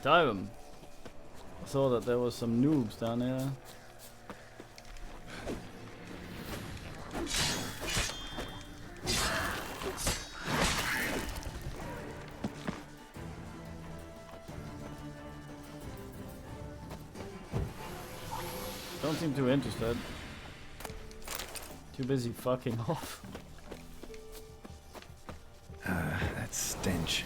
Damn. I saw that there was some noobs down here. Don't seem too interested. Too busy fucking off. That stench.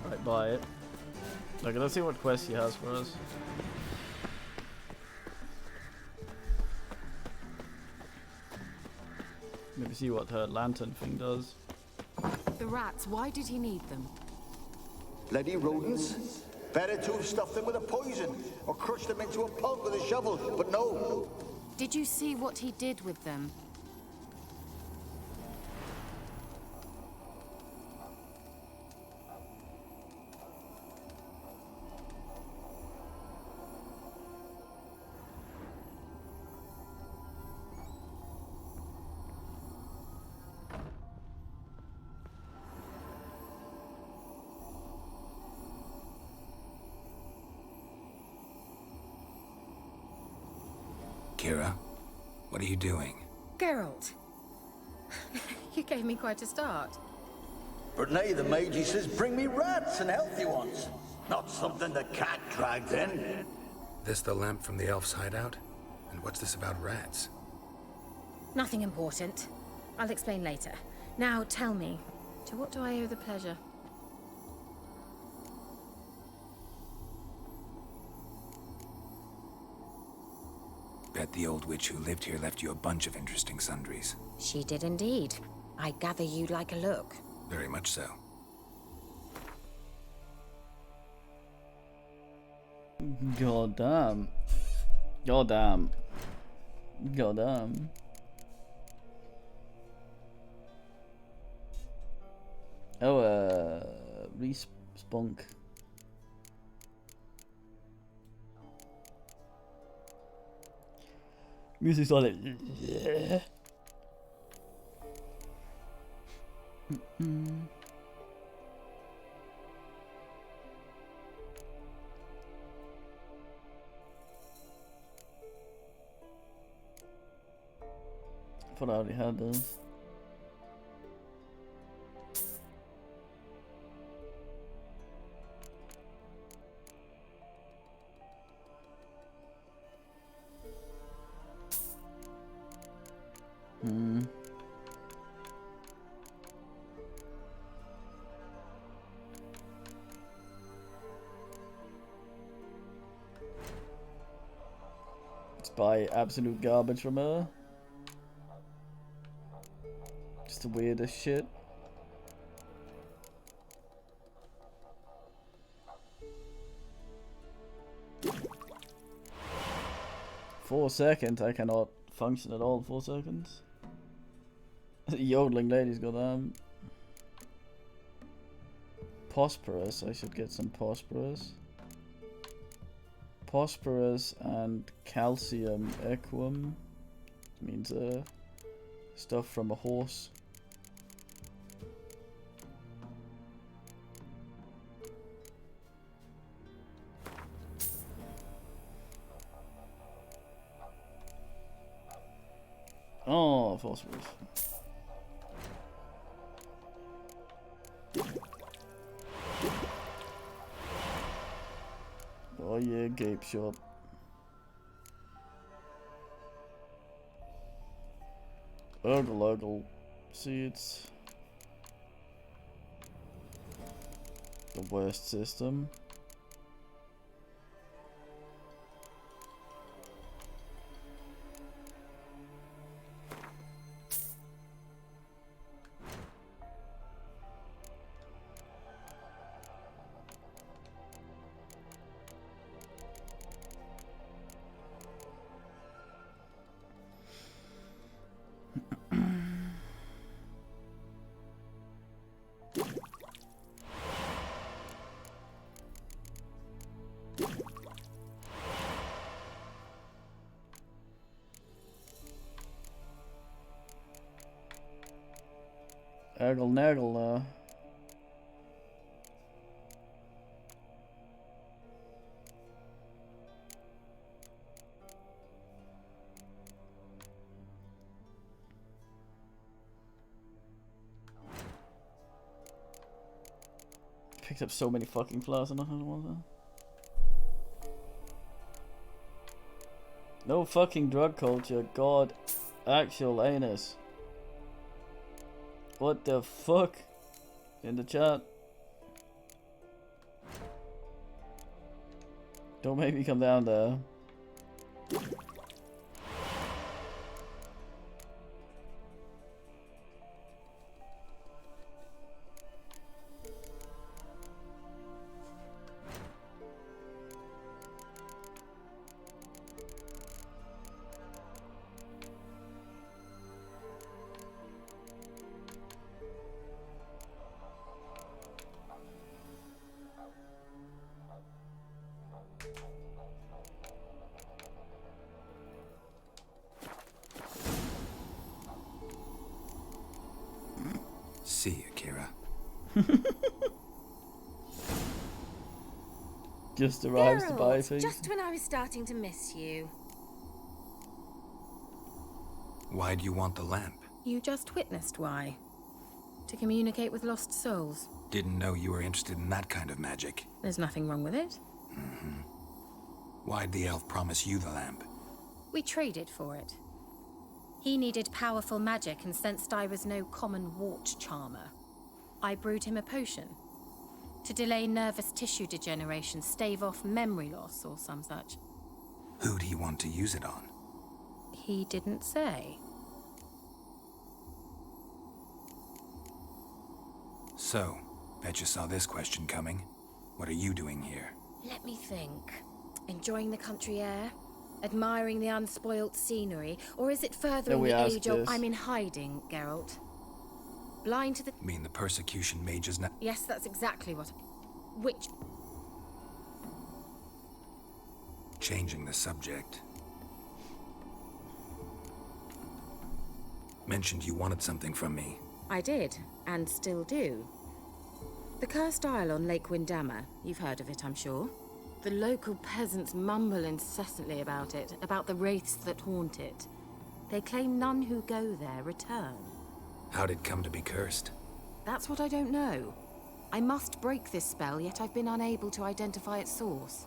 Right by it. Okay, let's see what quest he has for us. Maybe see what her lantern thing does. The rats, why did he need them? Bloody rodents. Better to have stuffed them with a poison or crushed them into a pulp with a shovel, but no. Did you see what he did with them? Kira, what are you doing? Geralt, you gave me quite a start. But nay, the mage, he says, bring me rats and healthy ones. Not something the cat dragged in. This the lamp from the elf's hideout? And what's this about rats? Nothing important. I'll explain later. Now tell me, to what do I owe the pleasure? Bet the old witch who lived here left you a bunch of interesting sundries. She did indeed. I gather you'd like a look. Very much so. God damn. God damn. God damn. Oh, Respunk. Music's like yeah. I thought I already had those. Just buy absolute garbage from her. Just the weirdest shit. $4 I cannot function at all. 4 seconds. Yodeling lady's got Prosperous. I should get some Prosperous. Prosperous and Calcium Equum means stuff from a horse. Oh, phosphorus. Oh yeah, gape shot. Urgle seeds. The worst system. Ergle Nergle, picked up so many fucking flowers and nothing was there. No fucking drug culture, god, actual anus. What the fuck? In the chat. Don't make me come down there. See you, Kira. Just arrives to buy things. Just when I was starting to miss you. Why do you want the lamp? You just witnessed why. To communicate with lost souls. Didn't know you were interested in that kind of magic. There's nothing wrong with it. Why'd the elf promise you the lamp? We traded for it. He needed powerful magic and sensed I was no common wart charmer. I brewed him a potion. To delay nervous tissue degeneration, stave off memory loss or some such. Who'd he want to use it on? He didn't say. So, bet you saw this question coming. What are you doing here? Let me think. Enjoying the country air? Admiring the unspoilt scenery? Or is it further No, in we the asked age of this. I'm in hiding, Geralt? Blind to the... Mean the persecution mages now? Yes, that's exactly what... Which... Changing the subject. Mentioned you wanted something from me. I did, and still do. The Cursed Isle on Lake Windammer. You've heard of it, I'm sure. The local peasants mumble incessantly about it, about the wraiths that haunt it. They claim none who go there return. How'd it come to be cursed? That's what I don't know. I must break this spell, yet I've been unable to identify its source.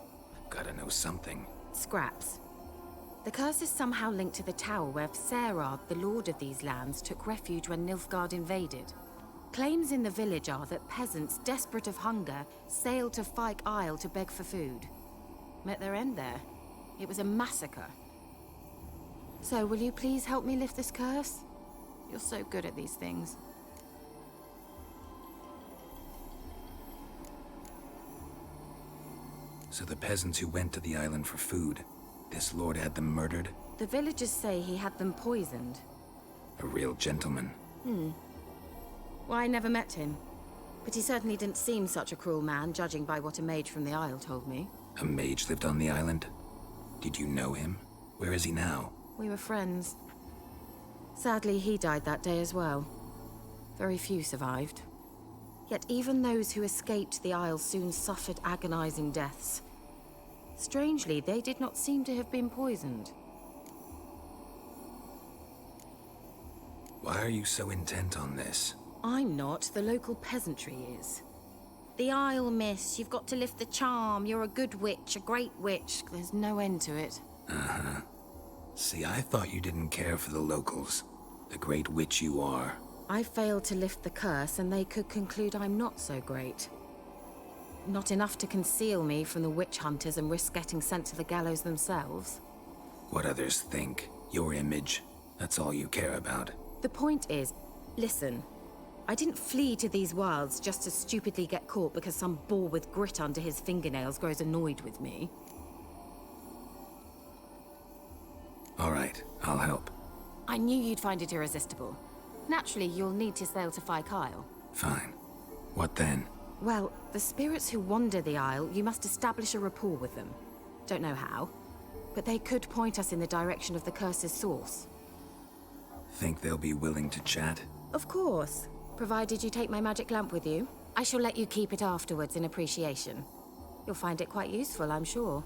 Gotta know something. Scraps. The curse is somehow linked to the tower where Serad, the lord of these lands, took refuge when Nilfgaard invaded. Claims in the village are that peasants, desperate of hunger, sailed to Fyke Isle to beg for food. Met their end there. It was a massacre. So, will you please help me lift this curse? You're so good at these things. So the peasants who went to the island for food, this lord had them murdered? The villagers say he had them poisoned. A real gentleman. Well, I never met him. But he certainly didn't seem such a cruel man, judging by what a mage from the Isle told me. A mage lived on the island? Did you know him? Where is he now? We were friends. Sadly, he died that day as well. Very few survived. Yet even those who escaped the Isle soon suffered agonizing deaths. Strangely, they did not seem to have been poisoned. Why are you so intent on this? I'm not, the local peasantry is. The Isle, miss, you've got to lift the charm. You're a good witch, a great witch. There's no end to it. See, I thought you didn't care for the locals. The great witch you are. I failed to lift the curse, and they could conclude I'm not so great. Not enough to conceal me from the witch hunters and risk getting sent to the gallows themselves. What others think, your image, that's all you care about. The point is, listen, I didn't flee to these wilds just to stupidly get caught because some boar with grit under his fingernails grows annoyed with me. All right, I'll help. I knew you'd find it irresistible. Naturally, you'll need to sail to Fyke Isle. Fine. What then? Well, the spirits who wander the Isle, you must establish a rapport with them. Don't know how, but they could point us in the direction of the curse's source. Think they'll be willing to chat? Of course, provided you take my magic lamp with you. I shall let you keep it afterwards in appreciation. You'll find it quite useful, I'm sure.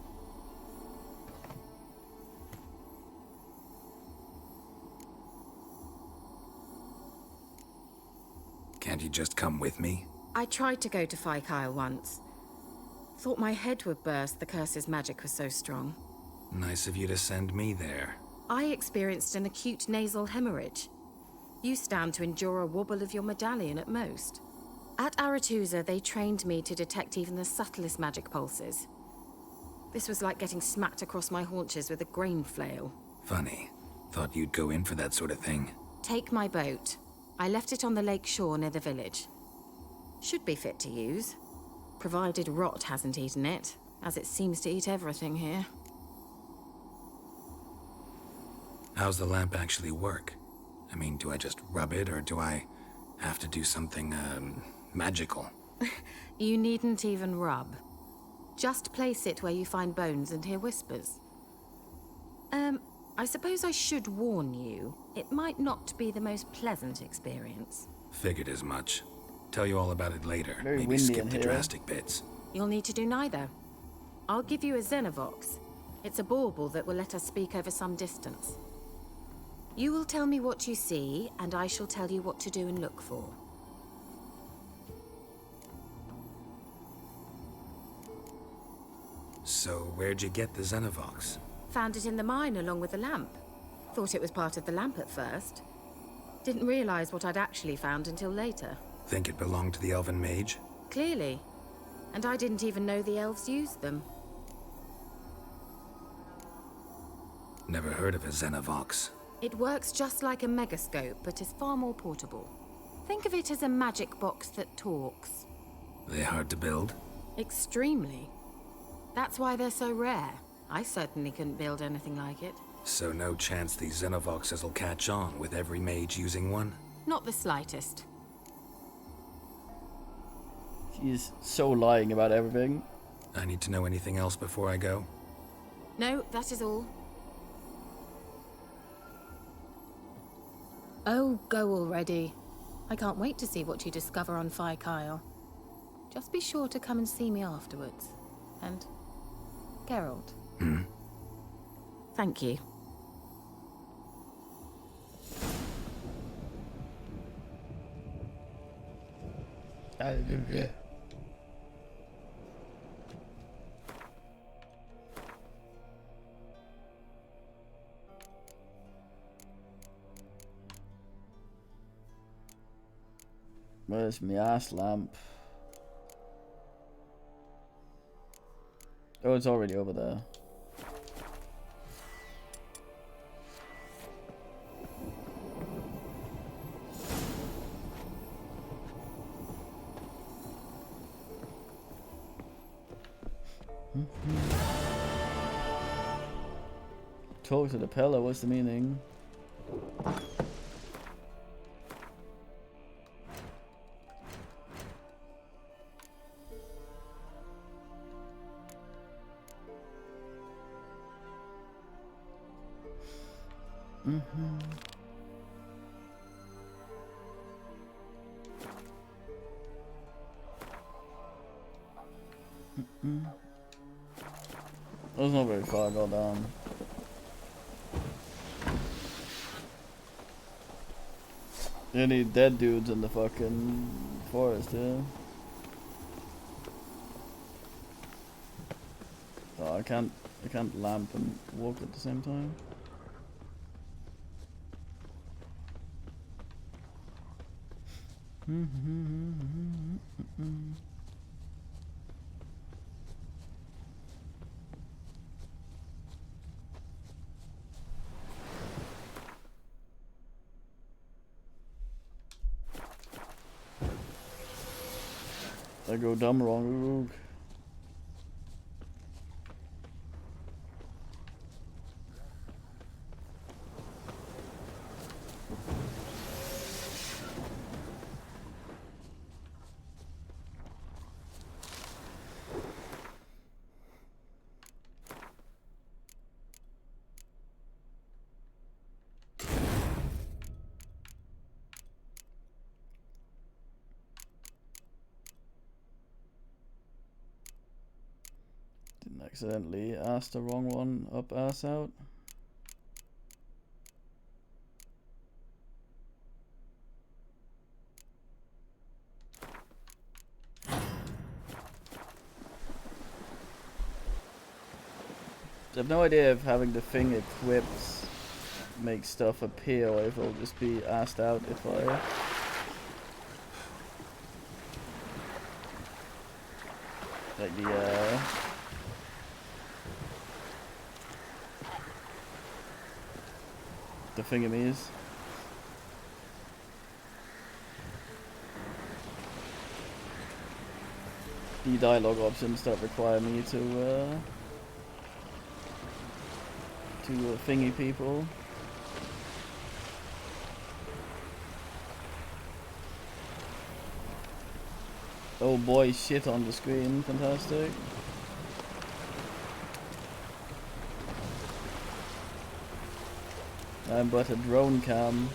Can't you just come with me? I tried to go to Kyle once. Thought my head would burst, the curse's magic was so strong. Nice of you to send me there. I experienced an acute nasal hemorrhage. You stand to endure a wobble of your medallion at most. At Aretusa, they trained me to detect even the subtlest magic pulses. This was like getting smacked across my haunches with a grain flail. Funny. Thought you'd go in for that sort of thing. Take my boat. I left it on the lake shore near the village. Should be fit to use, provided rot hasn't eaten it, as it seems to eat everything here. How's the lamp actually work? I mean, do I just rub it, or do I have to do something, magical? You needn't even rub. Just place it where you find bones and hear whispers. I suppose I should warn you, it might not be the most pleasant experience. Figured as much. Tell you all about it later. Very Maybe windy skip in the here. drastic bits. You'll need to do neither. I'll give you a Xenovox. It's a bauble that will let us speak over some distance. You will tell me what you see, and I shall tell you what to do and look for. So, where'd you get the Xenovox? Found it in the mine along with the lamp. Thought it was part of the lamp at first. Didn't realize what I'd actually found until later. Think it belonged to the Elven Mage? Clearly. And I didn't even know the elves used them. Never heard of a Xenovox. It works just like a megascope, but is far more portable. Think of it as a magic box that talks. They hard to build? Extremely. That's why they're so rare. I certainly couldn't build anything like it. So no chance these Xenovoxes will catch on with every mage using one? Not the slightest. She's so lying about everything. I need to know anything else before I go? No, that is all. Oh, go already. I can't wait to see what you discover on Kyle. Just be sure to come and see me afterwards. And Geralt. Thank you. Where's my ass lamp? Oh, it's already over there. Talk to the pillar, what's the meaning? That's not very far, go down. Any dead dudes in the fucking forest, yeah. Oh, I can't lamp and walk at the same time. I go dumb wrong. Didn't accidentally ask the wrong one up ass out. have no idea if having the thing equipped makes stuff appear or if it'll just be asked out if I... Like the thingamies. The dialogue options that require me to thingy people. Oh boy, shit on the screen, fantastic. I'm but a drone cam.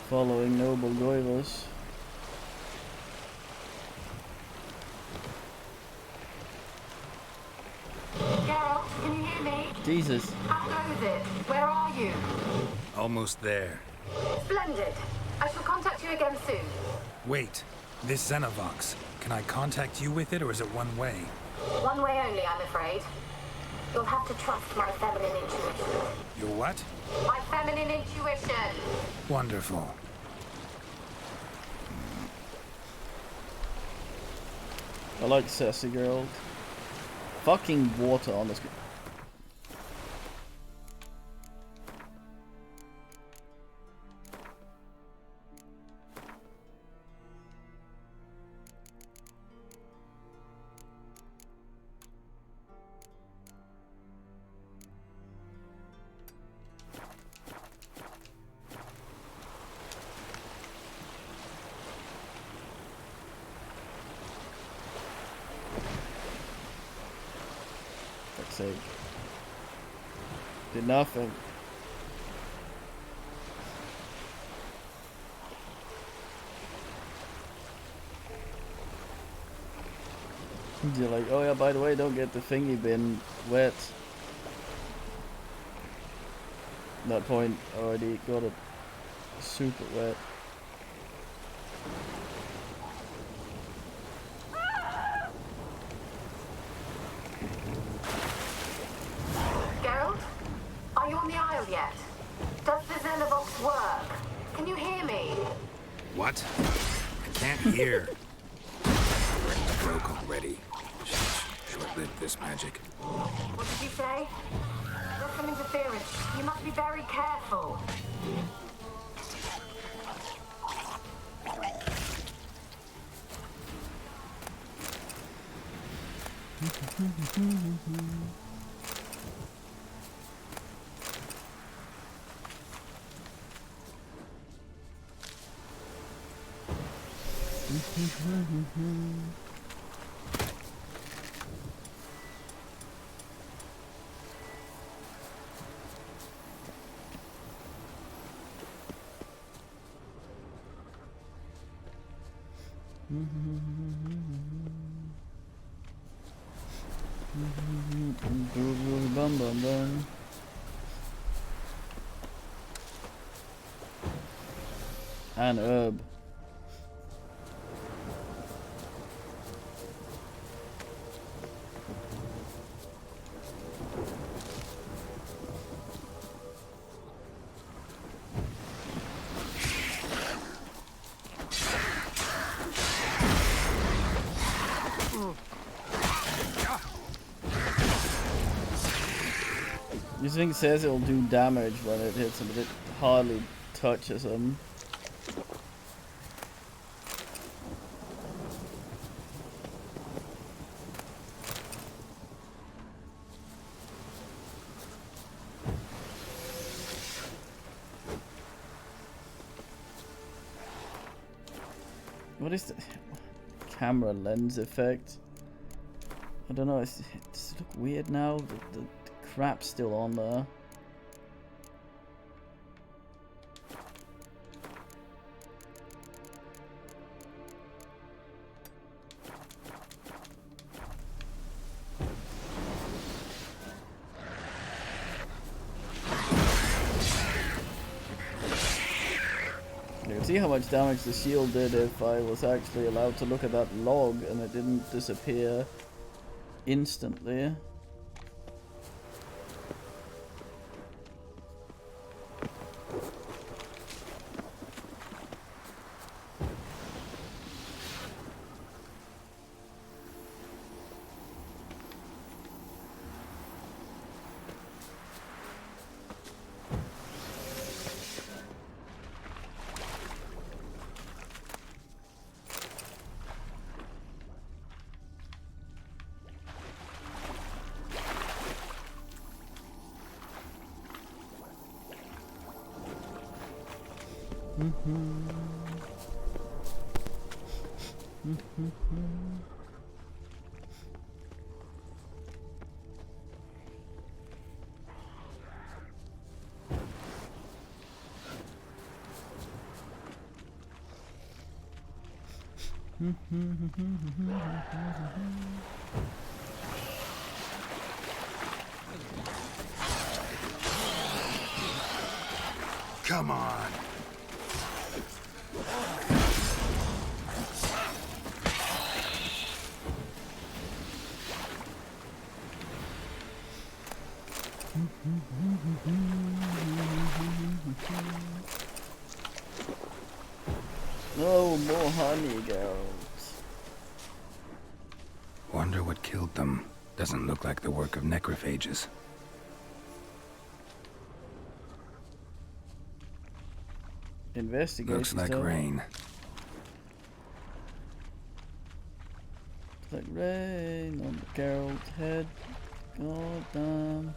Following Noble Goivos. Geralt, can you hear me? Jesus. How goes it? Where are you? Almost there. Splendid. I shall contact you again soon. Wait, this Xenovox. Can I contact you with it, or is it one way? One way only, I'm afraid. You'll have to trust my feminine intuition. Your what? My feminine intuition! Wonderful. I like sassy girl. Fucking water on the screen. Did nothing. You're like, oh yeah, by the way, don't get the thingy bin wet. At that point, already got it super wet. Yet. Does the Xenovox work? Can you hear me? What? I can't hear. Broke already. Short-lived this magic. What did you say? There's some interference. You must be very careful. Bum bum bum. An herb. This thing says it'll do damage when it hits him, but it hardly touches him. What is the camera lens effect? I don't know, does it look weird now? The crap's still on there. see how much damage the shield did if I was actually allowed to look at that log and it didn't disappear instantly. Come on. No more honey girls. Wonder what killed them. Doesn't look like the work of necrophages. Investigate. Looks like rain. Looks like rain on the Geralt's head. God damn.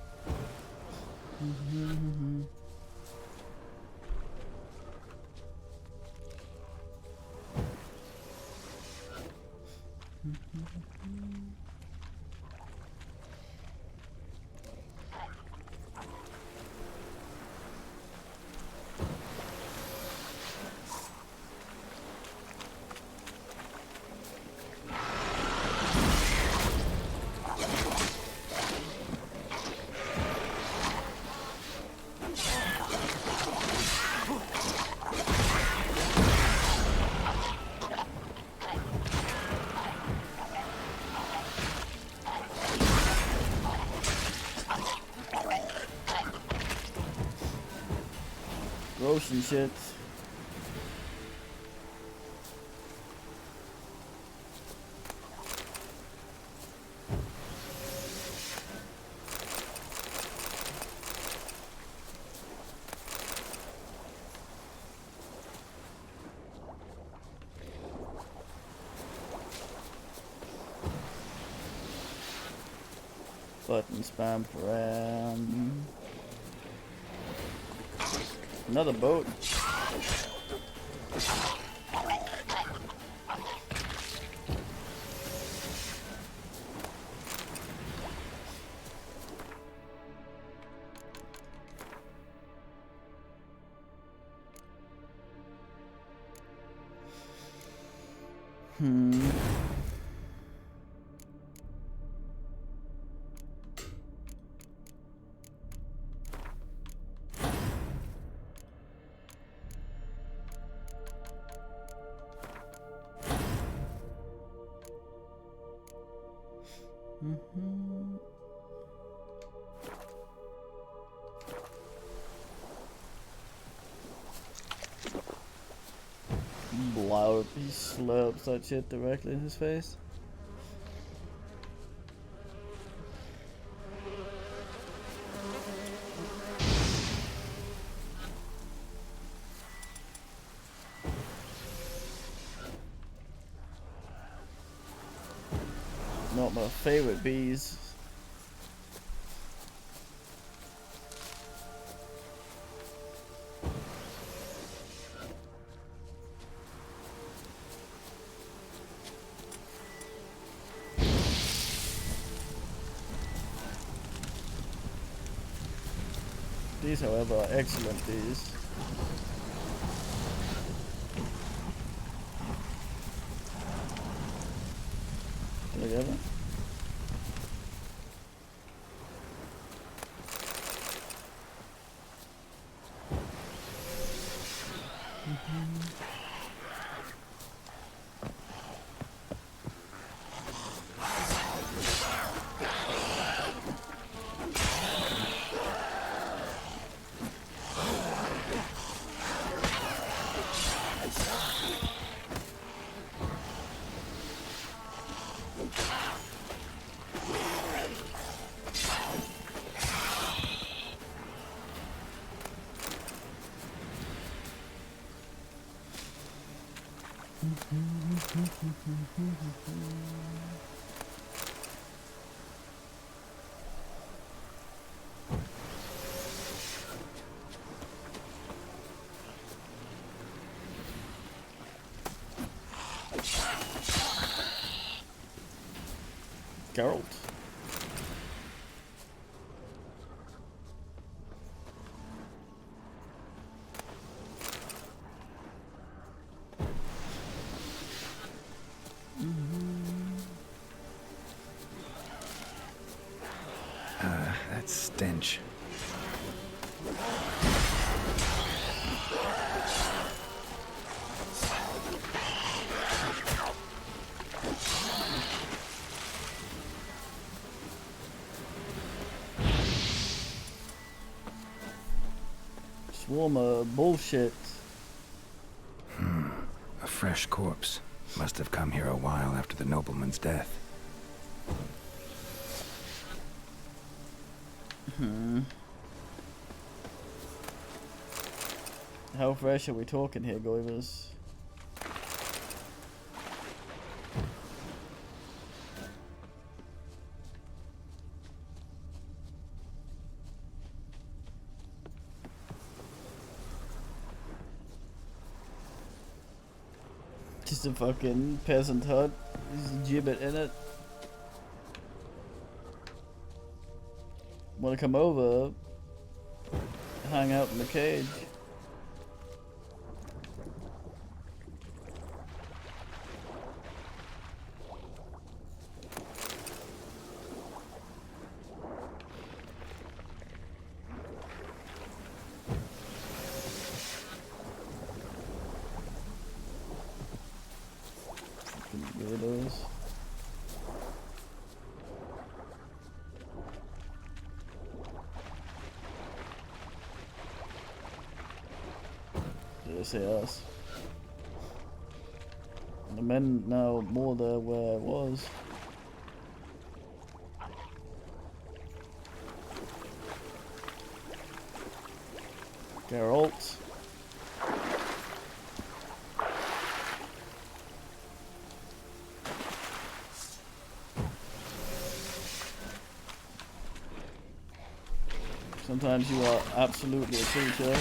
Gross and shit. Button spam for another boat. Blow, he slurps that shit directly in his face. Not my favorite bees. These, however, are excellent bees. Can I get it? Geralt. That stench. Swarm of bullshit. A fresh corpse. Must have come here a while after the nobleman's death. How fresh are we talking here, Goivers? Just a fucking peasant hut. There's a gibbet in it. Wanna come over? Hang out in the cage. Weirdos. Did they say us? The men now more there where I was. Geralt. Sometimes you are absolutely a creature.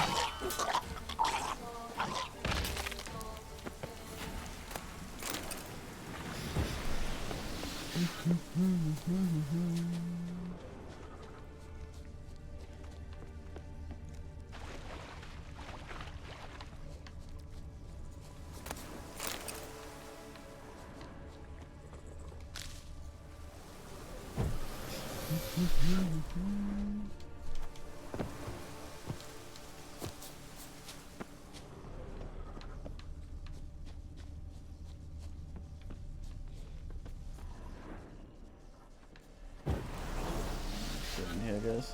Get in here, guys.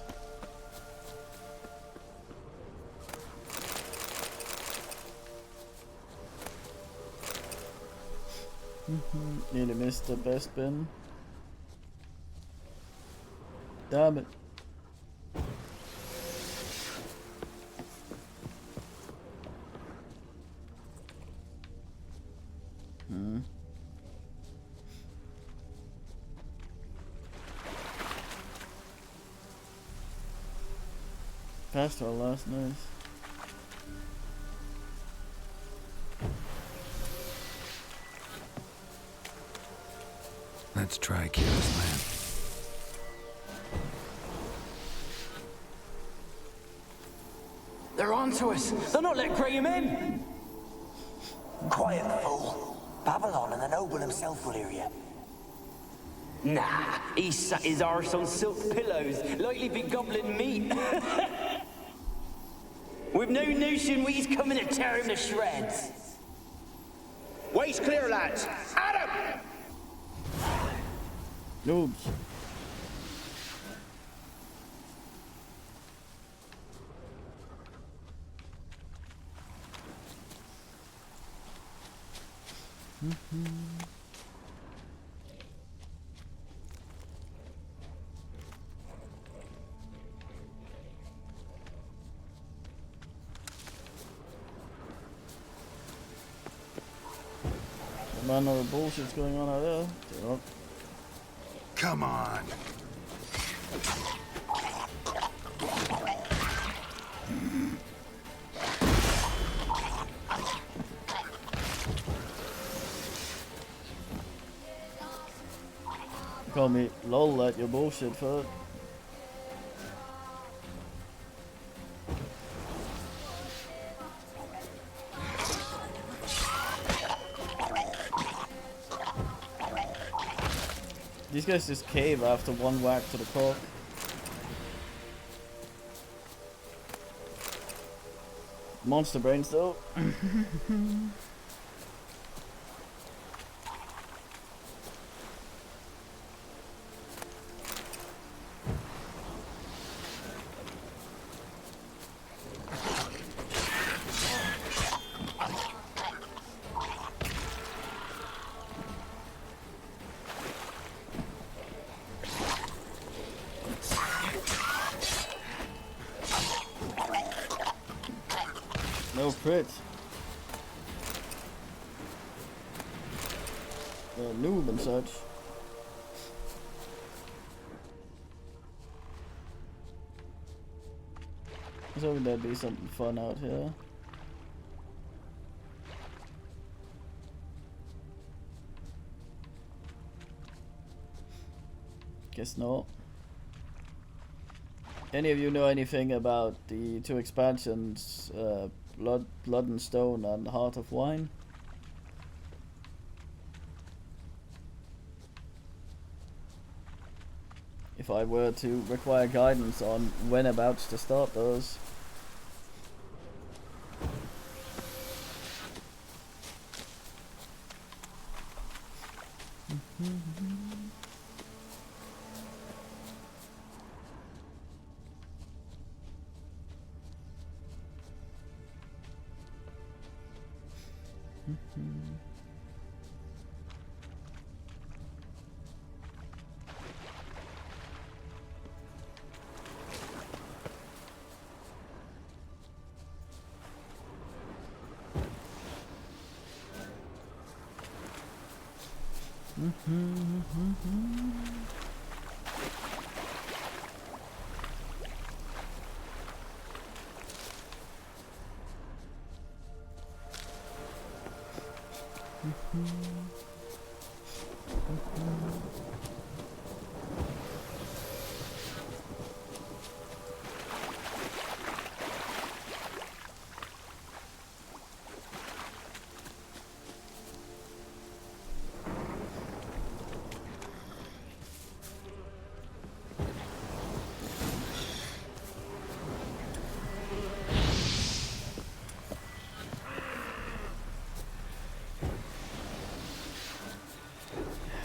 Nearly missed the best bin. Damn it. Passed our last nice. Let's try Kira's land. They're on to us. They'll not let Graham in. Quiet, fool. Babylon and the noble himself will hear you. Nah, he sat his arse on silk pillows, likely be gobbling meat. We've no notion he's coming to tear him to shreds. Way's clear, lads. Adam! Noobs. Man, all the bullshit's going on out there. You know? Come on. Call me lol at your bullshit foot. These guys just cave after one whack to the cock. Monster brains though. No crit. Noob and such. I was hoping there'd be something fun out here. Guess not. Any of you know anything about the two expansions, Blood and Stone and Heart of Wine? If I were to require guidance on when about to start those.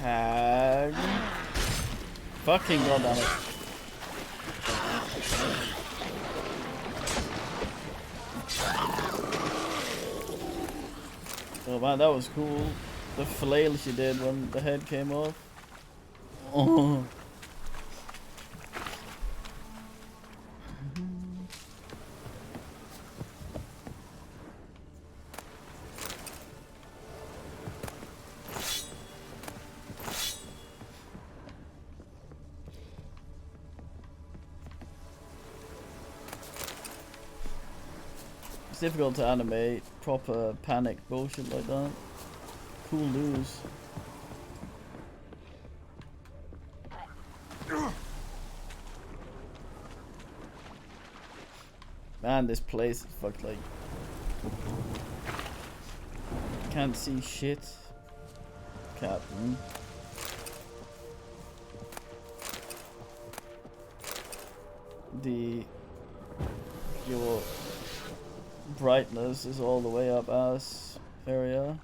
Hag. Fucking goddammit. Oh man, that was cool. The flail she did when the head came off. Oh. It's difficult to animate proper panic bullshit like that. Cool news. Man, this place is fucked, like can't see shit. Captain. Your brightness is all the way up ass area.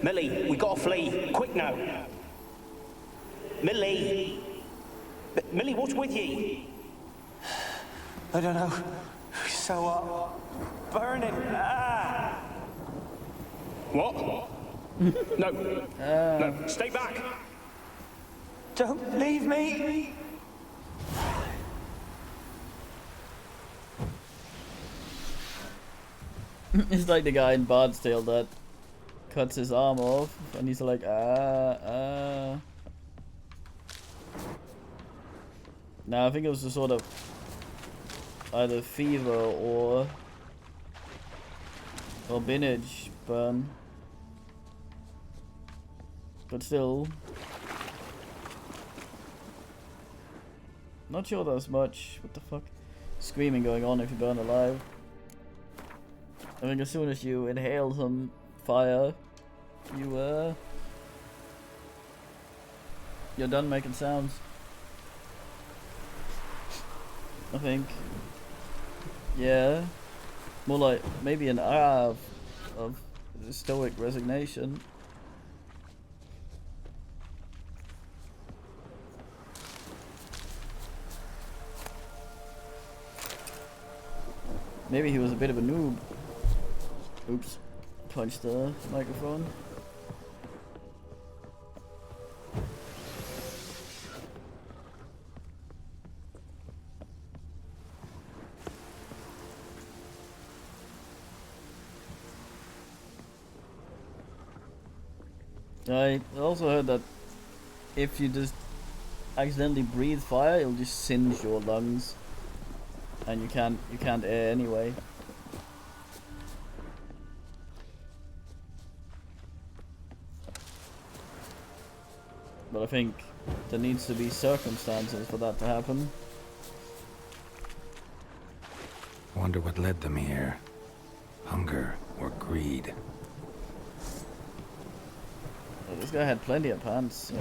Millie, we gotta flee. Quick now. Millie. Millie, what's with ye? I don't know. So burning. Ah! What? No. No, stay back. Don't leave me. It's like the guy in Bard's Tale that cuts his arm off, and he's like, ah. Now I think it was a sort of either fever or binage burn, but still, not sure there's much. What the fuck? Screaming going on if you burn alive. I think as soon as you inhale some fire, you're done making sounds. I think. Yeah. More like maybe an hour of stoic resignation. Maybe he was a bit of a noob. Oops. Punched the microphone. I also heard that if you just accidentally breathe fire, it'll just singe your lungs, and you can't air anyway. But I think there needs to be circumstances for that to happen. Wonder what led them here. Hunger or greed? Well, this guy had plenty of pants, so...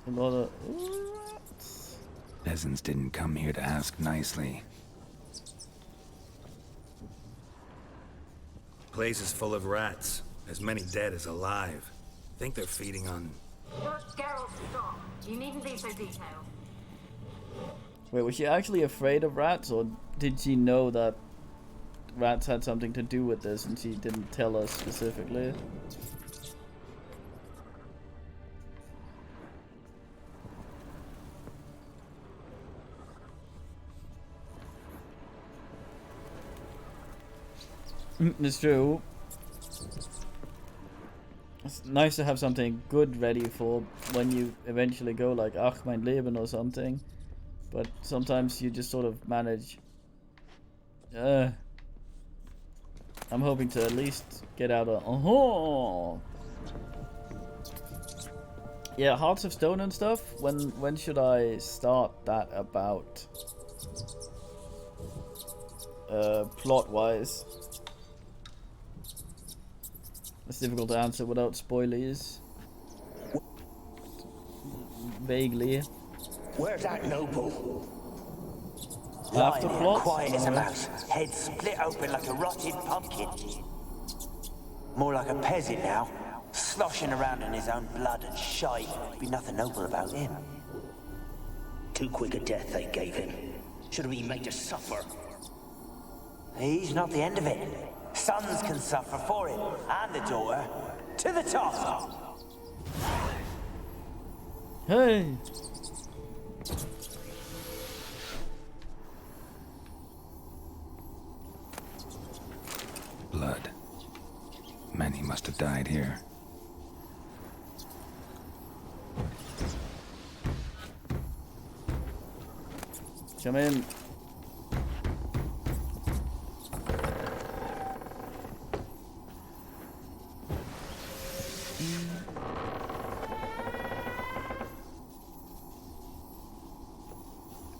A lot of... Peasants didn't come here to ask nicely. Place is full of rats. As many dead as alive. Think they're feeding on... Geralt, stop. You needn't be so detailed. Wait, was she actually afraid of rats, or did she know that rats had something to do with this and she didn't tell us specifically? It's true. It's nice to have something good ready for when you eventually go like Ach mein Leben or something. But sometimes you just sort of manage. I'm hoping to at least get out a... Yeah, Hearts of Stone and stuff. When should I start that about? Plot-wise. It's difficult to answer without spoilers. Vaguely. Where's that noble? After Lying there, plot? quiet as a mouse, head split open like a rotted pumpkin. More like a peasant now, sloshing around in his own blood and shite. Be nothing noble about him. Too quick a death they gave him. Should have been made to suffer. He's not the end of it. Sons can suffer for it, and the daughter. To the top! Hey! Blood. Many must have died here. Come in.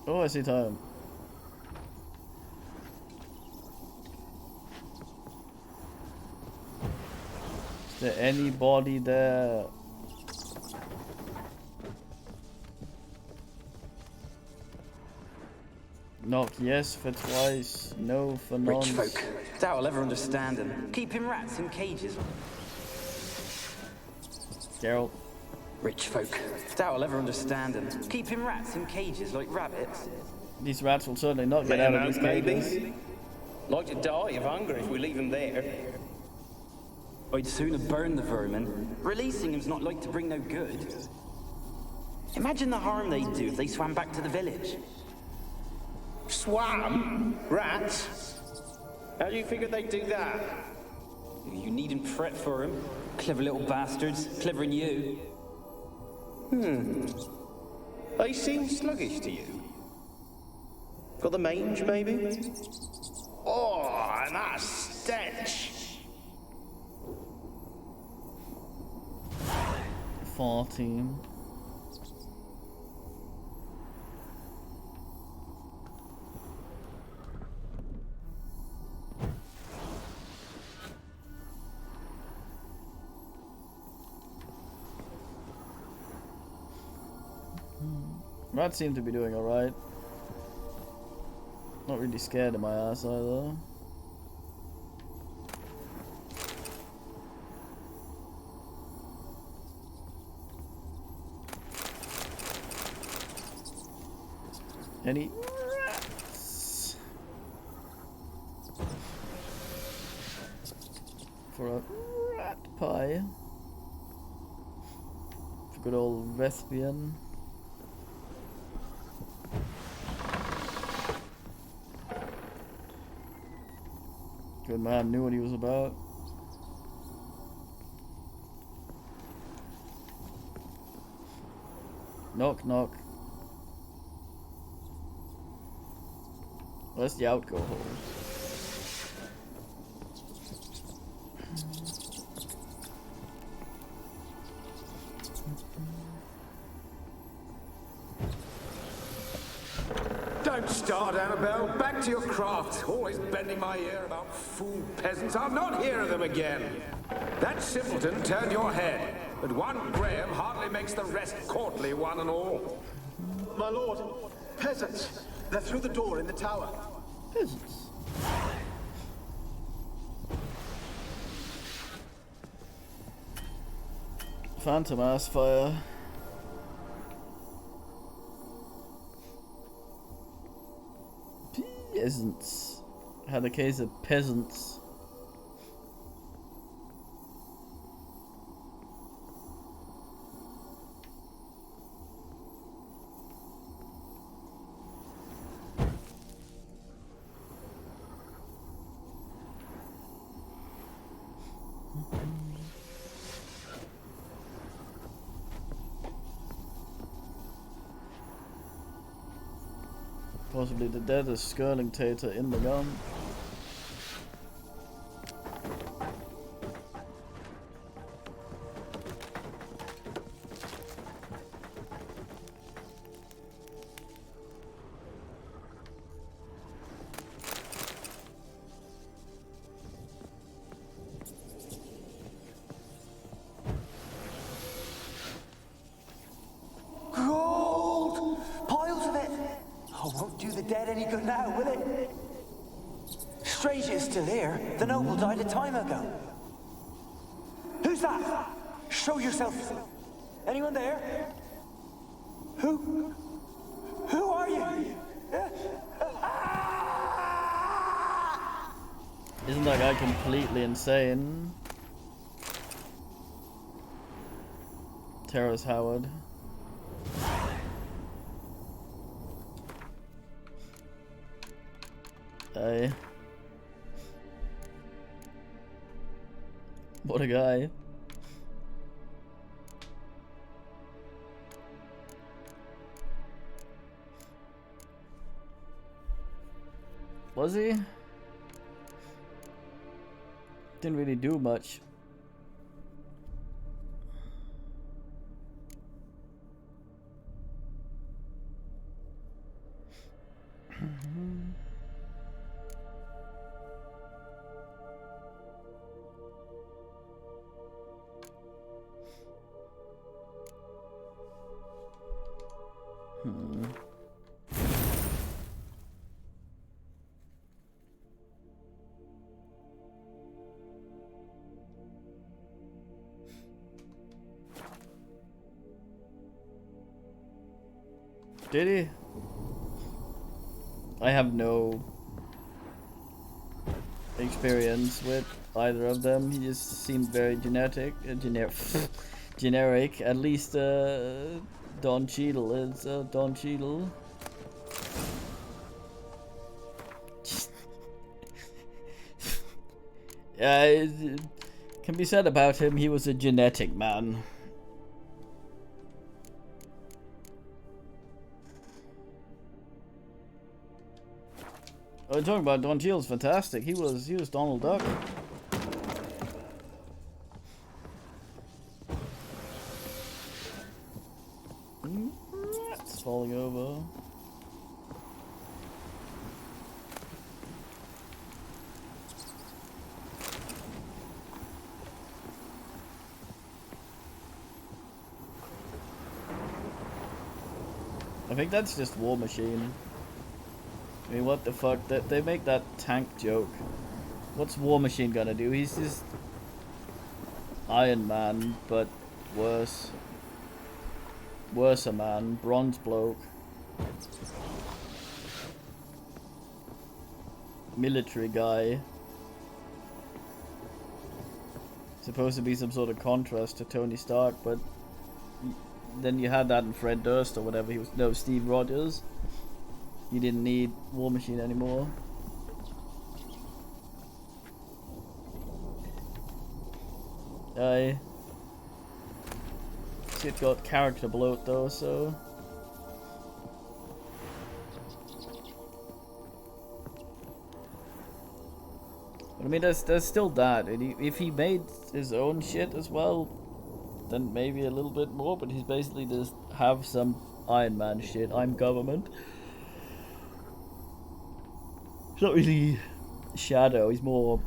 Oh, I see time. there anybody there? Knock yes for twice, no for nonce. Rich folk. Doubt I'll ever understand them. Keeping rats in cages. Geralt. Rich folk. Doubt I'll ever understand them. Keeping rats in cages like rabbits. These rats will certainly not get out of these cages. Like to die of hunger if we leave them there. I'd sooner burn the vermin. Releasing them's not like to bring no good. Imagine the harm they'd do if they swam back to the village. Swam? Rats? How do you figure they'd do that? You needn't fret for them. Clever little bastards. Clever than you. They seem sluggish to you. Got the mange, maybe? Oh, and that stench! 14. Rats seem to be doing alright. Not really scared of my ass either. Any rats? For a rat pie. For good old Vespian. Good man knew what he was about. Knock, knock. Where's the outgo hole? Don't start, Annabelle. Back to your craft. Always bending my ear about fool peasants. I'll not hear of them again. That simpleton turned your head, but one Graham hardly makes the rest courtly, one and all. My lord, peasants. They're through the door in the tower. Peasants. Phantom ass fire. Peasants. Had a case of peasants. Possibly the deadest Skirling Tater in the gun. Gold! Piles of it! Oh, won't do the dead any good now, will it? Strange it's still here. The noble died a time ago. Who's that? Show yourself. Anyone there? Who are you? Isn't that guy completely insane? Terrace Howard. Hey. What a guy. Was he? Didn't really do much. Did he? I have no experience with either of them. He just seemed very generic. At least Don Cheadle is Don Cheadle. Yeah, it can be said about him. He was a genetic man. Oh, talking about Don Cheadle's fantastic. He was Donald Duck. It's falling over. I think that's just War Machine. I mean, what the fuck? They make that tank joke. What's War Machine gonna do? He's just Iron Man, but worse. Worse a man. Bronze bloke. Military guy. Supposed to be some sort of contrast to Tony Stark, but then you had that in Fred Durst or whatever he was. No, Steve Rogers. You didn't need War Machine anymore. Aye. It's got character bloat though, so. But I mean, there's still that. And if he made his own shit as well, then maybe a little bit more. But he's basically just have some Iron Man shit. I'm government. He's not really Shadow. He's more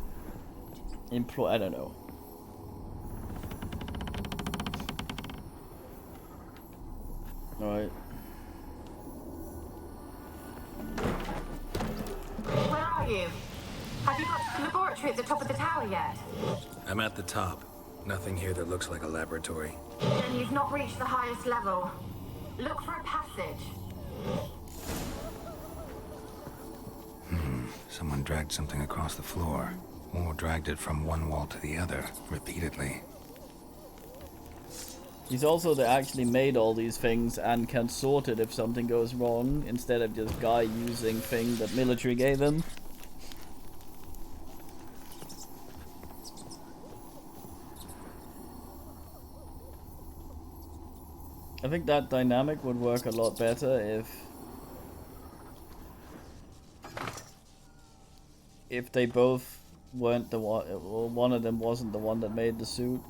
I don't know. Alright. Where are you? Have you got to the laboratory at the top of the tower yet? I'm at the top. Nothing here that looks like a laboratory. Then you've not reached the highest level. Look for a passage. Someone dragged something across the floor, or dragged it from one wall to the other, repeatedly. He's also actually made all these things and can sort it if something goes wrong, instead of just guy using thing that military gave him. I think that dynamic would work a lot better if they both weren't the one, or one of them wasn't the one that made the suit.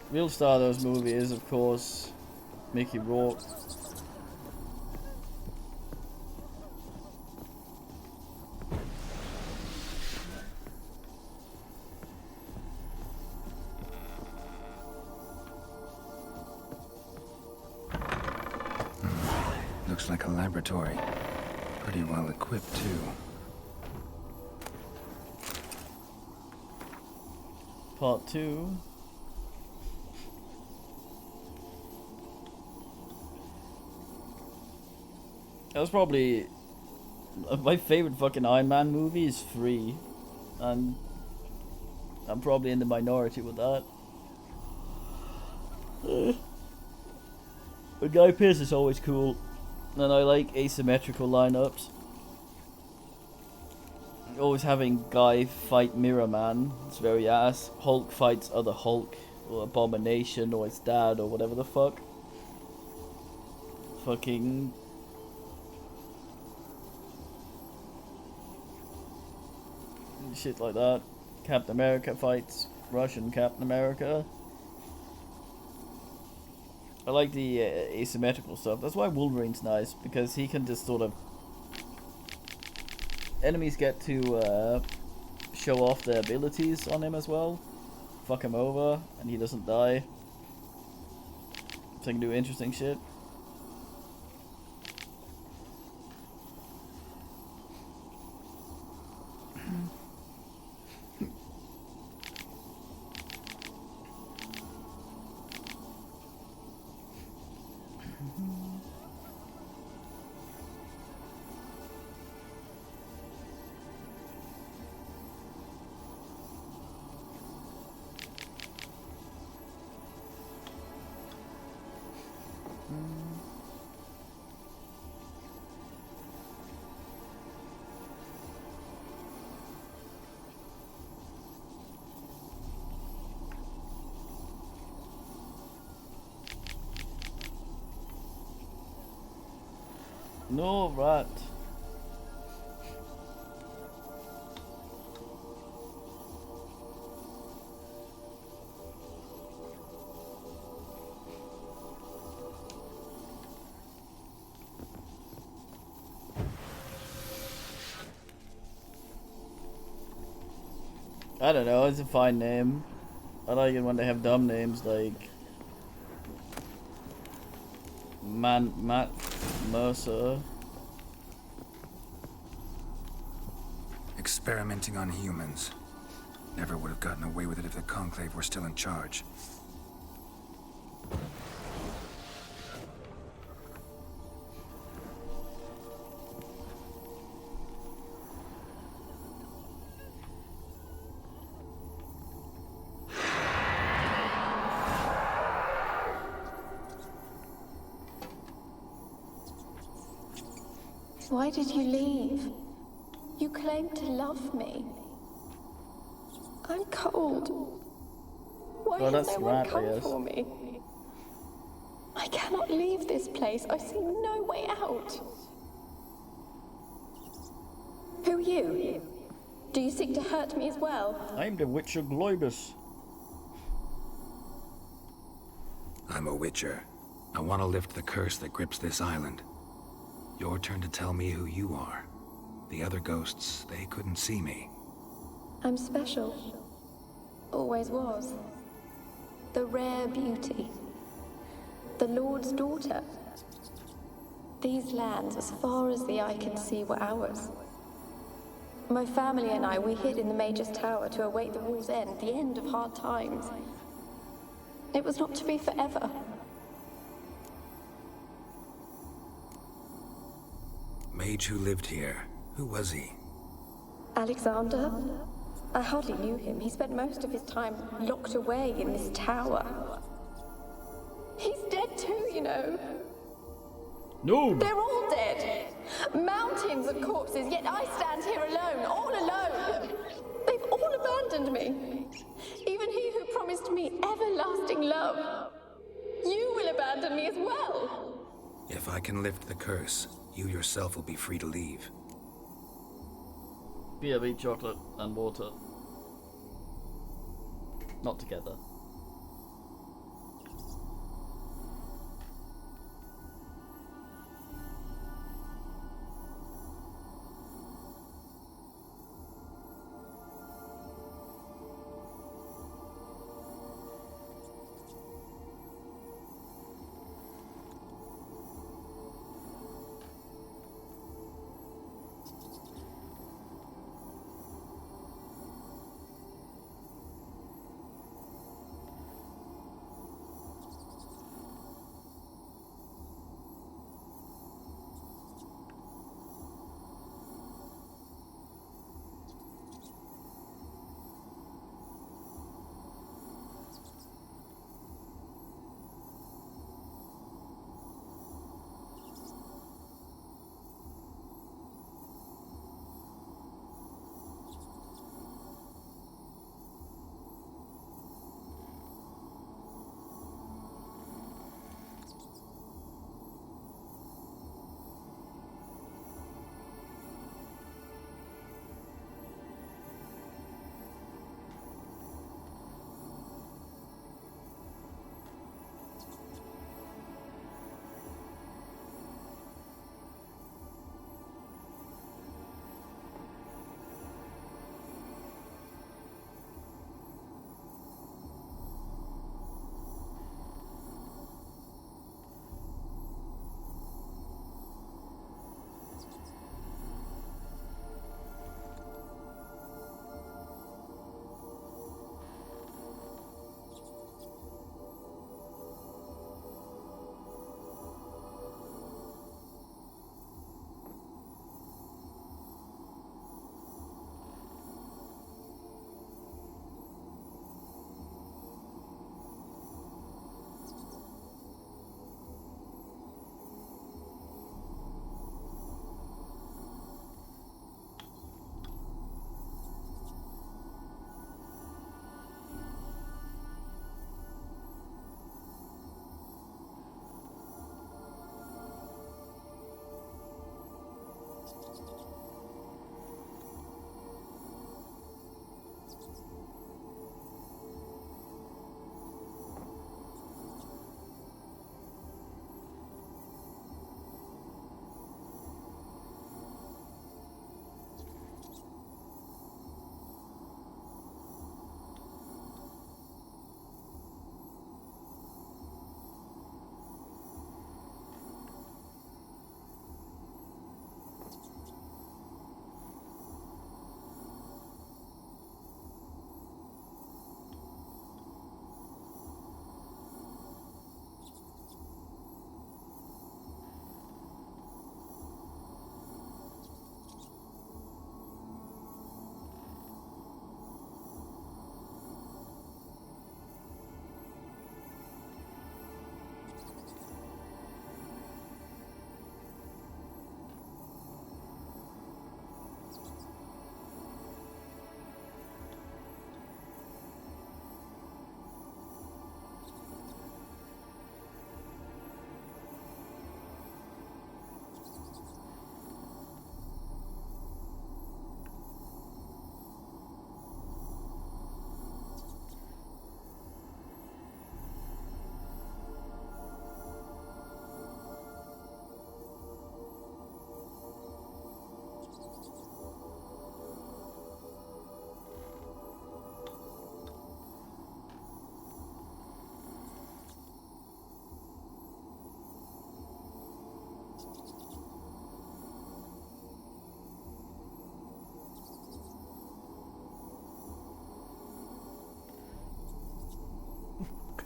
Real star of those movies is, of course, Mickey Rourke. Looks like a laboratory. Pretty well equipped, too. Part 2. That was probably my favorite fucking Iron Man movie is 3, and I'm probably in the minority with that. But Guy Pearce is always cool, and I like asymmetrical lineups. Always having Guy fight Mirror Man, it's very ass. Hulk fights other Hulk, or Abomination, or his dad, or whatever the fuck. shit like that. Captain America fights Russian Captain America. I like the asymmetrical stuff. That's why Wolverine's nice, because he can just sort of... Enemies get to show off their abilities on him as well. Fuck him over, and he doesn't die. So he can do interesting shit. No, rat. I don't know, it's a fine name. I like it when they have dumb names like Matt Mercer. Experimenting on humans. Never would have gotten away with it if the Conclave were still in charge. Why did you leave? You claimed to love me. I'm cold. Why Well, has that's no one right, I come guess. for me? I cannot leave this place. I see no way out. Who are you? Do you seek to hurt me as well? I'm the Witcher Gloibus. I'm a Witcher. I want to lift the curse that grips this island. Your turn to tell me who you are. The other ghosts, they couldn't see me. I'm special. Always was. The rare beauty. The Lord's daughter. These lands, as far as the eye can see, were ours. My family and I, we hid in the Mage's Tower to await the war's end, the end of hard times. It was not to be forever. Mage who lived here. Who was he? Alexander? I hardly knew him. He spent most of his time locked away in this tower. He's dead too, you know. No! They're all dead. Mountains of corpses, yet I stand here alone, all alone. They've all abandoned me. Even he who promised me everlasting love. You will abandon me as well. If I can lift the curse, you yourself will be free to leave. BRB chocolate and water. Not together.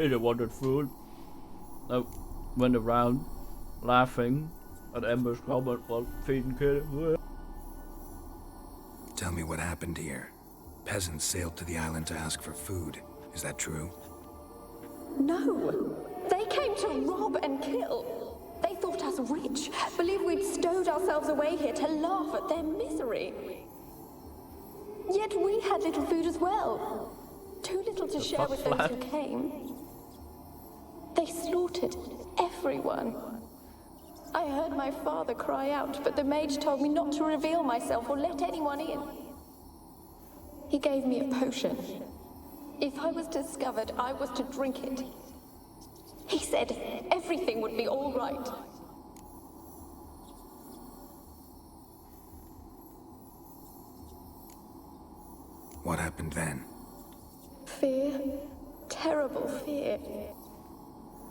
Peter wanted food. I went around laughing at Ember's comment while feeding Peter. Tell me what happened here. Peasants sailed to the island to ask for food. Is that true? No. They came to rob and kill. They thought us rich, believed we'd stowed ourselves away here to laugh at their misery. Yet we had little food as well. Too little to share with those who came. They slaughtered everyone. I heard my father cry out, but the mage told me not to reveal myself or let anyone in. He gave me a potion. If I was discovered, I was to drink it. He said everything would be all right. What happened then? Fear. Terrible fear.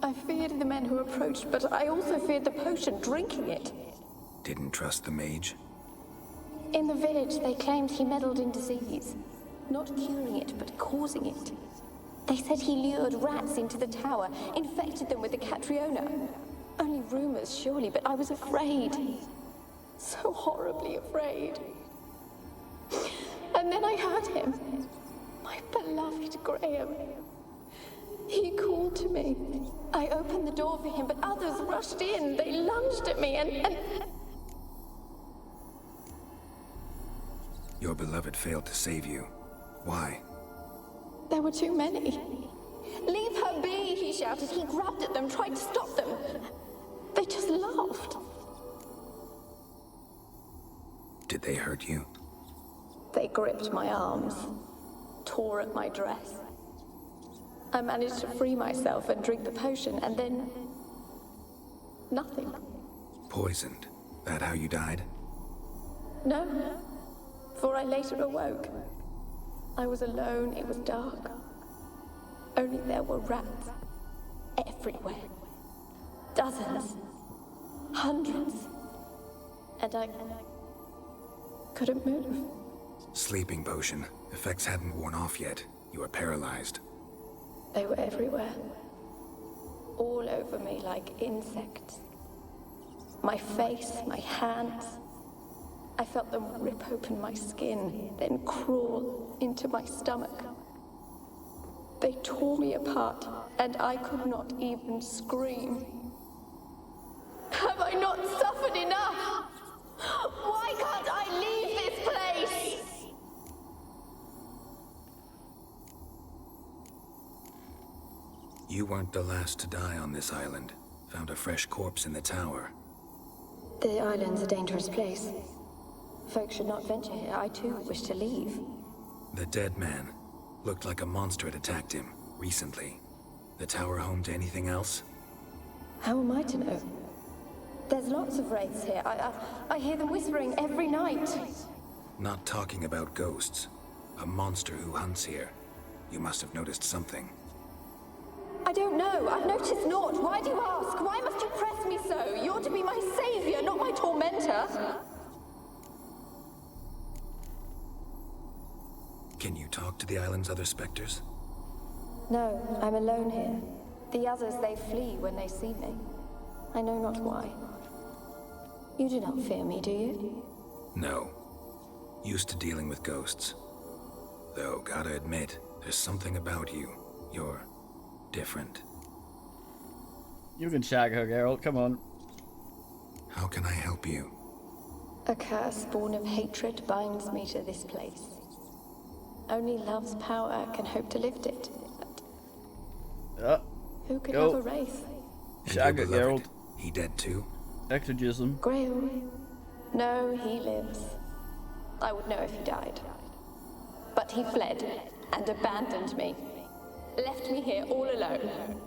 I feared the men who approached, but I also feared the potion, drinking it. Didn't trust the mage? In the village, they claimed he meddled in disease. Not curing it, but causing it. They said he lured rats into the tower, infected them with the Catriona. Only rumors, surely, but I was afraid. So horribly afraid. And then I heard him. My beloved Graham. He called to me. I opened the door for him, but others rushed in. They lunged at me and... Your beloved failed to save you. Why? There were too many. Leave her be, he shouted. He grabbed at them, tried to stop them. They just laughed. Did they hurt you? They gripped my arms, tore at my dress. I managed to free myself and drink the potion, and then... nothing. Poisoned. That how you died? No, for I later awoke. I was alone, it was dark. Only there were rats. Everywhere. Dozens. Hundreds. And I... couldn't move. Sleeping potion. Effects hadn't worn off yet. You were paralyzed. They were everywhere. All over me like insects. My face, my hands. I felt them rip open my skin, then crawl into my stomach. They tore me apart, and I could not even scream. Have I not suffered enough? Why can't I leave this place? You weren't the last to die on this island. Found a fresh corpse in the tower. The island's a dangerous place. Folks should not venture here. I too wish to leave. The dead man. Looked like a monster had attacked him, recently. The tower home to anything else? How am I to know? There's lots of wraiths here. I hear them whispering every night. Not talking about ghosts. A monster who hunts here. You must have noticed something. I don't know. I've noticed naught. Why do you ask? Why must you press me so? You're to be my savior, not my tormentor. Can you talk to the island's other specters? No, I'm alone here. The others, they flee when they see me. I know not why. You do not fear me, do you? No. Used to dealing with ghosts. Though, gotta admit, there's something about you. You're different. You can shag her, Geralt. Come on. How can I help you? A curse born of hatred binds me to this place. Only love's power can hope to lift it. Who could have a wraith? Shag her, Geralt. He dead too? Exorcism. Grail. No, he lives. I would know if he died. But he fled and abandoned me. Left me here all alone.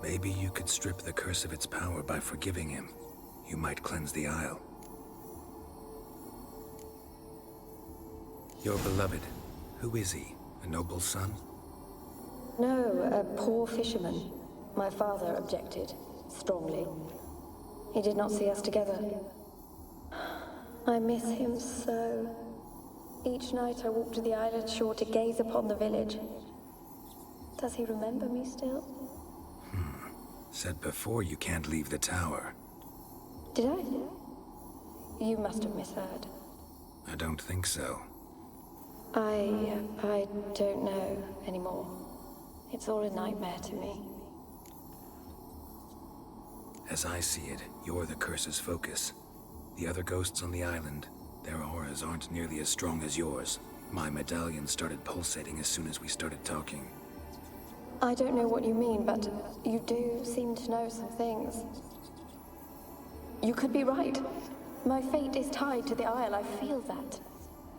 Maybe you could strip the curse of its power by forgiving him. You might cleanse the Isle. Your beloved, who is he? A noble son? No, a poor fisherman. My father objected, strongly. He did not see us together. I miss him so. Each night I walk to the island shore to gaze upon the village. Does he remember me still? Said before you can't leave the tower. Did I? You must have misheard. I don't think so. I don't know anymore. It's all a nightmare to me. As I see it, you're the curse's focus. The other ghosts on the island, their auras aren't nearly as strong as yours. My medallion started pulsating as soon as we started talking. I don't know what you mean, but you do seem to know some things. You could be right. My fate is tied to the Isle, I feel that.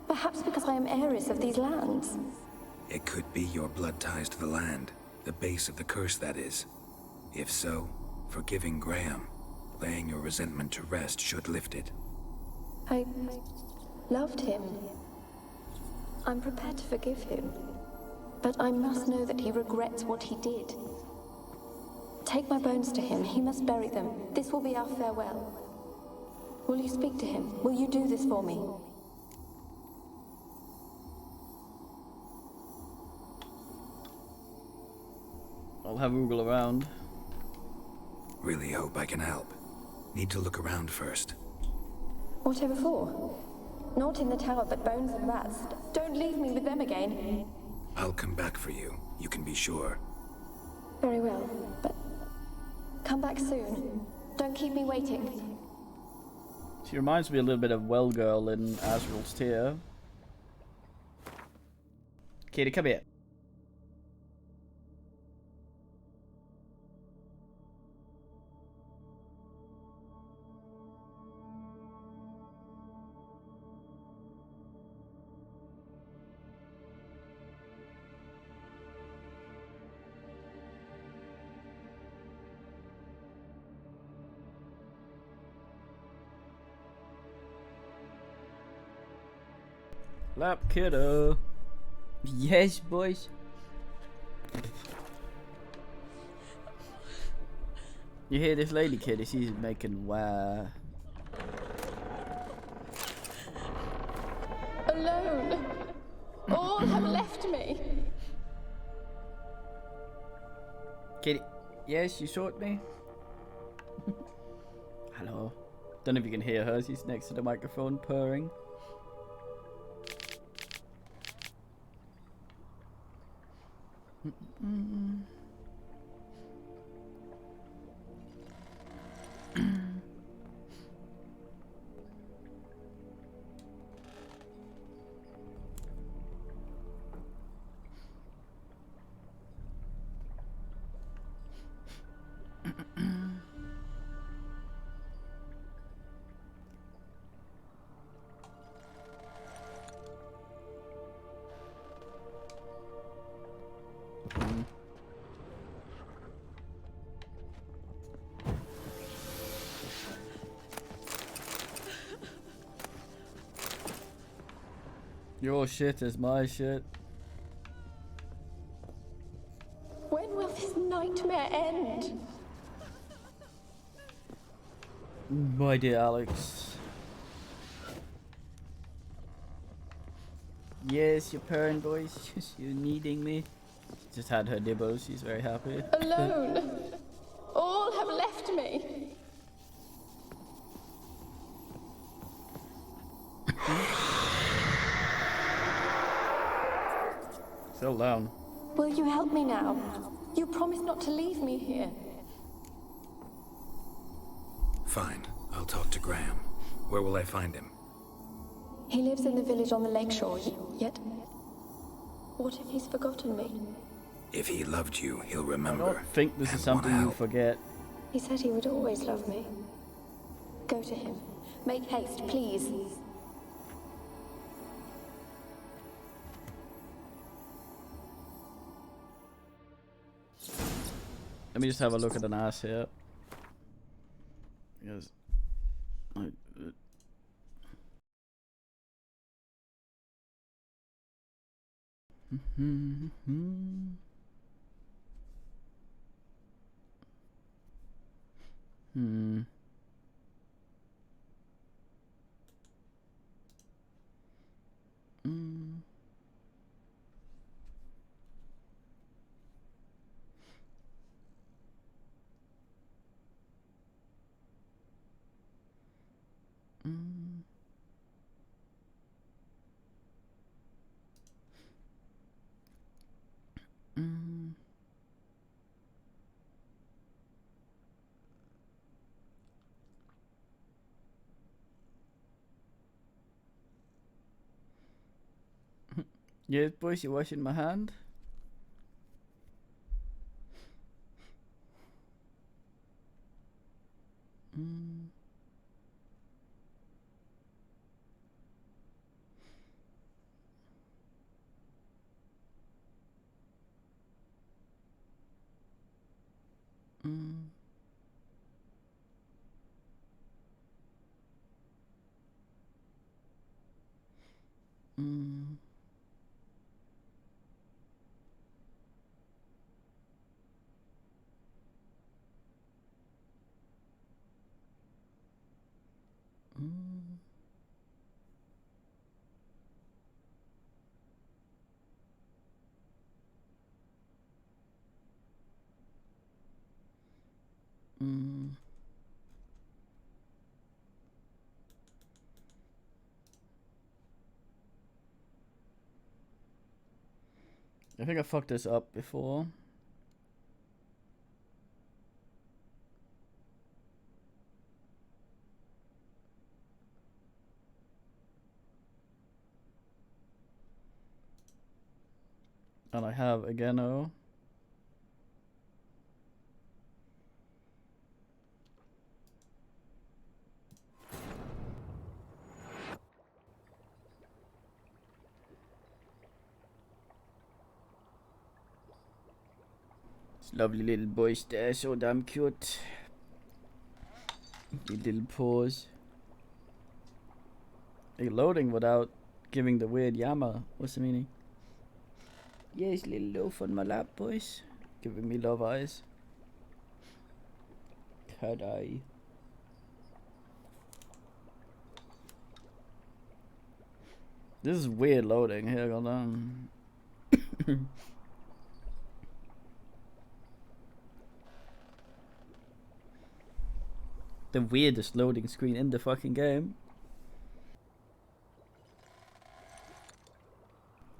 Perhaps because I am heiress of these lands. It could be your blood ties to the land, the base of the curse, that is. If so, forgiving Graham, laying your resentment to rest should lift it. I loved him. I'm prepared to forgive him. But I must know that he regrets what he did. Take my bones to him. He must bury them. This will be our farewell. Will you speak to him? Will you do this for me? I'll have Oogle around. Really hope I can help. Need to look around first. Whatever for? Not in the tower, but bones and rats. Don't leave me with them again. I'll come back for you. You can be sure. Very well, but come back soon. Don't keep me waiting. She reminds me a little bit of Well Girl in Azrael's Tear. Katie, come here. Lap kiddo. Yes, boys. You hear this lady, kiddo? She's making wow. Alone. All have left me. Kitty, yes, you shot me? Hello. Don't know if you can hear her. She's next to the microphone, purring. Your shit is my shit. When will this nightmare end? My dear Alex. Yes, you're purring, boys. You're needing me. She just had her dibbles. She's very happy. Alone. All have left me. Settle down. Will you help me now? You promised not to leave me here. Fine. I'll talk to Graham. Where will I find him? He lives in the village on the lakeshore, yet... What if he's forgotten me? If he loved you, he'll I remember. don't think this is something you forget. He said he would always love me. Go to him. Make haste, please. Let me just have a look at an ass here. Because Yes, boys, you washing my hand? Mm. Mm. Mm. Mm. Mm. I think I fucked this up before. And I have again, oh. This lovely little boys there, so damn cute. The little paws. They're loading without giving the weird yammer. What's the meaning? Yes, little loaf on my lap, boys. Giving me love eyes. Cat eye. This is weird loading. Here, hold on. The weirdest loading screen in the fucking game.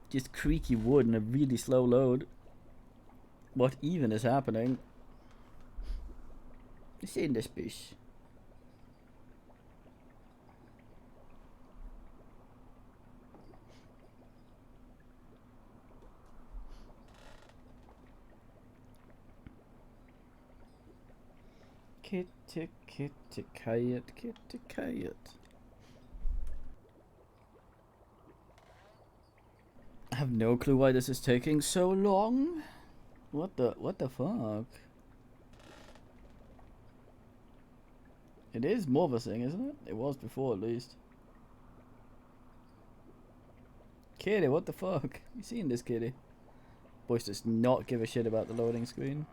Just creaky wood and a really slow load. What even is happening? It's in this piece. Kitty, kitty, cat, kitty, cat. I have no clue why this is taking so long. What the fuck? It is more of a thing, isn't it? It was before, at least. Kitty, what the fuck? You seen this, kitty? Voice does not give a shit about the loading screen.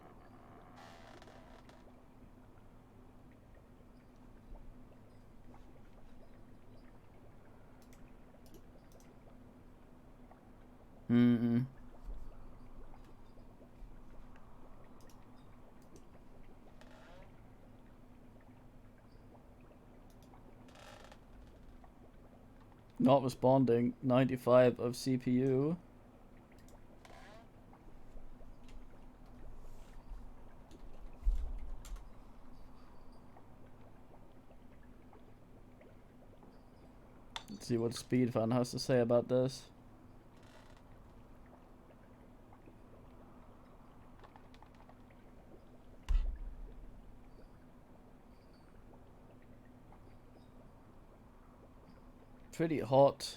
Mm-mm. Not responding. 95 of CPU. Let's see what Speedfan has to say about this. Pretty hot.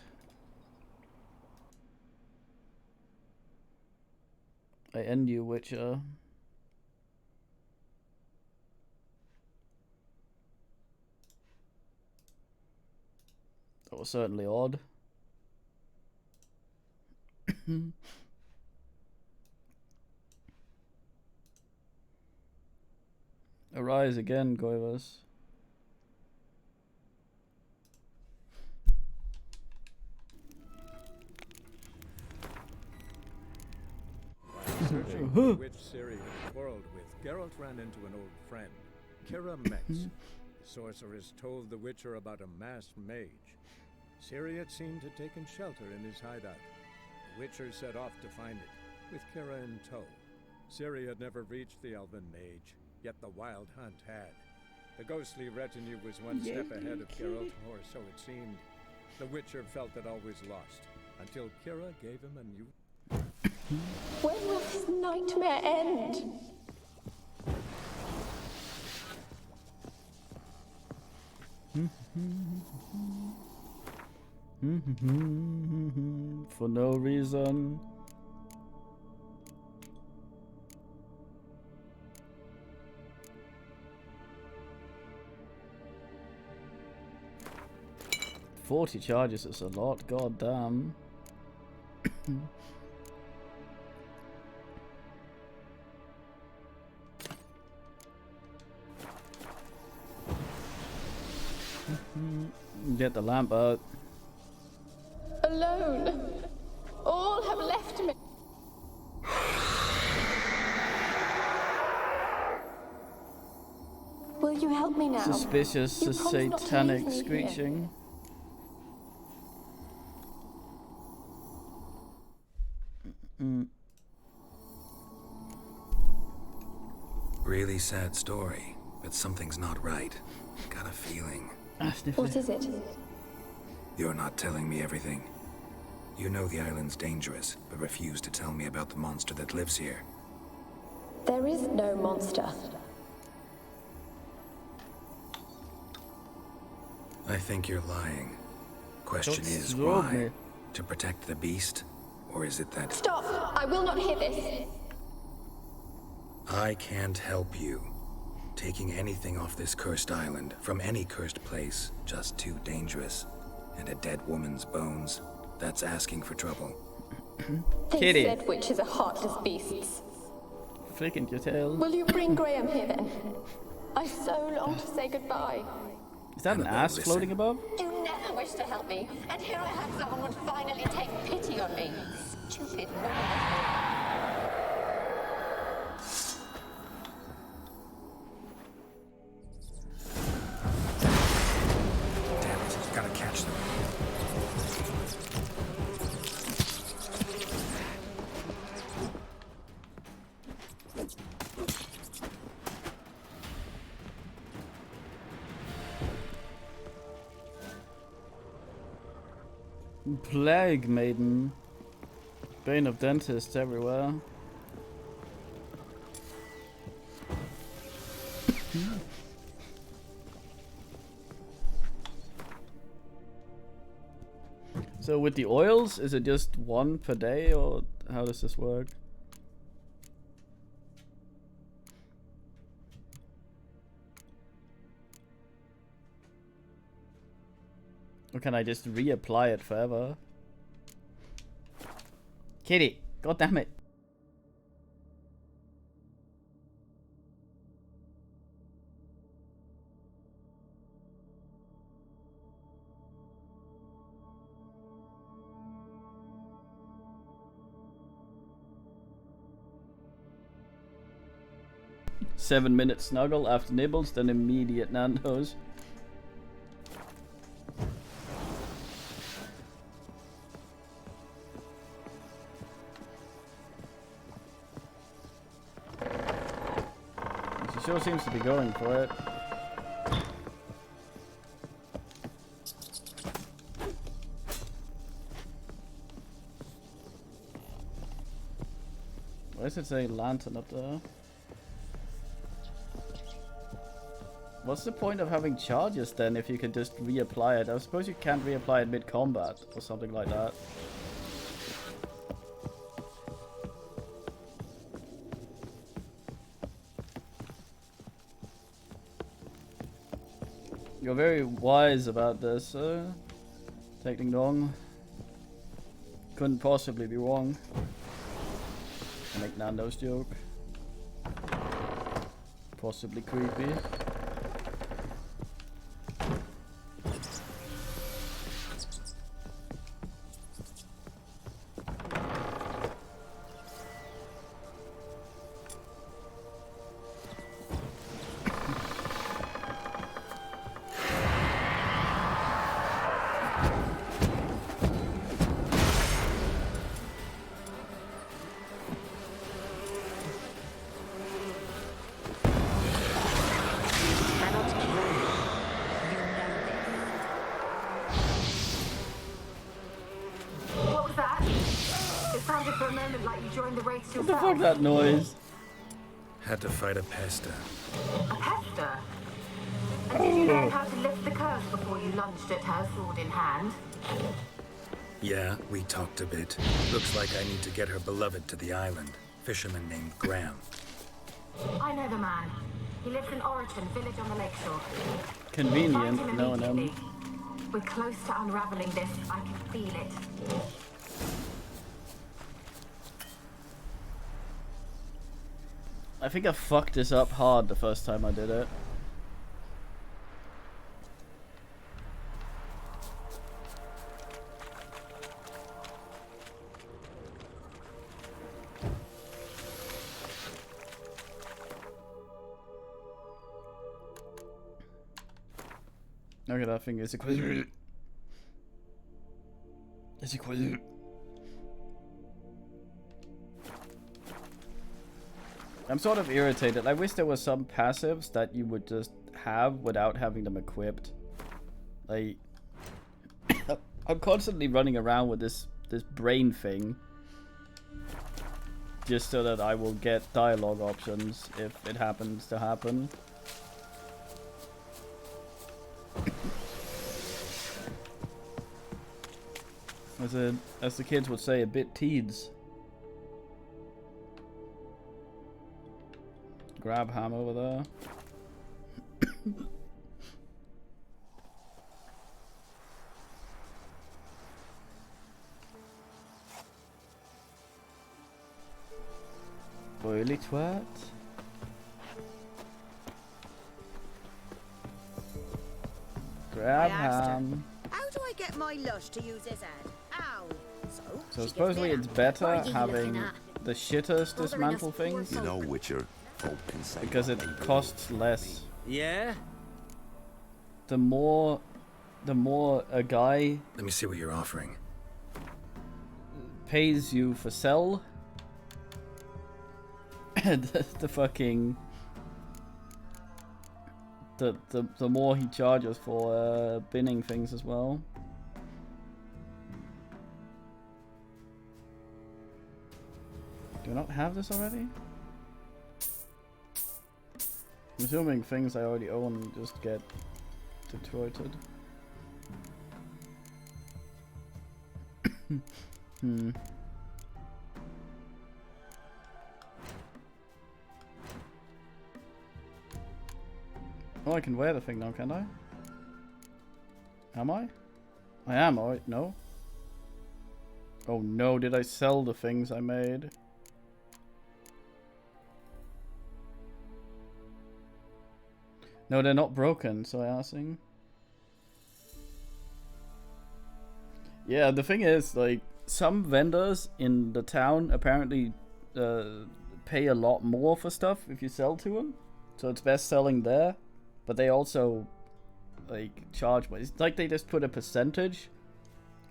I end you, Witcher. That was certainly odd. Arise again, Goivas. Searching for which Ciri had quarreled with, Geralt ran into an old friend, Kira Metz. The sorceress told the Witcher about a masked mage. Ciri had seemed to have taken shelter in his hideout. The Witcher set off to find it, with Kira in tow. Ciri had never reached the elven mage, yet the wild hunt had. The ghostly retinue was one step ahead of Geralt, or so it seemed. The Witcher felt that all was lost, until Kira gave him a new... When will this nightmare end? For no reason. $40 charges is a lot, god damn. Get the lamp out. Alone. All have left me. Will you help me now? Suspicious, You promised not to satanic leave me here. screeching. Really sad story, but something's not right. Got a feeling. What is it? You're not telling me everything. You know the island's dangerous, but refuse to tell me about the monster that lives here. There is no monster. I think you're lying. Question Don't is throw why? me. To protect the beast? Or is it that... Stop! I will not hear this. I can't help you. Taking anything off this cursed island, from any cursed place, just too dangerous. And a dead woman's bones, that's asking for trouble. They Kitty. said witches are heartless beasts. Flicking your tail. Will you bring Graham here then? I so long to say goodbye. Is that an Annabelle, ass listen. floating above? You never wished to help me, and here I have someone would finally take pity on me. Stupid woman. Damn it, gotta catch them. Plague Maiden. Bane of dentists everywhere. So with the oils, is it just one per day, or how does this work? Or can I just reapply it forever? Kitty, god damn it. "7-minute snuggle after nibbles, then immediate Nando's." She sure seems to be going for it. Why does it say lantern up there? What's the point of having charges then if you can just reapply it? I suppose you can't reapply it mid-combat or something like that. You're very wise about this, taking long. Couldn't possibly be wrong. I make Nando's joke. Possibly creepy. sounded for a moment like you joined the race What yourself. the fuck that noise? Had to fight a pester. A pester? And did you learn how to lift the curse before you lunged at her, sword in hand? Yeah, we talked a bit. Looks like I need to get her beloved to the island. Fisherman named Graham. I know the man. He lives in Oriton, village on the lakeshore. Convenient, Find him knowing him. immediately. We're close to unraveling this. I can feel it. I think I fucked this up hard the first time I did it. Okay, that thing is equal. It's equal. I'm sort of irritated. I wish there was some passives that you would just have without having them equipped. Like, I'm constantly running around with this brain thing, just so that I will get dialogue options if it happens to happen. As the kids would say, a bit teeds. Grab ham over there. Oily twat. Grab ham. How do I get my lush to use his head? Ow! So supposedly it's better having the shitters dismantle things. You know, Witcher, folk can say because it costs less. Yeah? The more a guy... Let me see what you're offering. ...pays you for sell, the fucking... The more he charges for binning things as well. Do I not have this already? I'm assuming things I already own just get detroited. Oh, I can wear the thing now, can I? Am I? I am, alright, no? Oh no, did I sell the things I made? No, they're not broken, so I'm asking. Yeah, the thing is, like, some vendors in the town apparently pay a lot more for stuff if you sell to them. So it's best selling there. But they also, like, charge more. It's like they just put a percentage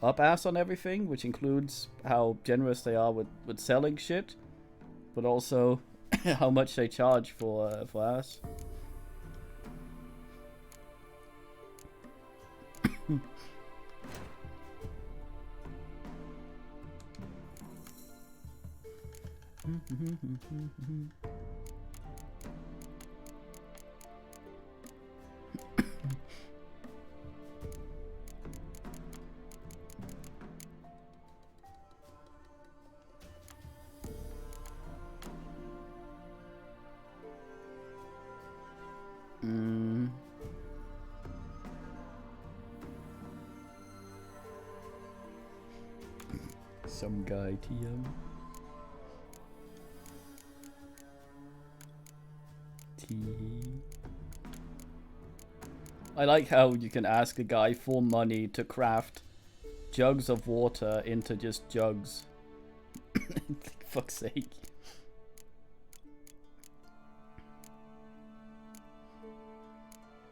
up ass on everything, which includes how generous they are with selling shit. But also how much they charge for ass. Some guy TM. I like how you can ask a guy for money to craft jugs of water into just jugs. Fuck's sake.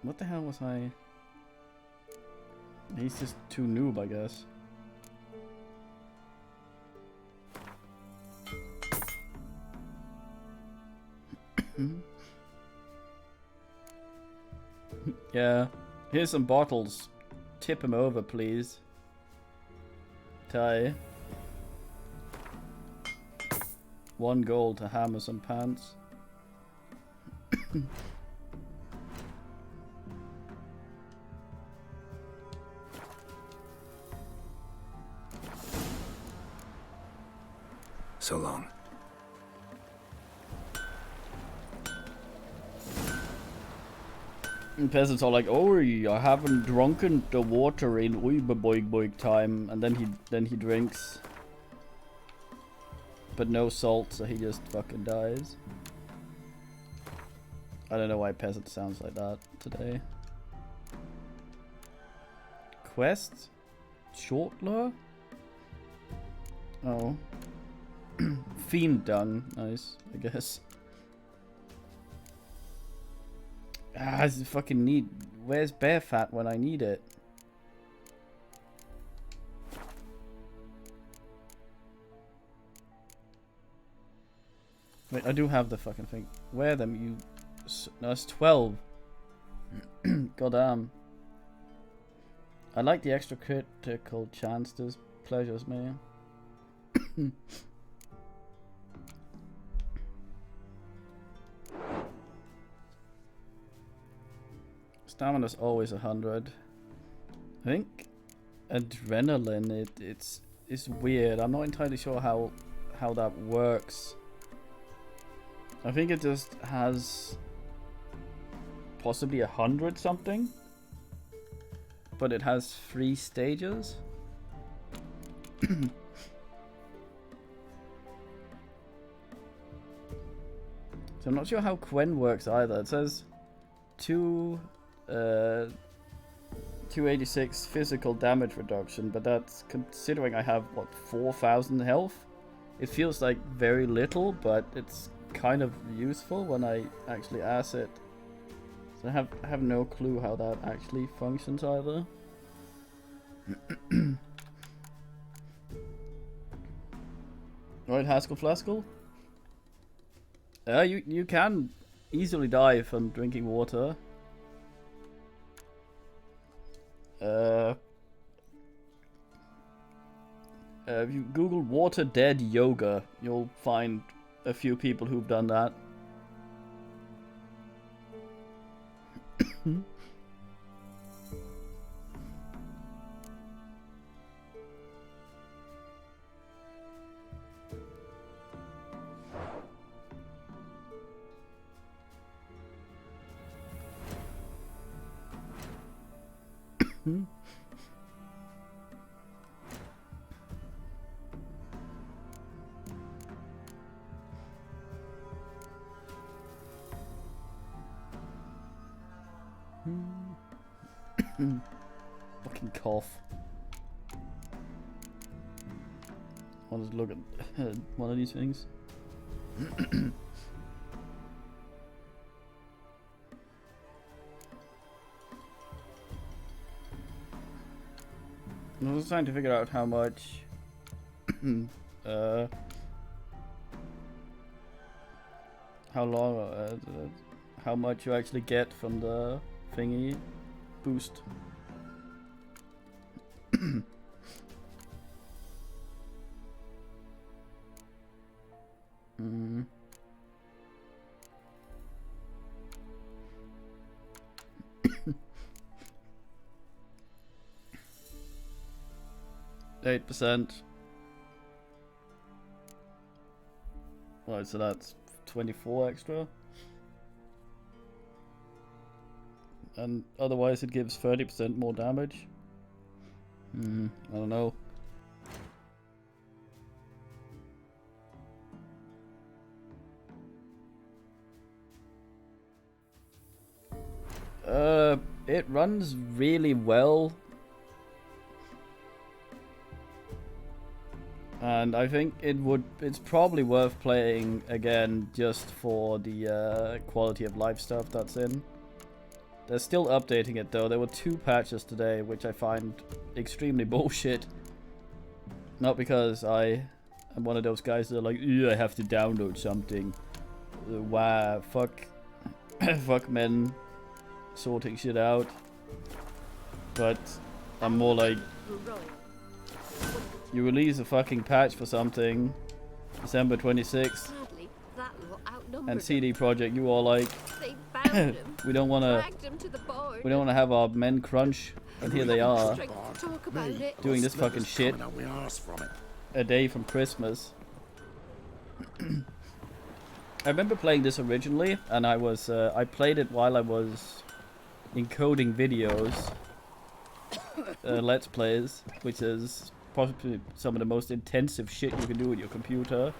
What the hell was I? He's just too noob, I guess. Yeah, here's some bottles. Tip him over, please. Ty. 1 gold to hammer some pants. So long. And peasants are like, oh, I haven't drunken the water in boig time, and then he drinks, but no salt, so he just fucking dies. I don't know why peasant sounds like that today. Quest? Shortler? Oh. Fiend dung. Nice, I guess. Ah, I fucking need... Where's bear fat when I need it? Wait, I do have the fucking thing. Where them you... No, it's 12. Goddamn. I like the extra critical chance. This pleasures me. Stamina's always 100. I think adrenaline. It's weird. I'm not entirely sure how that works. I think it just has possibly 100 something, but it has 3 stages. So I'm not sure how Quen works either. It says 286 physical damage reduction, but that's considering I have what 4,000 health. It feels like very little, but it's kind of useful when I actually ass it. So I have no clue how that actually functions either. Right, Haskell Flaskell? You can easily die from drinking water. If you Google water dead yoga, you'll find a few people who've done that. Fucking cough. I'll just look at one of these things. I was trying to figure out how much how much you actually get from the thingy boost. Mm. 8%. Right, so that's 24 extra. And otherwise it gives 30% more damage. I don't know. It runs really well. And I think it's probably worth playing again just for the quality of life stuff that's in. They're still updating it though. There were 2 patches today, which I find extremely bullshit. Not because I am one of those guys that are like, I have to download something. Wow, fuck men sorting shit out. But I'm more like, you release a fucking patch for something, December 26th. Sadly, that lot outnumbered And CD Projekt, you all like, They bound him, we don't want dragged him to the board. to have our men crunch, and here they are, Strength to talk about it. doing this fucking shit a day from Christmas. I remember playing this originally, and I played it while I was encoding videos, Let's Plays, which is possibly some of the most intensive shit you can do with your computer,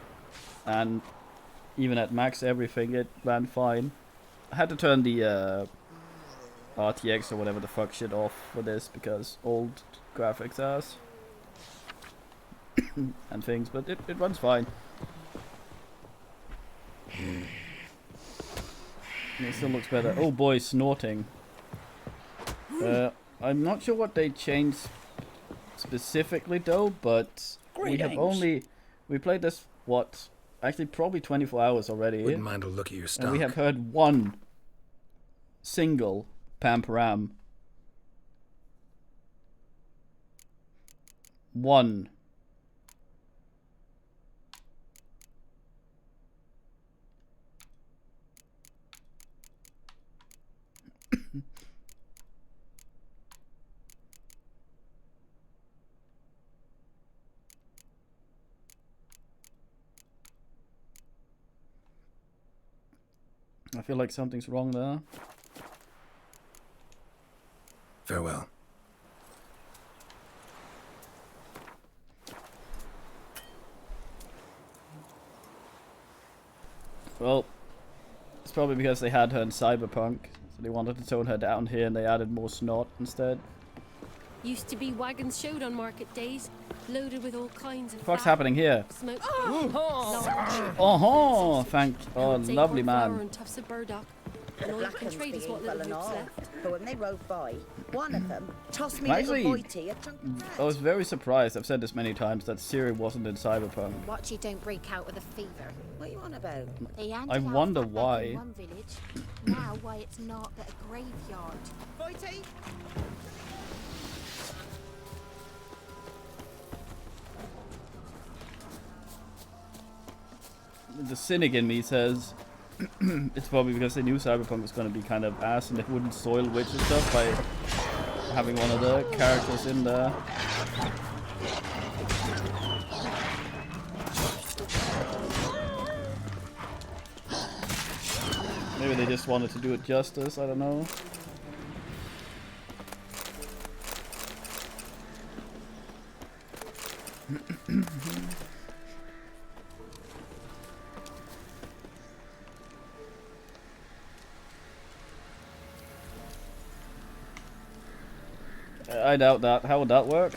and even at max everything, it ran fine. I had to turn the RTX or whatever the fuck shit off for this, because old graphics ass and things, but it runs fine. It still looks better. Oh boy, snorting. I'm not sure what they changed specifically though, but we played this, what, actually probably 24 hours already. Wouldn't mind a look at your stock. And we have heard one single Pamparam. One. I feel like something's wrong there. Farewell. Well, it's probably because they had her in Cyberpunk, so they wanted to tone her down here and they added more snot instead. Used to be wagons showed on market days, loaded with all kinds of What's fat, happening here? Smoked Oh, thank, oh, lovely flour man. and tufts of burdock. And all you can trade is what little well roots and all, left. but when they rode by, one of them tossed me Actually, little Boitie a chunk of bread. I was very surprised, I've said this many times, that Ciri wasn't in Cyberpunk. Watch you don't break out with a fever. What are you on about? They handed I out wonder fat bread why. in one village. Now why it's not but a graveyard. Boitie? The cynic in me says it's probably because they knew Cyberpunk was going to be kind of ass and they wouldn't soil Witcher stuff by having one of the characters in there. Maybe they just wanted to do it justice, I don't know. I doubt that. How would that work?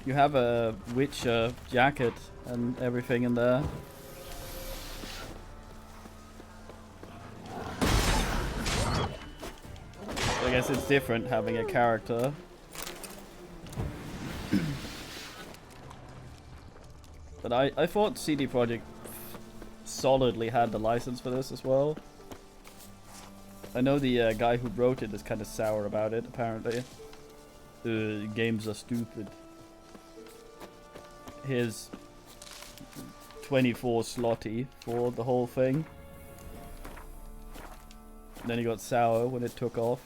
You have a Witcher jacket and everything in there. I guess it's different having a character. But I thought CD Projekt solidly had the license for this as well. I know the guy who wrote it is kind of sour about it, apparently. Games are stupid. Here's 24 slotty for the whole thing. Then he got sour when it took off.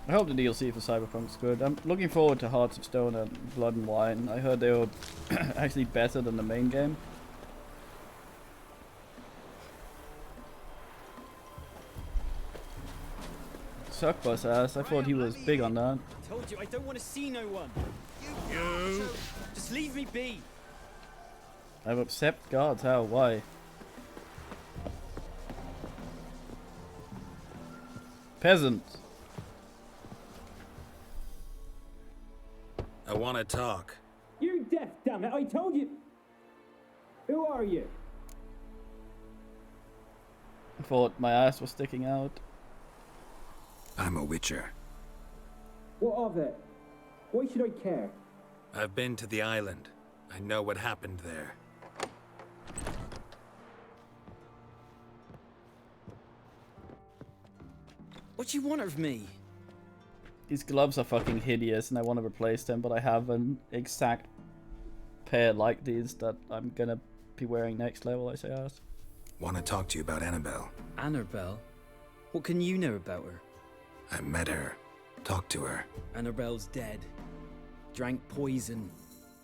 I hope the DLC for Cyberpunk's good. I'm looking forward to Hearts of Stone and Blood and Wine. I heard they were actually better than the main game. Suckbus ass, I thought he was big on that. I told you, I don't want to see no one. You! Just leave me be. I've upset guards, how? Why? Peasant. I want to talk. You're deaf, damn it! I told you. Who are you? I thought my ass was sticking out. I'm a Witcher. What of it? Why should I care? I've been to the island. I know what happened there. What do you want of me? These gloves are fucking hideous and I want to replace them, but I have an exact pair like these that I'm gonna be wearing next level, I say as. Want to talk to you about Annabelle. Annabelle? What can you know about her? I met her. Talked to her. Annabelle's dead. Drank poison.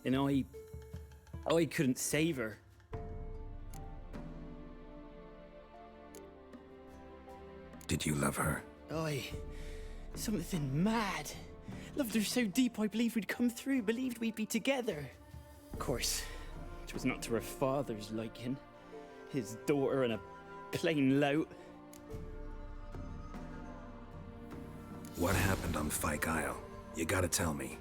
And I couldn't save her. Did you love her? Something mad. Loved her so deep I believed we'd come through, believed we'd be together. Of course, it was not to her father's liking. His daughter and a plain lout. What happened on Fyke Isle? You gotta tell me.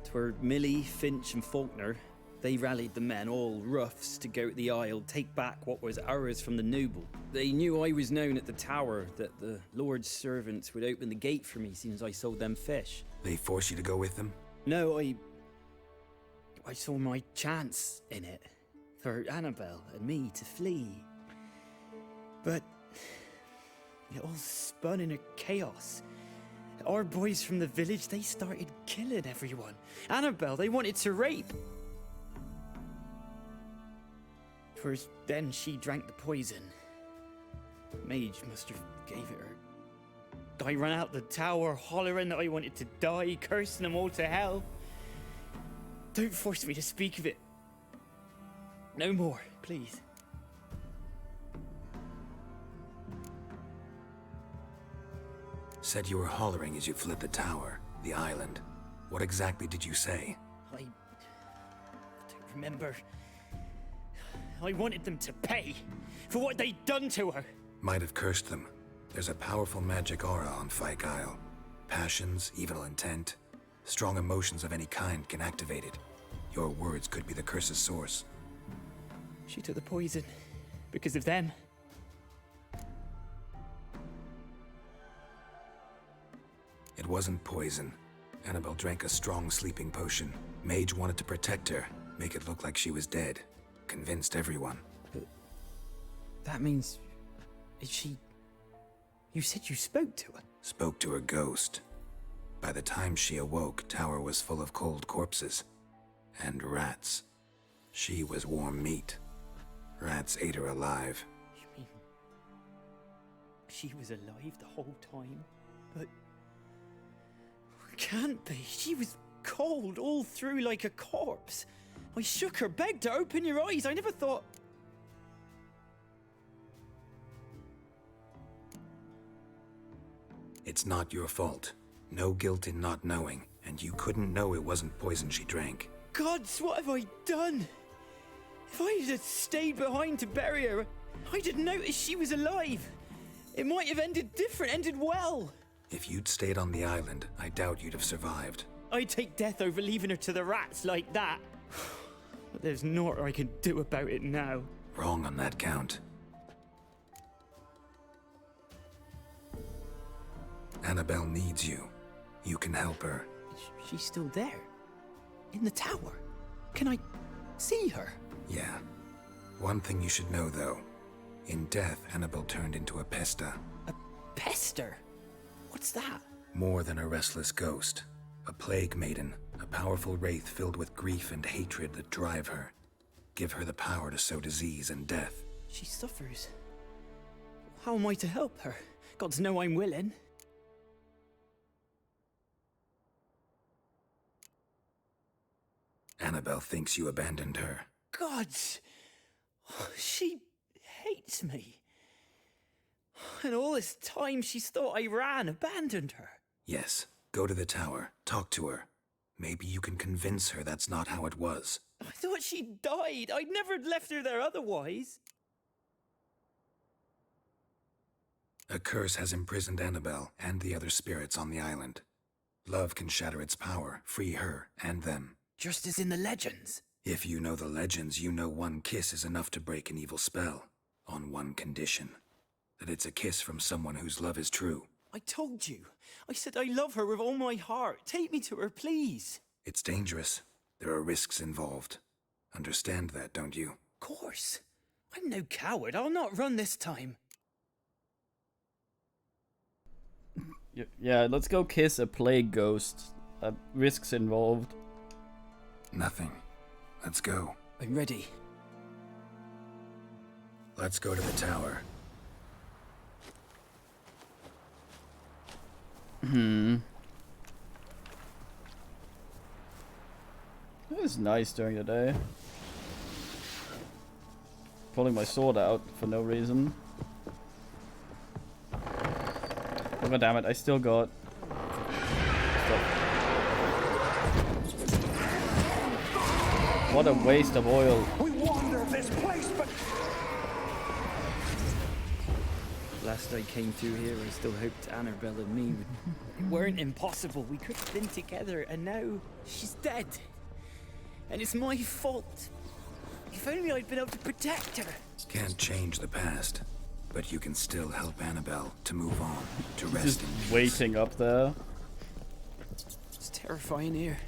'Twere Millie, Finch and Faulkner. They rallied the men, all roughs, to go to the Isle, take back what was ours from the noble. They knew I was known at the tower, that the Lord's servants would open the gate for me since I sold them fish. They forced you to go with them? No, I saw my chance in it. For Annabelle and me to flee. But it all spun in a chaos. Our boys from the village, they started killing everyone. Annabelle, they wanted to rape. First, then she drank the poison. Mage must have gave it her. I ran out the tower, hollering that I wanted to die, cursing them all to hell. Don't force me to speak of it. No more, please. Said you were hollering as you fled the tower, the island. What exactly did you say? I don't remember. I wanted them to pay for what they'd done to her. Might have cursed them. There's a powerful magic aura on Fyke Isle. Passions, evil intent, strong emotions of any kind can activate it. Your words could be the curse's source. She took the poison because of them. It wasn't poison. Annabelle drank a strong sleeping potion. Mage wanted to protect her, make it look like she was dead. Convinced everyone. But that means... is she... You said you spoke to her? Spoke to her ghost. By the time she awoke, Tower was full of cold corpses. And rats. She was warm meat. Rats ate her alive. You mean... she was alive the whole time? But... can't be. She was cold all through like a corpse. I shook her, begged her, open your eyes. I never thought... It's not your fault. No guilt in not knowing, and you couldn't know it wasn't poison she drank. Gods, what have I done? If I had stayed behind to bury her, I didn't notice she was alive. It might have ended different, ended well. If you'd stayed on the island, I doubt you'd have survived. I'd take death over leaving her to the rats like that. But there's naught I can do about it now. Wrong on that count. Annabelle needs you. You can help her. She's still there? In the tower? Can I see her? Yeah. One thing you should know, though. In death, Annabelle turned into a pesta. A pester? What's that? More than a restless ghost. A plague maiden. A powerful wraith filled with grief and hatred that drive her. Give her the power to sow disease and death. She suffers. How am I to help her? Gods know I'm willing. Annabelle thinks you abandoned her. Gods! She hates me. And all this time she's thought I ran, abandoned her. Yes. Go to the tower. Talk to her. Maybe you can convince her that's not how it was. I thought she died. I'd never left her there otherwise. A curse has imprisoned Annabelle and the other spirits on the island. Love can shatter its power, free her and them. Just as in the legends. If you know the legends, you know one kiss is enough to break an evil spell. On one condition. That it's a kiss from someone whose love is true. I told you. I said I love her with all my heart. Take me to her, please. It's dangerous. There are risks involved. Understand that, don't you? Of course. I'm no coward. I'll not run this time. Yeah, let's go kiss a plague ghost. Risks involved. Nothing. Let's go. I'm ready. Let's go to the tower. It was nice during the day. Pulling my sword out for no reason. Oh, god damn it, I still got... Stop. What a waste of oil. We wander this place, but Last I came through here, I still hoped Annabelle and me weren't impossible. We could have been together, and now she's dead. And it's my fault. If only I'd been able to protect her. Can't change the past, but you can still help Annabelle to move on, to rest Just in peace. waiting up there. It's terrifying here.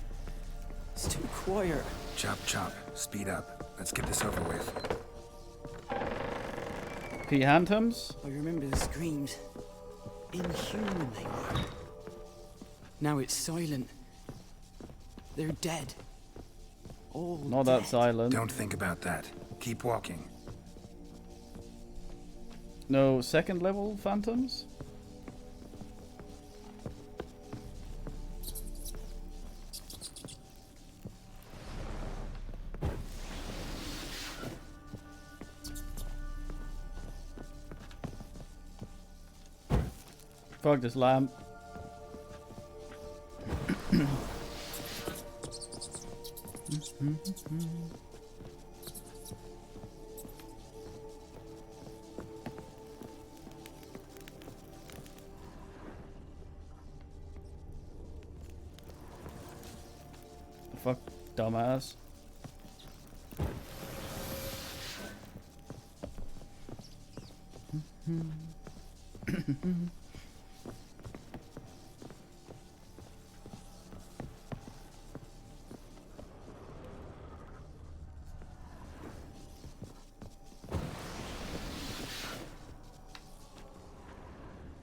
It's too quiet. Chop chop, speed up. Let's get this over with. P. Hantoms? I remember the screams. Inhuman they were. Now it's silent. They're dead. All Not dead. that silent. Don't think about that. Keep walking. No second level phantoms? Fuck this lamp. Fuck, dumbass.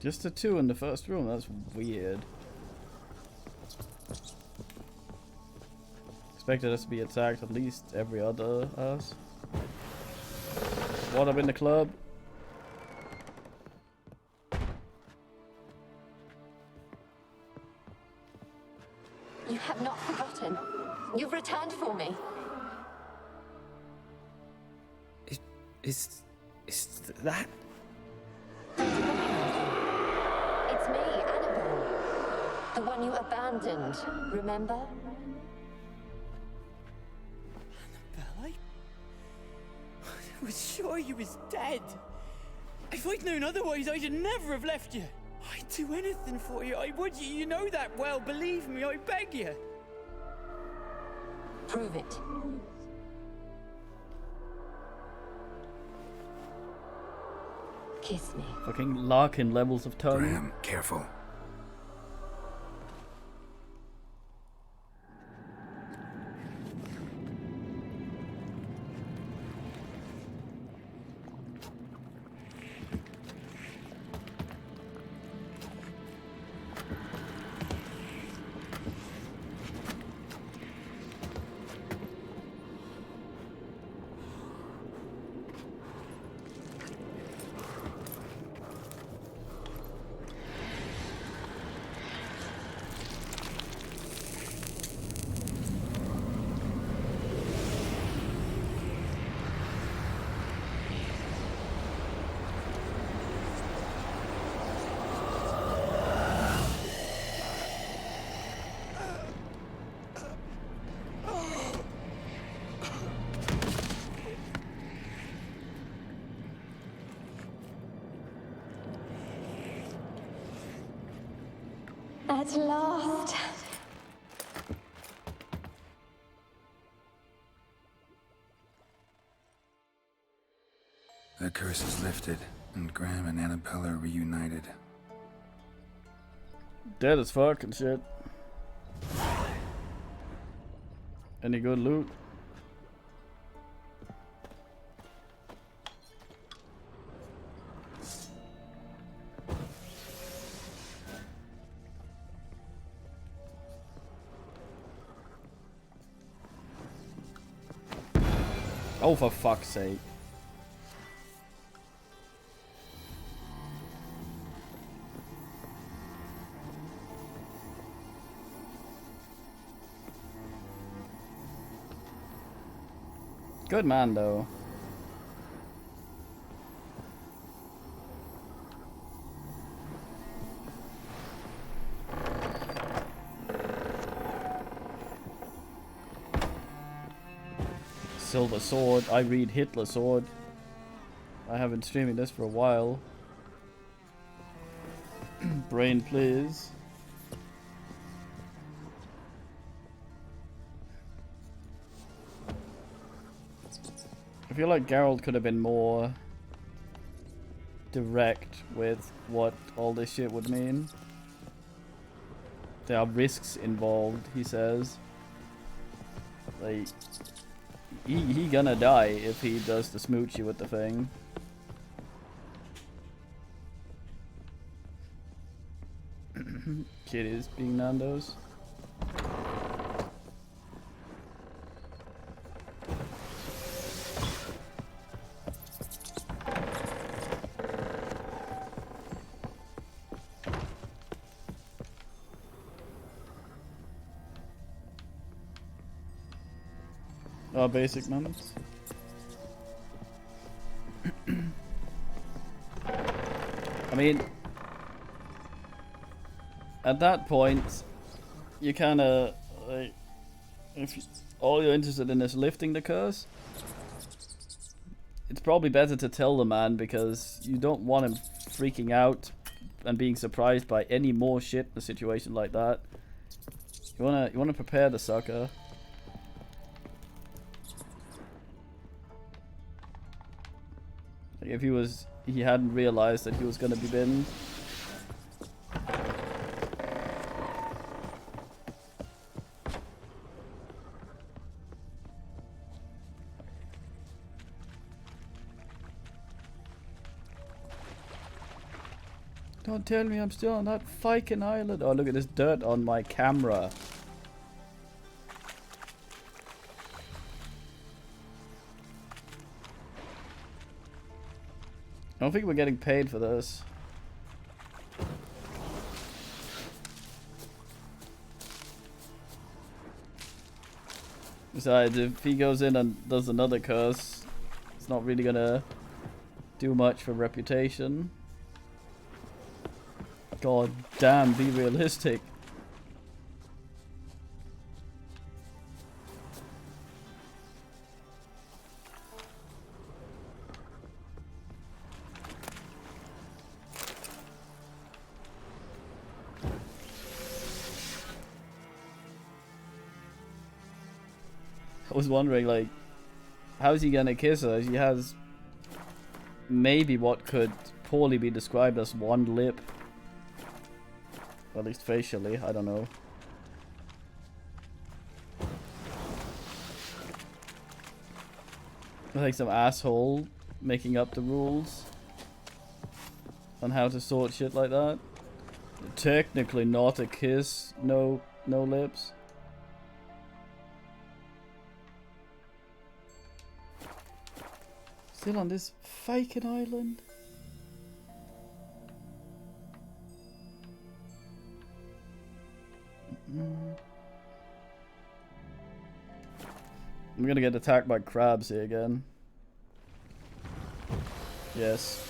Just the two in the first room, that's weird. Expected us to be attacked at least every other house. What up in the club? You have not forgotten. You've returned for me. Is that? It's me, Annabelle. The one you abandoned, remember? I was sure you was dead. If I'd known otherwise, I'd never have left you. I'd do anything for you. I would. You know that well. Believe me, I beg you. Prove it. Kiss me. Fucking Larkin levels of tongue. Graham, careful. At last. The curse is lifted, and Graham and Annabelle are reunited. Dead as fuck and shit. Any good loot? Oh, for fuck's sake. Good man, though. Silver sword. I read Hitler sword. I have been streaming this for a while. Brain, please. I feel like Geralt could have been more direct with what all this shit would mean. There are risks involved, he says. Like, he gonna die if he does the smoochy with the thing. Kitties being Nando's. Oh, basic moments. I mean, at that point, you kind of like, if all you're interested in is lifting the curse, it's probably better to tell the man, because you don't want him freaking out and being surprised by any more shit in a situation like that. You wanna prepare the sucker. If he hadn't realized that he was gonna be binned. Don't tell me I'm still on that fucking island. Oh, look at this dirt on my camera. I don't think we're getting paid for this. Besides, if he goes in and does another curse, it's not really gonna do much for reputation. God damn, be realistic. I was wondering, like, how's he gonna kiss her? She has maybe what could poorly be described as one lip. Or at least facially, I don't know. Like some asshole making up the rules on how to sort shit like that. Technically not a kiss, no lips. Still on this fucking island. I'm gonna get attacked by crabs here again. Yes.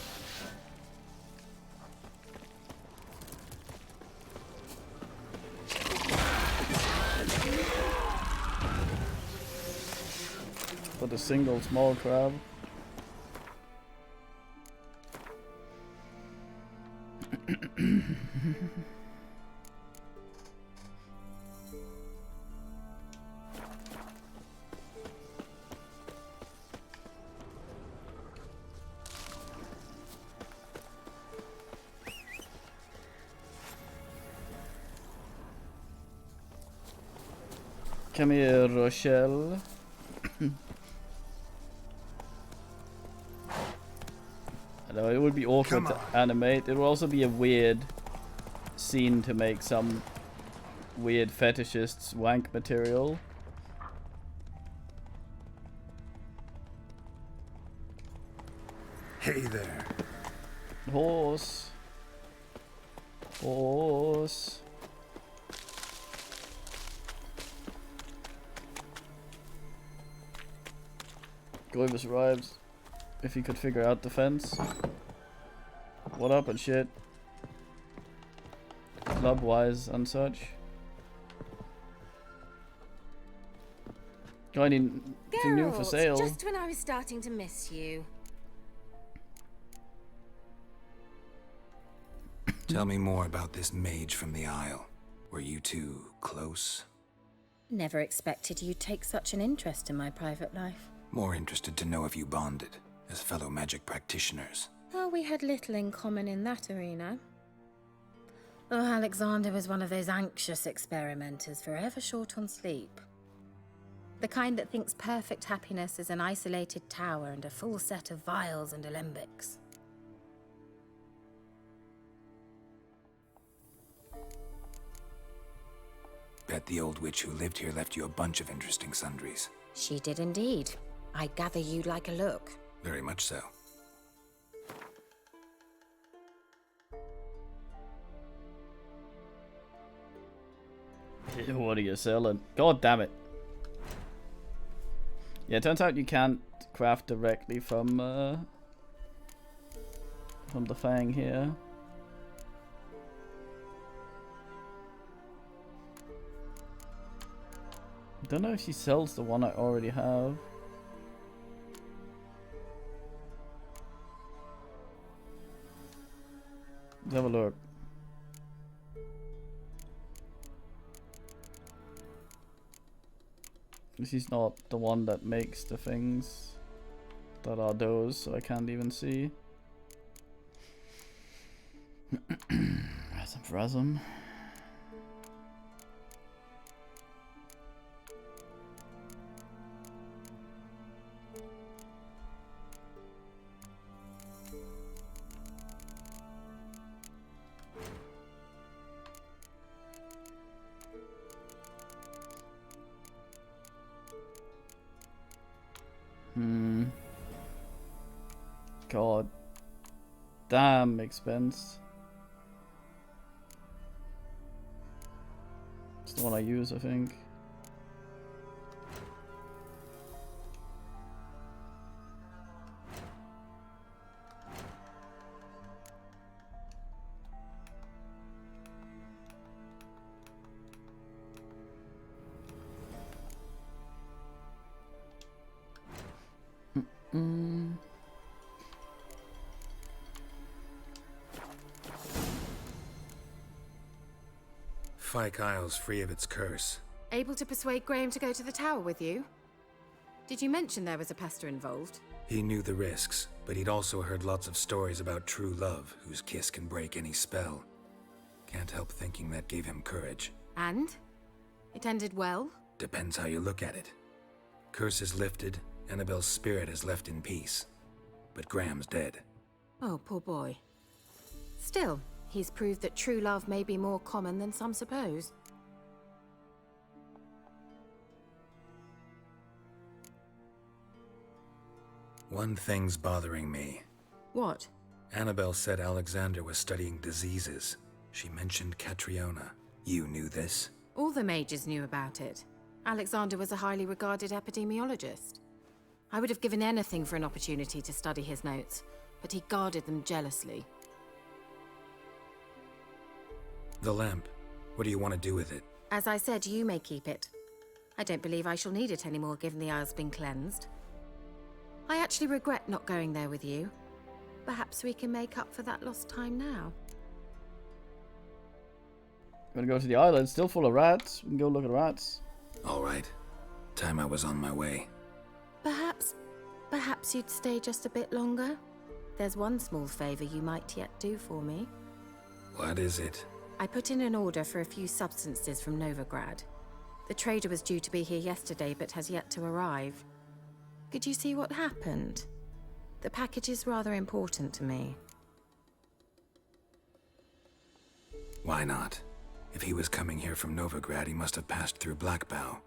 For the single small crab. Come here, Rochelle. I know it would be awkward to animate. It would also be a weird scene to make some weird fetishist's wank material. Hey there. Horse. Horse. Gloibus arrives. If he could figure out the fence. What up and shit. Club wise and such. Got anything new for sale? Just when I was starting to miss you. Tell me more about this mage from the Isle. Were you two close? Never expected you'd take such an interest in my private life. More interested to know if you bonded as fellow magic practitioners. Oh, we had little in common in that arena. Oh, Alexander was one of those anxious experimenters, forever short on sleep. The kind that thinks perfect happiness is an isolated tower and a full set of vials and alembics. Bet the old witch who lived here left you a bunch of interesting sundries. She did indeed. I gather you'd like a look. Very much so. What are you selling? God damn it. Yeah, it turns out you can't craft directly from the Fang here. I don't know if she sells the one I already have. Let's have a look. This is not the one that makes the things that are those, so I can't even see. Rasm Frasm. God damn expense. It's the one I use, I think. Fyke Isle's free of its curse. Able to persuade Graham to go to the tower with you? Did you mention there was a pester involved? He knew the risks, but he'd also heard lots of stories about true love, whose kiss can break any spell. Can't help thinking that gave him courage. And? It ended well? Depends how you look at it. Curse is lifted, Annabelle's spirit is left in peace. But Graham's dead. Oh, poor boy. Still, he's proved that true love may be more common than some suppose. One thing's bothering me. What? Annabelle said Alexander was studying diseases. She mentioned Catriona. You knew this? All the mages knew about it. Alexander was a highly regarded epidemiologist. I would have given anything for an opportunity to study his notes, but he guarded them jealously. The lamp. What do you want to do with it? As I said, you may keep it. I don't believe I shall need it anymore, given the Isle's been cleansed. I actually regret not going there with you. Perhaps we can make up for that lost time now. Gonna go to the island, still full of rats. We can go look at rats. Alright. Time I was on my way. Perhaps you'd stay just a bit longer? There's one small favor you might yet do for me. What is it? I put in an order for a few substances from Novigrad. The trader was due to be here yesterday, but has yet to arrive. Could you see what happened? The package is rather important to me. Why not? If he was coming here from Novigrad, he must have passed through Blackbough.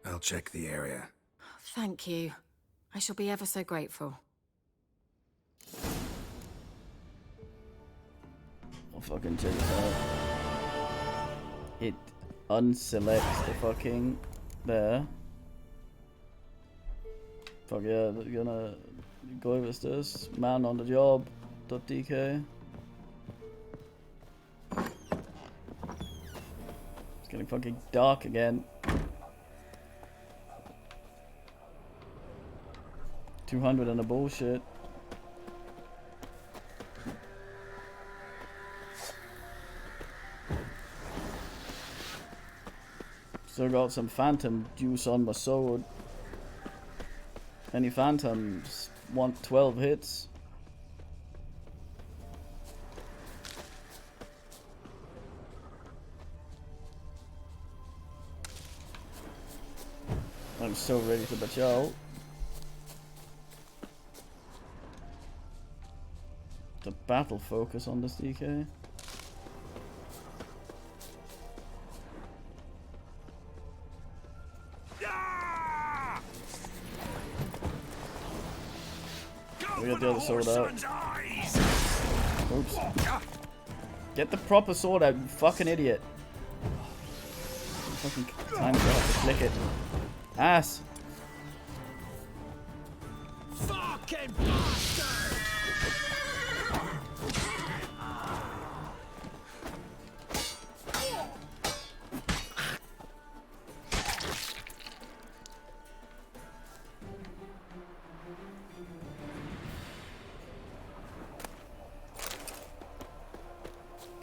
I'll check the area. Thank you. I shall be ever so grateful. I'll fucking check this out. It unselects the fucking there. Fuck yeah, they're gonna go over this. Man on the job. .dk. It's getting fucking dark again. 200 and a bullshit. Still got some phantom juice on my sword. Any phantoms want 12 hits. I'm so ready to batch out. The battle focus on this DK. We got the other sword out. Oops. Get the proper sword out, you fucking idiot. Fucking time to flick it. Ass. Fucking bastard!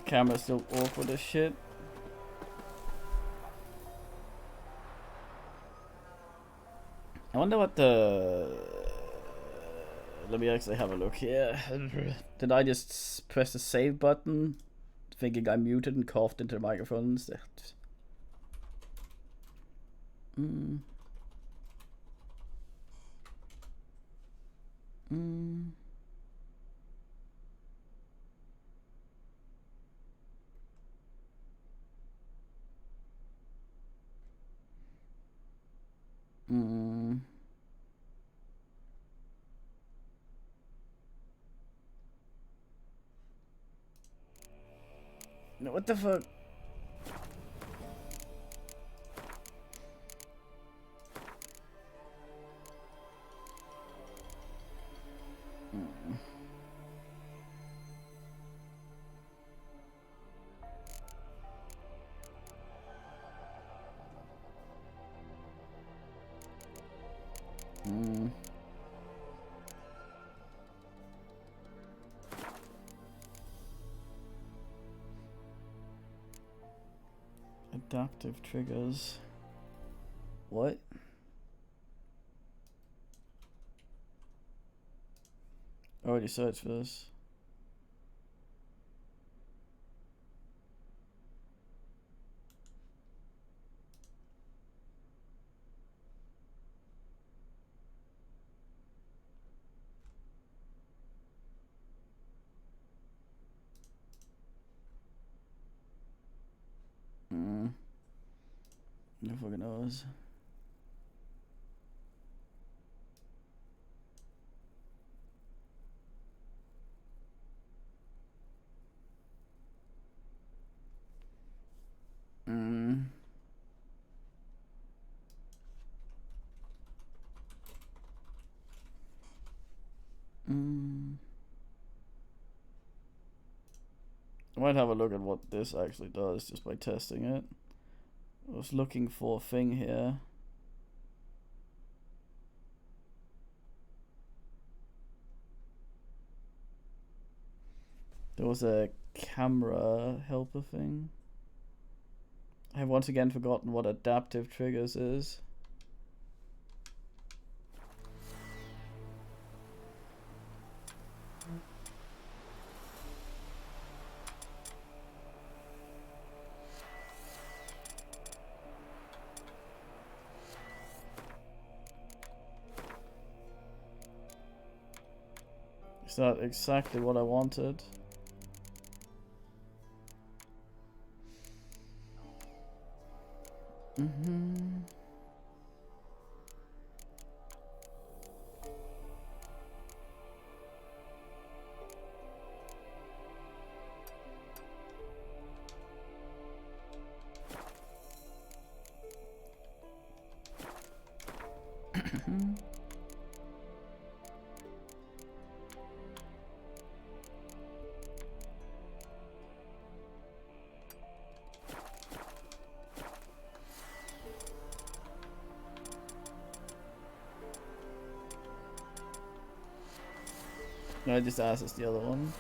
Camera's still awkward as shit. I wonder what the... Let me actually have a look here. Did I just press the save button, thinking I muted and coughed into the microphone instead? No, what the fuck? Adaptive triggers. What? Already searched for this. No fucking knows. I might have a look at what this actually does just by testing it. I was looking for a thing here. There was a camera helper thing. I have once again forgotten what adaptive triggers is. Is that exactly what I wanted? No, I just asked us the other one.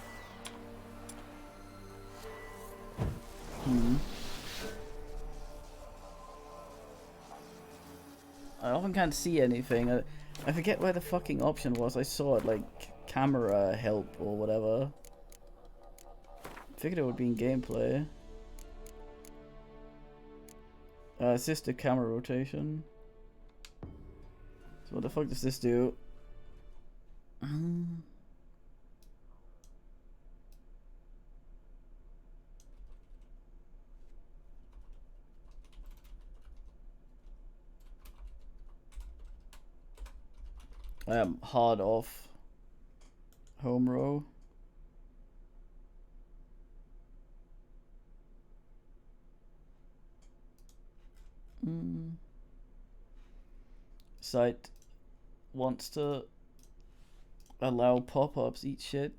I often can't see anything. I forget where the fucking option was. I saw it like camera help or whatever. Figured it would be in gameplay. Assisted camera rotation. So what the fuck does this do? Hard off home row. Site wants to allow pop-ups, eat shit.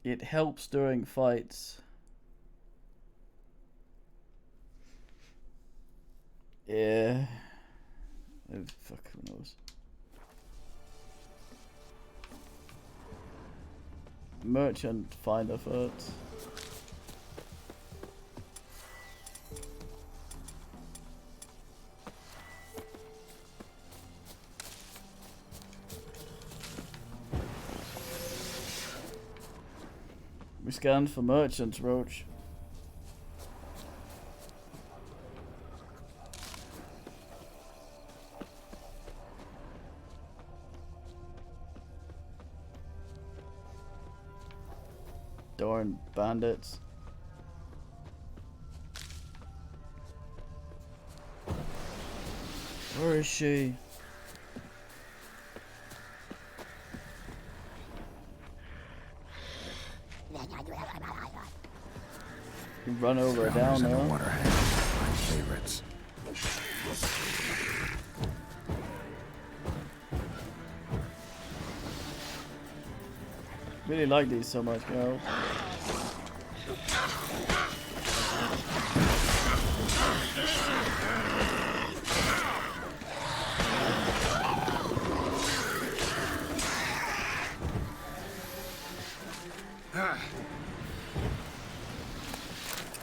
It helps during fights. Yeah. Oh, fuck, who knows? Merchant finder first. We scanned for merchants, Roach. Darn bandits. Where is she? You run over her down now. My favorites. Really like these so much, girl.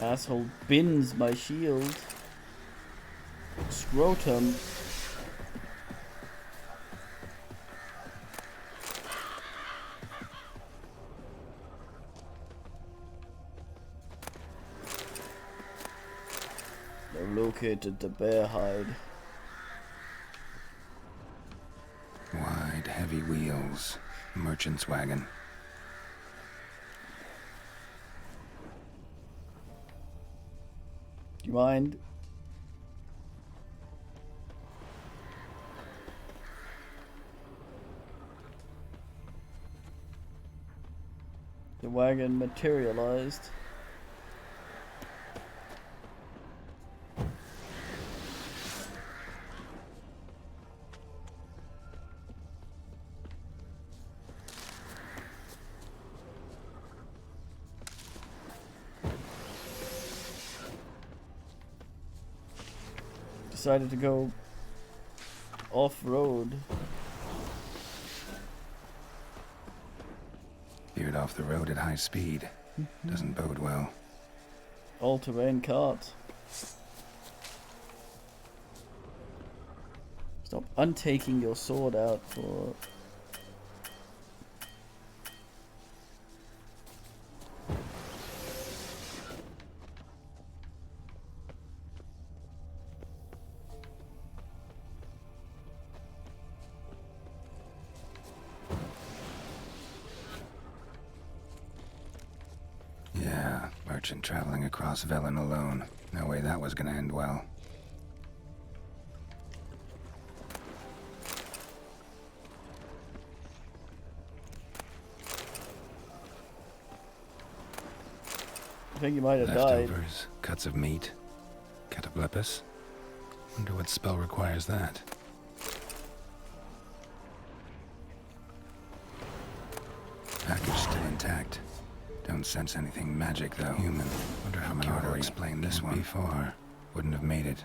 Asshole bins my shield. Scrotum. They've located the bear hide. Wide, heavy wheels. Merchant's wagon. Do you mind? The wagon materialized. decided to go off-road. Veered off the road at high speed. Doesn't bode well. All-terrain cart. Stop untaking your sword out for... Yeah, merchant traveling across Velen alone. No way that was gonna end well. I think you might have died. Leftovers, cuts of meat, cataplepis. Wonder what spell requires that. Package still intact. Don't sense anything magic though. Human. Wonder how Kyoto explained this one before. Wouldn't have made it.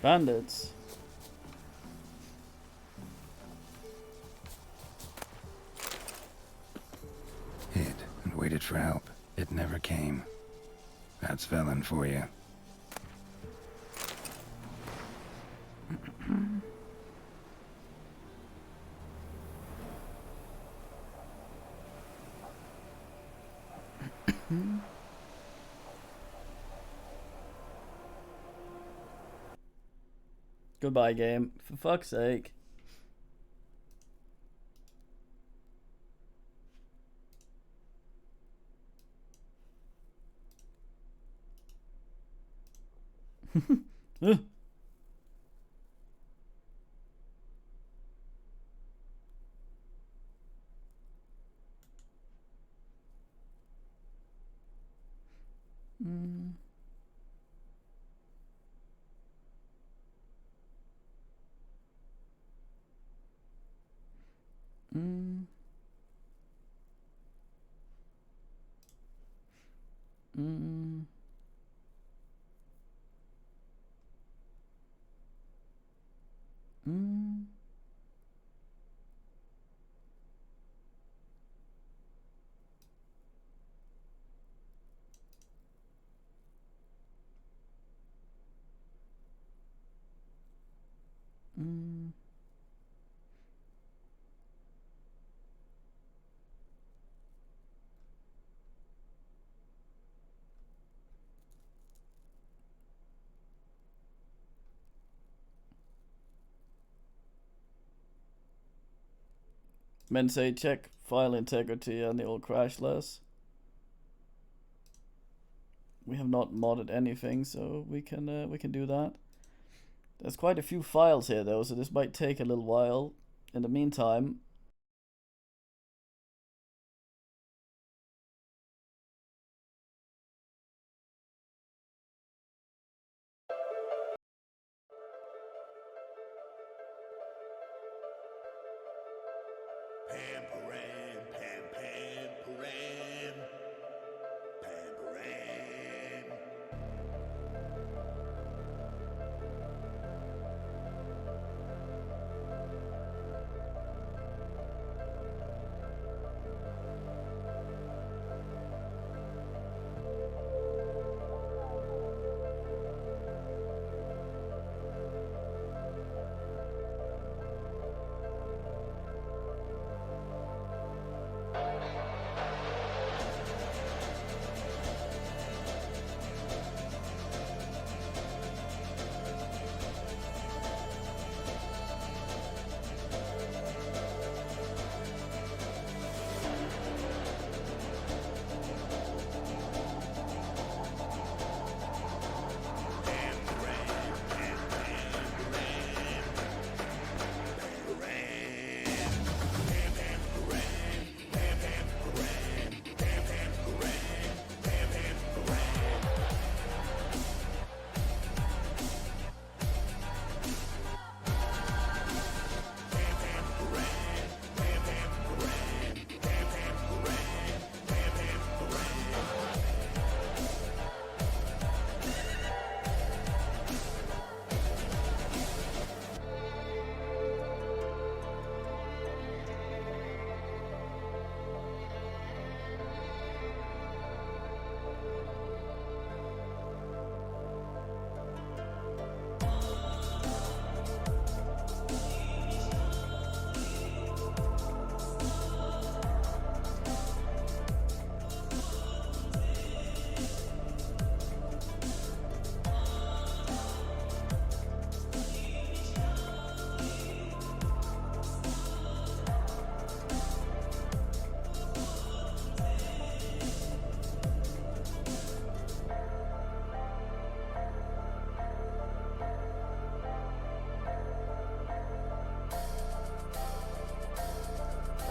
Bandits. Hid and waited for help. It never came. That's Velen for you. Goodbye, game. For fuck's sake. Men say check file integrity and it will crash less. We have not modded anything, so we can do that. There's quite a few files here though, so this might take a little while. In the meantime,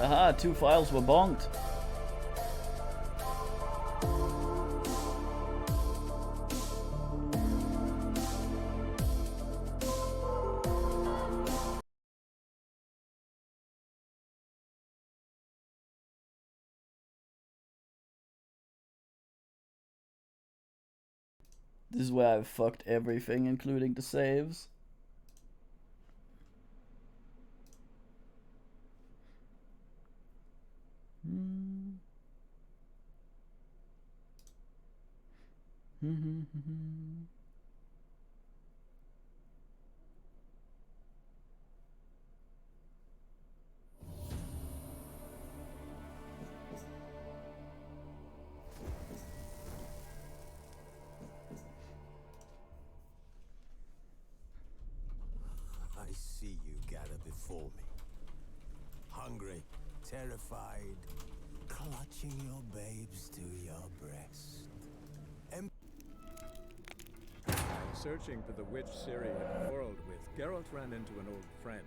Aha, 2 files were bonked. This is where I've fucked everything, including the saves. I see you gather before me. Hungry, terrified, clutching your babes to your breast. Searching for the witch Ciri had quarreled with, Geralt ran into an old friend,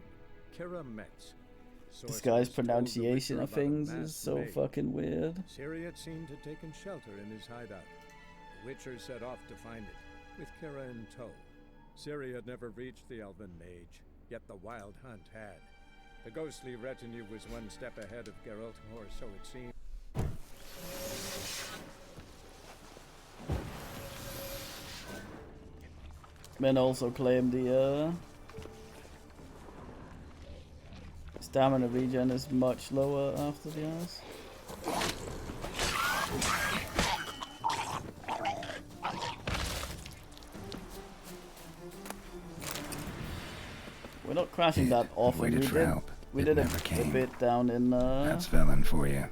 Kira Metz. This guy's pronunciation of things is so fucking weird. Ciri had seemed to have taken shelter in his hideout. The Witcher set off to find it, with Kira in tow. Ciri had never reached the Elven Mage, yet the Wild Hunt had. The ghostly retinue was one step ahead of Geralt, or so it seemed. Men also claim the stamina regen is much lower after the ice. We're not crashing that often. Waited for help. We It did never a came. bit down in That's Velen for you.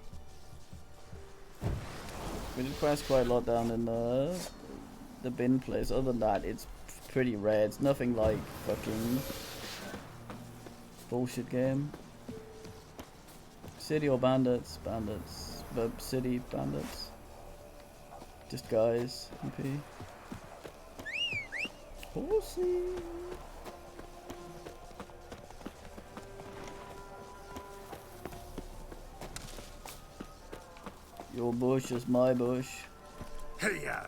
we did crash quite a lot down in the bin place. Other than that, it's pretty rare. It's nothing like fucking bullshit game. City or bandits? Bandits. The city bandits. Just guys. MP. Horsey. Your bush is my bush. Hey, yeah.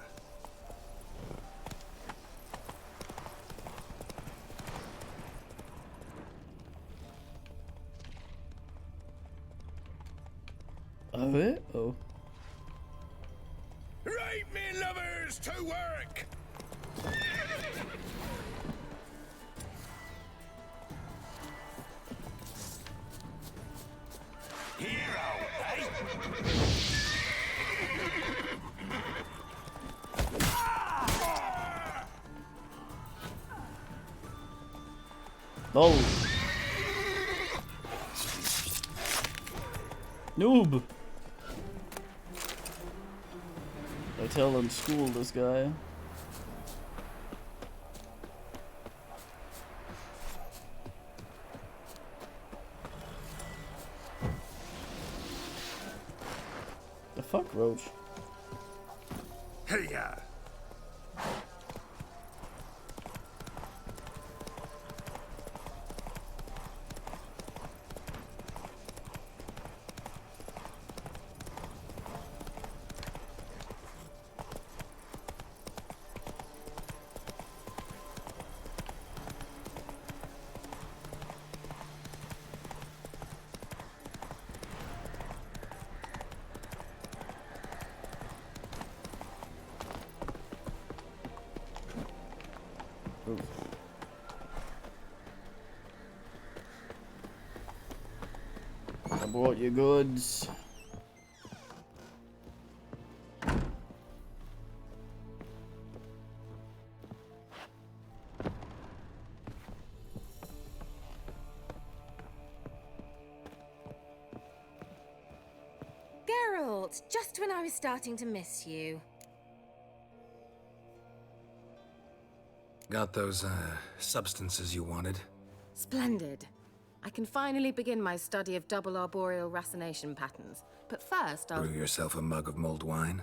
Oh, it? Oh. Right, me lovers, to work! Hero, eh? No. Noob. I tell him school this guy. The fuck, Roach? Hey, yeah. I brought you goods. Geralt, just when I was starting to miss you. Got those, substances you wanted? Splendid. I can finally begin my study of double arboreal racination patterns. But first, I'll... Brew yourself a mug of mulled wine?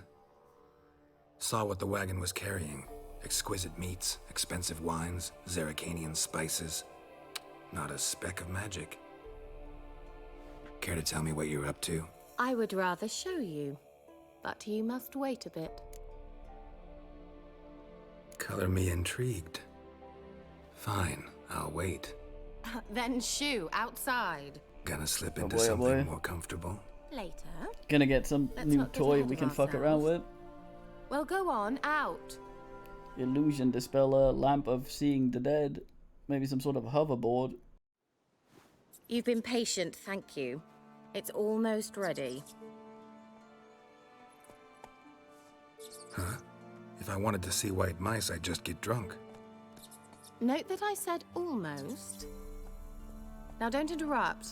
Saw what the wagon was carrying. Exquisite meats, expensive wines, Zerrikanian spices. Not a speck of magic. Care to tell me what you're up to? I would rather show you, but you must wait a bit. Color me intrigued. Fine, I'll wait. Then shoo, outside. Gonna slip Oh into boy, oh something boy. more comfortable. Later. Gonna get some Let's new not get toy ahead we of can fuck around with. Well, go on, out. Illusion dispeller, lamp of seeing the dead. Maybe some sort of hoverboard. You've been patient, thank you. It's almost ready. Huh? If I wanted to see white mice, I'd just get drunk. Note that I said almost. Now don't interrupt.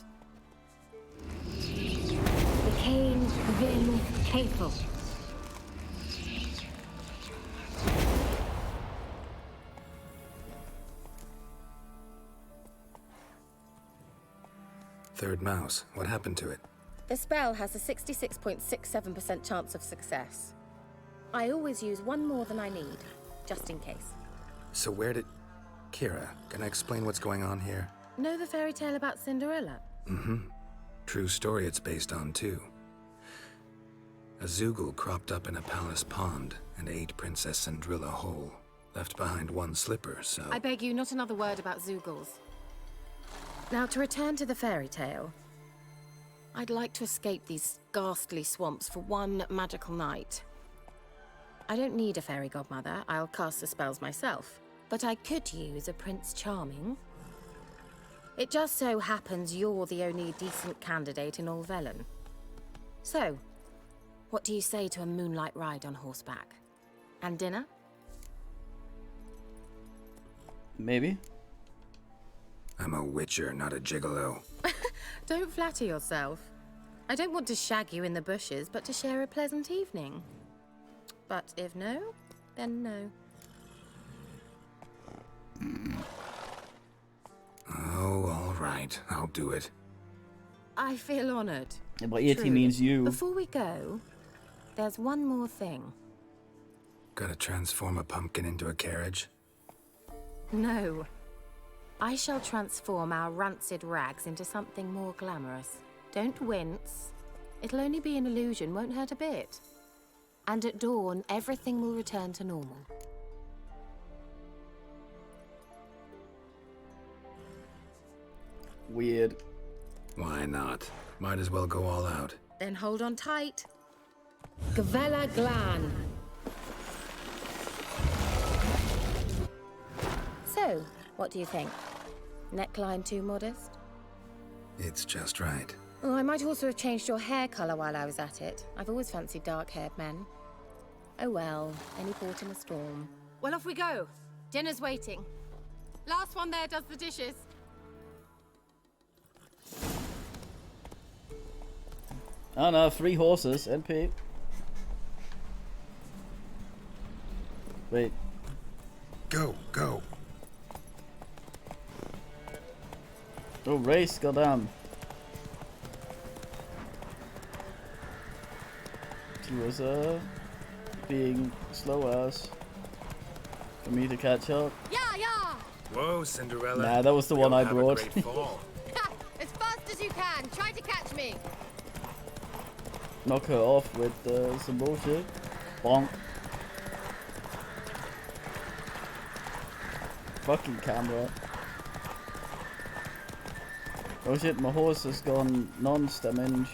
The Cain Vin Capel. Third mouse. What happened to it? The spell has a 66.67% chance of success. I always use one more than I need, just in case. So where did... Kira, can I explain what's going on here? Know the fairy tale about Cinderella? Mm-hmm. True story it's based on, too. A Zoogle cropped up in a palace pond and ate Princess Cinderella whole. Left behind one slipper, so... I beg you, not another word about Zoogles. Now, to return to the fairy tale. I'd like to escape these ghastly swamps for one magical night. I don't need a fairy godmother, I'll cast the spells myself. But I could use a Prince Charming. It just so happens you're the only decent candidate in all Velen. So, what do you say to a moonlight ride on horseback? And dinner? Maybe. I'm a witcher, not a gigolo. Don't flatter yourself. I don't want to shag you in the bushes, but to share a pleasant evening. But if no, then no. Oh, all right. I'll do it. I feel honored. Yeah, but Yeti means you. Before we go, there's one more thing. Gotta transform a pumpkin into a carriage? No. I shall transform our rancid rags into something more glamorous. Don't wince. It'll only be an illusion, won't hurt a bit. And at dawn, everything will return to normal. Weird. Why not? Might as well go all out. Then hold on tight. Gavella Glan. So, what do you think? Neckline too modest? It's just right. Oh, I might also have changed your hair colour while I was at it. I've always fancied dark-haired men. Oh well, any port in a storm. Well, off we go. Dinner's waiting. Last one there does the dishes. Oh no, 3 horses, NP. Wait. Go, go. Oh, race, goddamn. She was, being slow ass for me to catch up. Yeah, yeah! Whoa, Cinderella. Nah, that was the one I brought. As fast as you can. Try to catch me. Knock her off with some bullshit. Bonk. Fucking camera. Oh shit, my horse has gone non-stamage.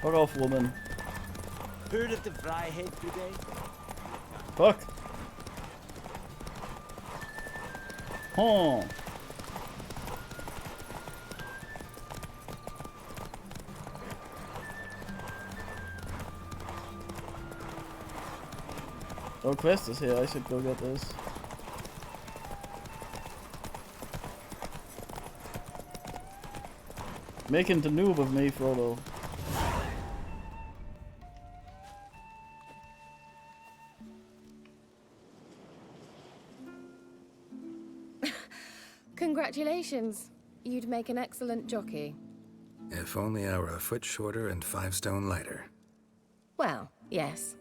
Fuck off, woman. Heard of the Fryhead today? Fuck. Huh. Oh, quest is here. I should go get this. Making the noob of me, Frodo. Congratulations. You'd make an excellent jockey. If only I were a foot shorter and 5 stone lighter. Well, yes.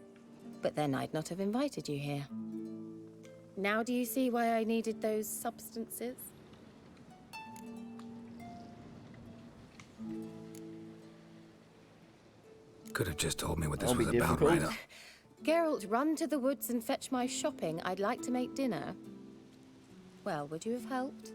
But then I'd not have invited you here. Now do you see why I needed those substances? Could have just told me what this That'll was be about difficult. right up. Geralt, run to the woods and fetch my shopping. I'd like to make dinner. Well, would you have helped?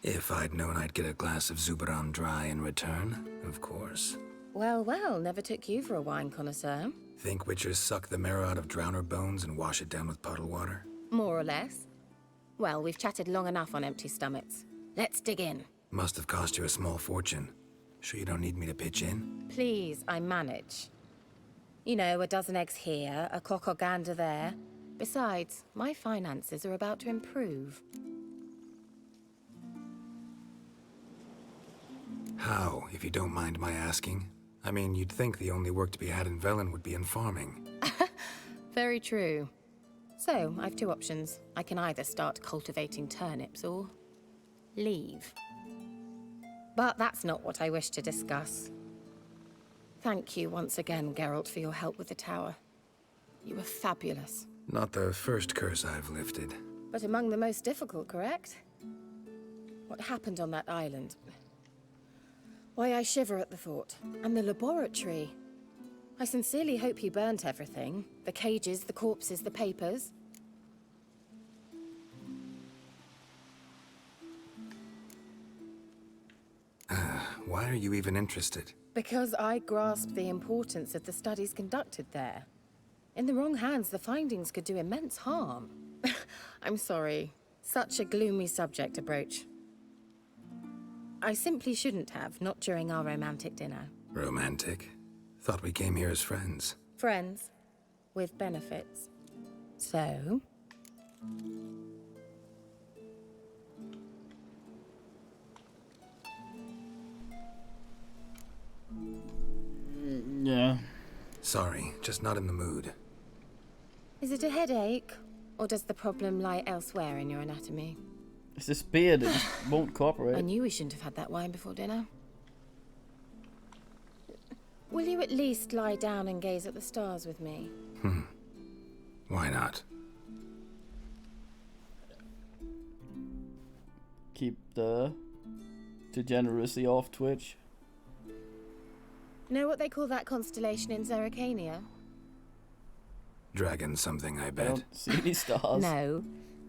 If I'd known I'd get a glass of Zubaram dry in return, of course. Well, well, never took you for a wine connoisseur. Think witchers suck the marrow out of drowner bones and wash it down with puddle water? More or less. Well, we've chatted long enough on empty stomachs. Let's dig in. Must have cost you a small fortune. Sure you don't need me to pitch in? Please, I manage. You know, a dozen eggs here, a cock or gander there. Besides, my finances are about to improve. How, if you don't mind my asking? I mean, you'd think the only work to be had in Velen would be in farming. Very true. So, I've two options. I can either start cultivating turnips or leave. But that's not what I wish to discuss. Thank you once again, Geralt, for your help with the tower. You were fabulous. Not the first curse I've lifted. But among the most difficult, correct? What happened on that island? Why, I shiver at the thought. And the laboratory. I sincerely hope you burnt everything. The cages, the corpses, the papers. Why are you even interested? Because I grasped the importance of the studies conducted there. In the wrong hands, the findings could do immense harm. I'm sorry. Such a gloomy subject to broach. I simply shouldn't have, not during our romantic dinner. Romantic? Thought we came here as friends. Friends. With benefits. So? Yeah. Sorry, just not in the mood. Is it a headache? Or does the problem lie elsewhere in your anatomy? It's this beard that just won't cooperate. I knew we shouldn't have had that wine before dinner. Will you at least lie down and gaze at the stars with me? Why not? Keep the degeneracy off Twitch. Know what they call that constellation in Zerrikania? Dragon something, I I bet. don't see any stars. No,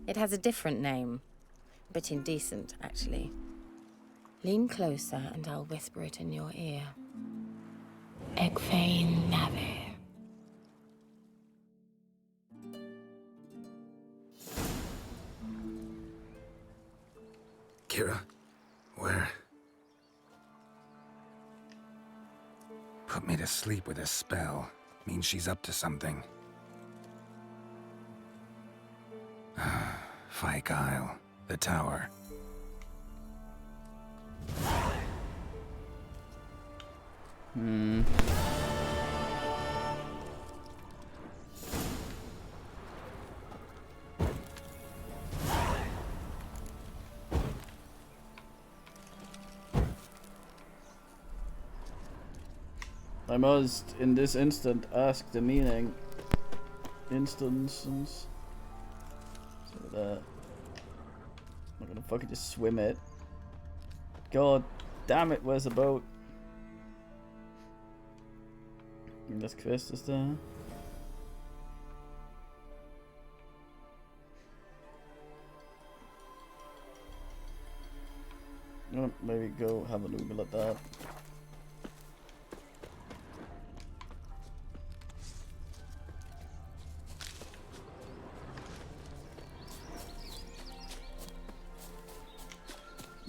it has a different name. A bit indecent, actually. Lean closer and I'll whisper it in your ear. Egfain Navir. Kira? Where? Put me to sleep with a spell. Means she's up to something. Fyke Isle. The tower. I must, in this instant, ask the meaning. Instances. So that. I'm not gonna fucking just swim it. God damn it, where's the boat? And this quest is there. Oh, maybe go have a Google at that.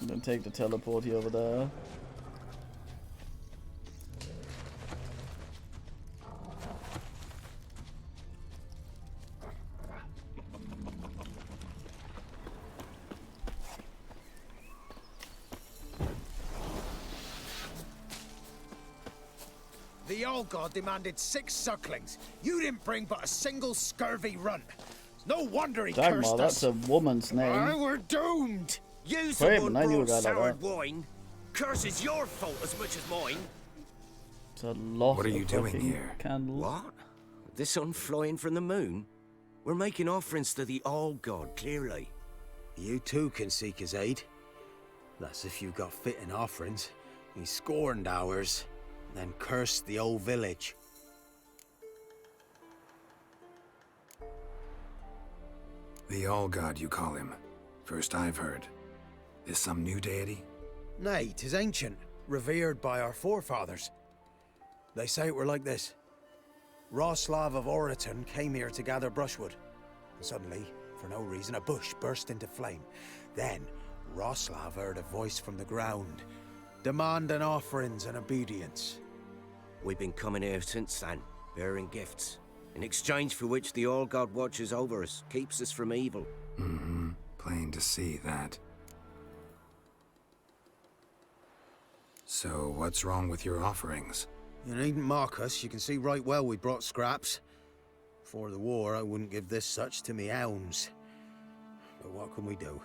And then take the teleporty over there. The old god demanded 6 sucklings. You didn't bring but a single scurvy runt. No wonder he Dagmar, cursed that's us. a woman's name. We're doomed. You Wait, someone I knew a brought guy like soured that. wine. Curse is your fault as much as mine. It's a lot What are you of doing fucking here? candles. What? The sun flying from the moon? We're making offerings to the old god, clearly. You too can seek his aid. That's if you've got fitting offerings. He scorned ours, then cursed the old village. The All-God, you call him. First I've heard. Is some new deity? Nay, 'tis ancient, revered by our forefathers. They say it were like this. Roslav of Oriton came here to gather brushwood. And suddenly, for no reason, a bush burst into flame. Then, Roslav heard a voice from the ground, demanding offerings and obedience. We've been coming here since then, bearing gifts, in exchange for which the All-God watches over us, keeps us from evil. Mm-hmm. Plain to see that. So, what's wrong with your offerings? You needn't mock us, you can see right well we brought scraps. Before the war, I wouldn't give this such to me hounds. But what can we do?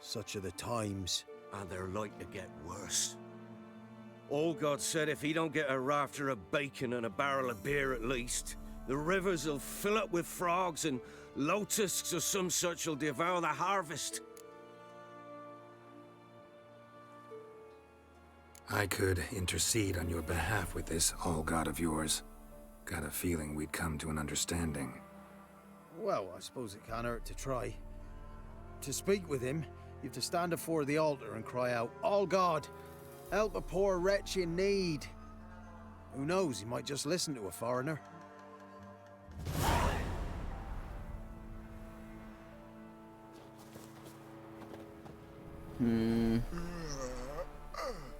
Such are the times. And they're like to get worse. All-God said if he don't get a rafter of bacon and a barrel of beer at least, the rivers will fill up with frogs and lotuses or some such will devour the harvest. I could intercede on your behalf with this All-God of yours. Got a feeling we'd come to an understanding. Well, I suppose it can't hurt to try. To speak with him, you have to stand before the altar and cry out, All-God, help a poor wretch in need. Who knows, he might just listen to a foreigner.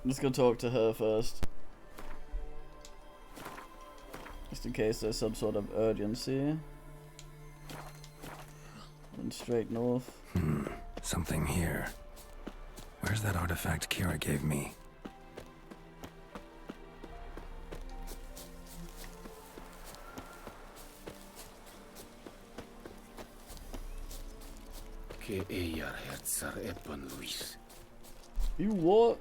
Let's go talk to her first. Just in case there's some sort of urgency. And straight north. Something here. Where's that artifact Kira gave me? You what?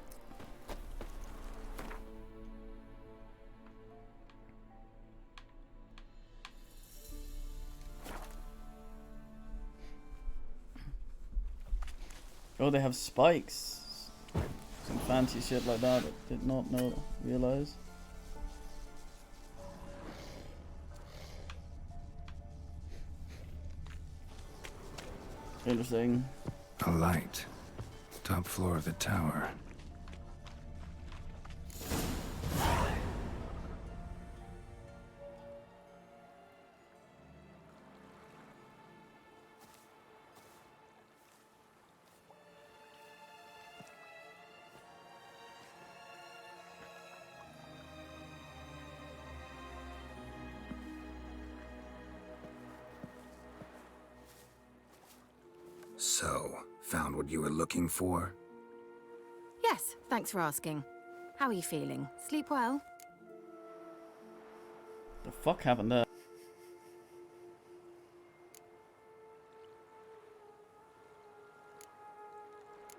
Oh, they have spikes. Some fancy shit like that. I did not realize. Interesting. A light. Top floor of the tower. So, found what you were looking for? Yes, thanks for asking. How are you feeling? Sleep well? The fuck happened there?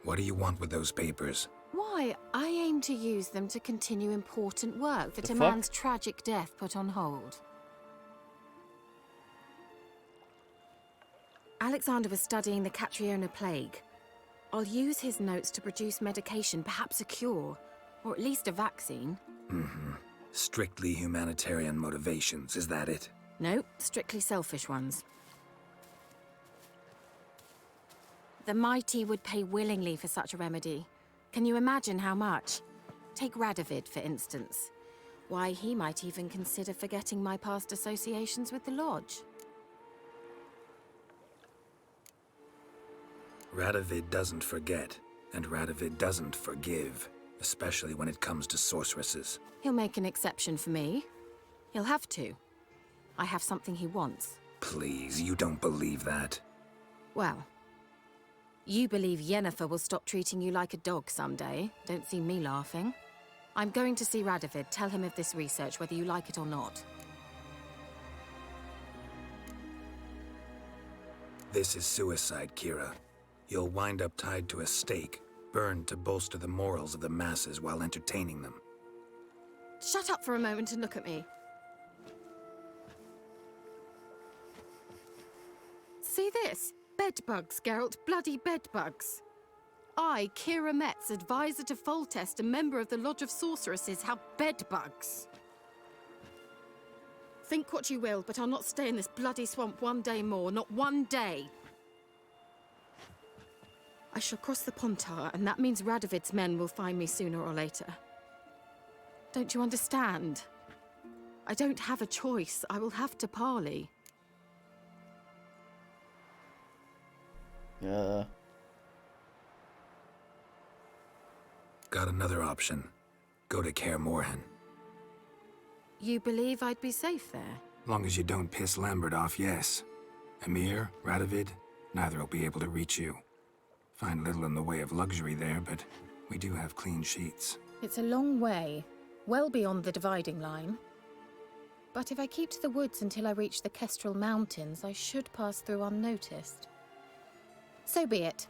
What do you want with those papers? Why, I aim to use them to continue important work that The a fuck? man's tragic death put on hold. Alexander was studying the Catriona plague. I'll use his notes to produce medication, perhaps a cure, or at least a vaccine. Mm-hmm. Strictly humanitarian motivations, is that it? No, strictly selfish ones. The mighty would pay willingly for such a remedy. Can you imagine how much? Take Radovid, for instance. Why, he might even consider forgetting my past associations with the Lodge. Radovid doesn't forget, and Radovid doesn't forgive, especially when it comes to sorceresses. He'll make an exception for me. He'll have to. I have something he wants. Please, you don't believe that. Well, you believe Yennefer will stop treating you like a dog someday. Don't see me laughing. I'm going to see Radovid, tell him of this research, whether you like it or not. This is suicide, Kira. You'll wind up tied to a stake, burned to bolster the morals of the masses while entertaining them. Shut up for a moment and look at me. See this? Bedbugs, Geralt. Bloody bedbugs. I, Kira Metz, advisor to Foltest, a member of the Lodge of Sorceresses, have bedbugs. Think what you will, but I'll not stay in this bloody swamp one day more, not one day. I shall cross the Pontar, and that means Radovid's men will find me sooner or later. Don't you understand? I don't have a choice. I will have to parley. Got another option. Go to Kaer Morhen. You believe I'd be safe there? Long as you don't piss Lambert off, yes. Emir, Radovid, neither will be able to reach you. Find little in the way of luxury there, but we do have clean sheets. It's a long way, well beyond the dividing line. But if I keep to the woods until I reach the Kestrel Mountains, I should pass through unnoticed. So be it.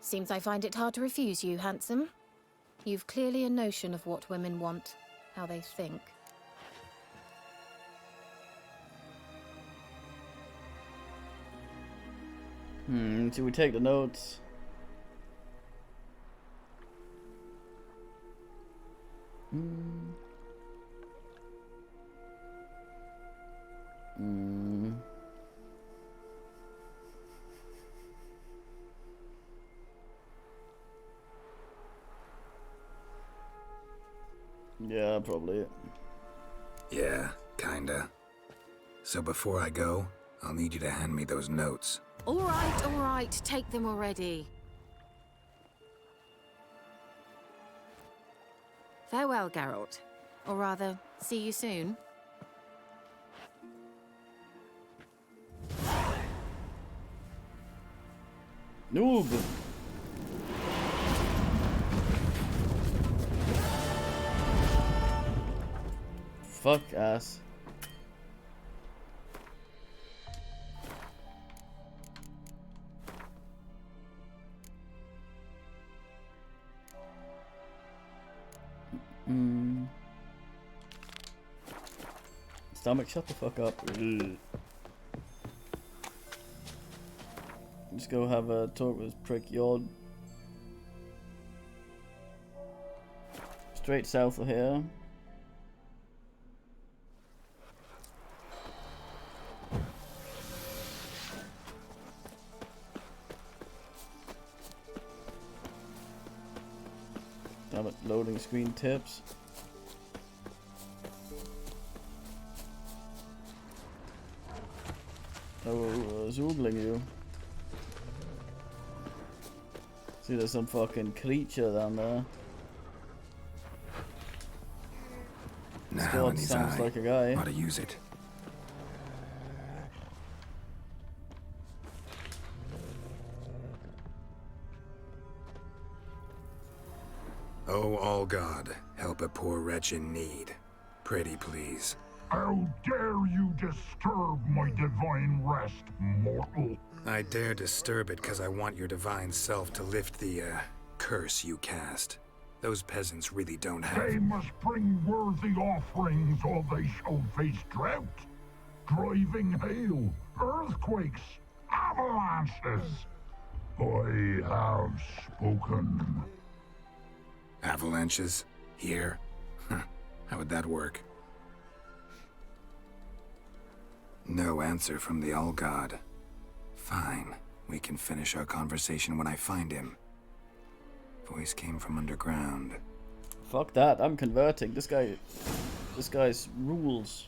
Seems I find it hard to refuse you, handsome. You've clearly a notion of what women want, how they think. Should we take the notes? Yeah, probably. Yeah, kinda. So before I go, I'll need you to hand me those notes. All right, take them already. Farewell, Geralt. Or rather, see you soon. Noob! Fuck ass. Stomach, shut the fuck up. Ugh. Just go have a talk with Prick Yod. Straight south of here. Damn it, loading screen tips. Oh, zoogling you. See, there's some fucking creature down there. Now in his sounds eye. like a guy. Ought to use it. Oh, all God, help a poor wretch in need. Pretty please. How dare you disturb my divine rest, mortal? I dare disturb it because I want your divine self to lift the, curse you cast. Those peasants really don't have... They must bring worthy offerings or they shall face drought, driving hail, earthquakes, avalanches. I have spoken. Avalanches? Here? How would that work? No answer from the All-God. Fine. We can finish our conversation when I find him. Voice came from underground. Fuck that, I'm converting. This guy's rules.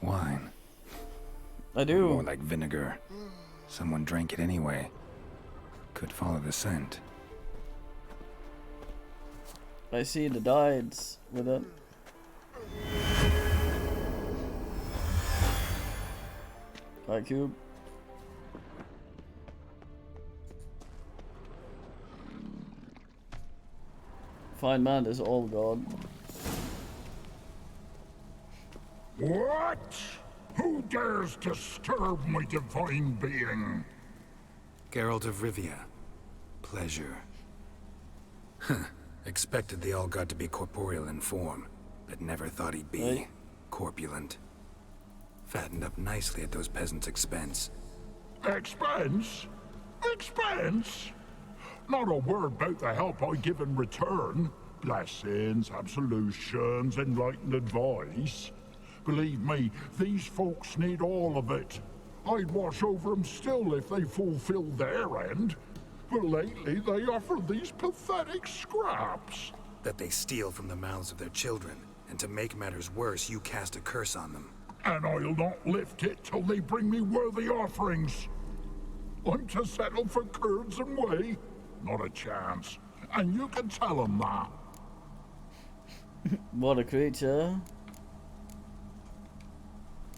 Wine. I do. More like vinegar. Someone drank it anyway. Could follow the scent. I see the dides with it. Hi, Cube. Fine man is all God. What? Who dares disturb my divine being? Geralt of Rivia. Pleasure. Huh. Expected the All-God to be corporeal in form, but never thought he'd be corpulent. Fattened up nicely at those peasants' expense. Expense? Expense? Not a word about the help I give in return. Blessings, absolutions, enlightened advice. Believe me, these folks need all of it. I'd watch over them still if they fulfilled their end. But lately they offer these pathetic scraps. That they steal from the mouths of their children, and to make matters worse, you cast a curse on them. And I'll not lift it till they bring me worthy offerings. I'm to settle for curds and whey? Not a chance. And you can tell them that. What a creature.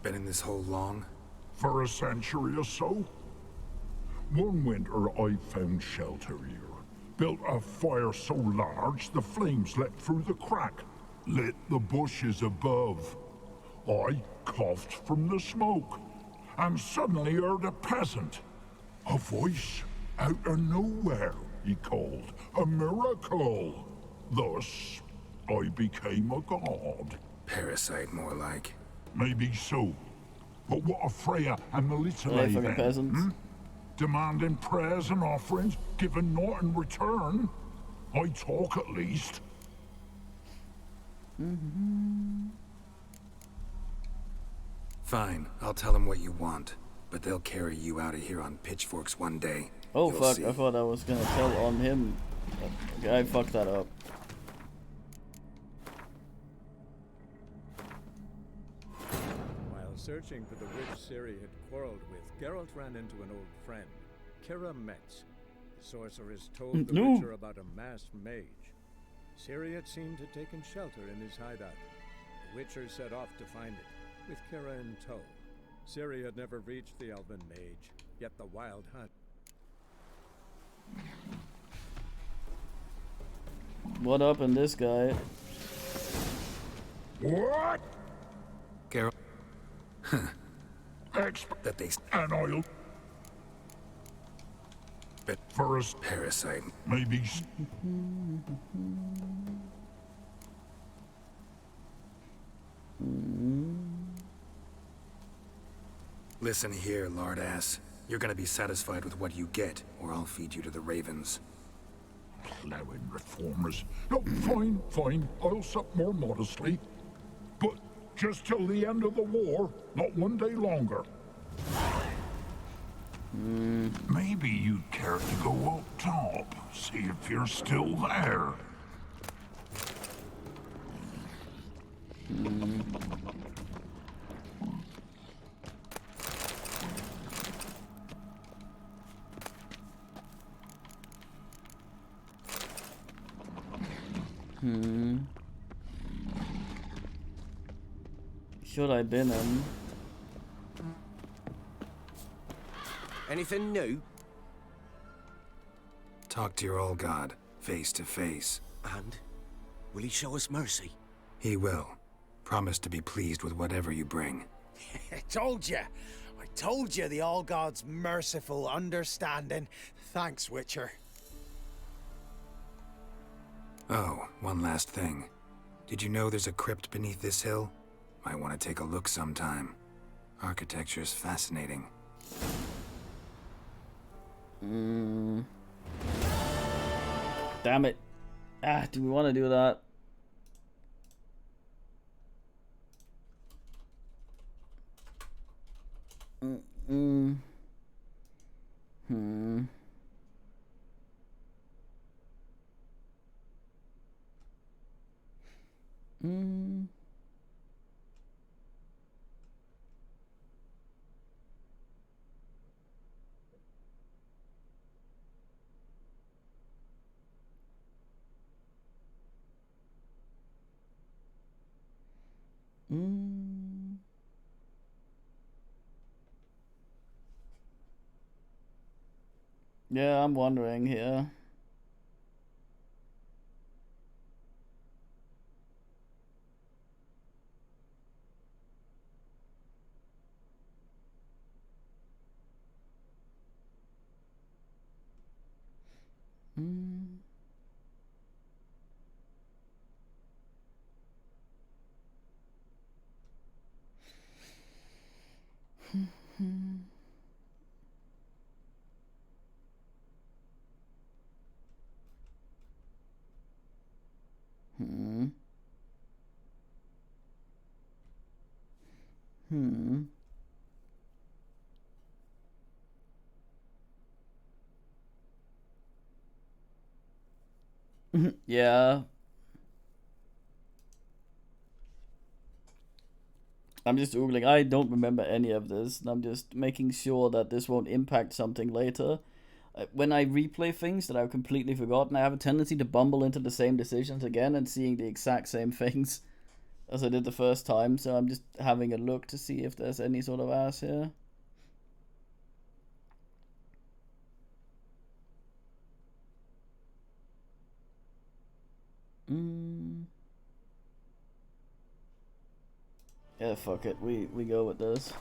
Been in this hole long? For a century or so. One winter I found shelter here. Built a fire so large the flames leapt through the crack. Lit the bushes above. I coughed from the smoke. And suddenly heard a peasant. A voice out of nowhere, he called. A miracle. Thus, I became a god. Parasite, more like. Maybe so. But what of Freya and Melita then? Peasants. Demanding prayers and offerings, giving naught in return? I talk at least. Fine, I'll tell them what you want. But they'll carry you out of here on pitchforks one day. Oh You'll fuck, see. I thought I was gonna tell on him. Okay, I fucked that up. While searching for the witch Ciri had quarreled with, Geralt ran into an old friend, Kira Metz. The sorceress told the Witcher about a masked mage. Ciri had seemed to have taken shelter in his hideout. The Witcher set off to find it, with Kira in tow. Ciri had never reached the elven mage, yet the wild hunt. What up in this guy? What? Geralt. That they and I'll. But for a parasite. Maybe. Listen here, lardass. You're gonna be satisfied with what you get, or I'll feed you to the ravens. Plowing reformers. No, fine, fine. I'll sup more modestly. But just till the end of the war, not one day longer. Maybe you'd care to go up top, see if you're still there. Should I bin him? Anything new? Talk to your old god, face to face. And? Will he show us mercy? He will. Promise to be pleased with whatever you bring. I told you the All-God's merciful, understanding. Thanks, Witcher. Oh, one last thing. Did you know there's a crypt beneath this hill? Might want to take a look sometime. Architecture's fascinating. Damn it. Ah, do we want to do that? Yeah, I'm wondering here. Yeah. I'm just googling. I don't remember any of this, and I'm just making sure that this won't impact something later. When I replay things that I've completely forgotten, I have a tendency to bumble into the same decisions again and seeing the exact same things as I did the first time, so I'm just having a look to see if there's any sort of ass here. Yeah, fuck it. We go with this.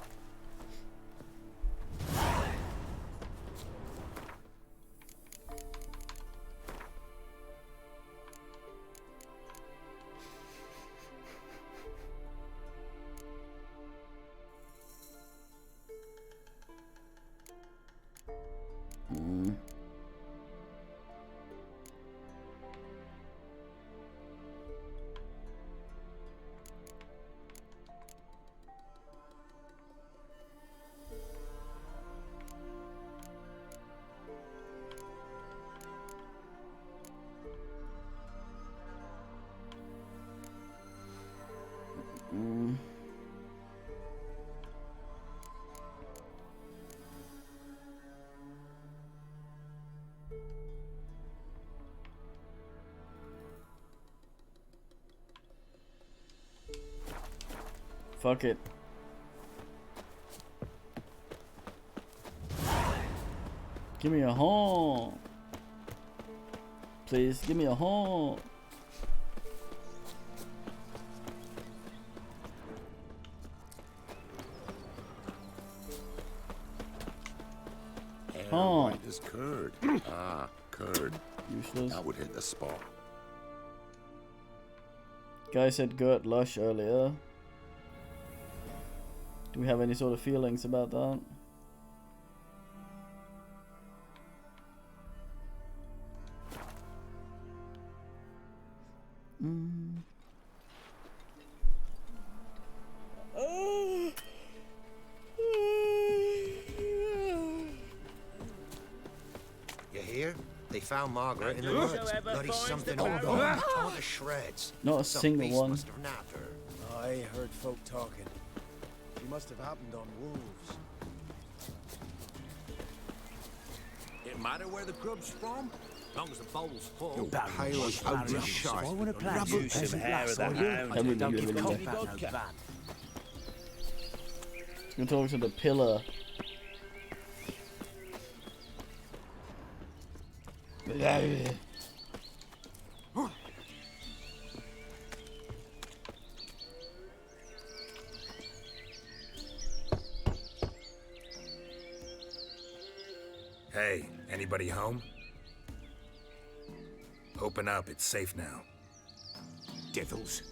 Fuck it. Give me a horn. Please, give me a horn. Oh, white as curd. Ah, curd. Useless. That would hit the spot. Guy said Gert Lush earlier. Do we have any sort of feelings about that? You hear? They found Margaret in the woods. Bloody something all gone. Torn to shreds. Not a Some single beast one. must have nabbed her. I heard folk talking. She must have happened on wolves. It matter where the grub's from? As long as the bowl's full. You pale as ugly shite. Why would a plant Rubble use some peasant hair of the lass, are you? hound? Everybody Don't give really coffee does. back no van. We're talking to the pillar. Hey, anybody home? Open up, it's safe now. Devils.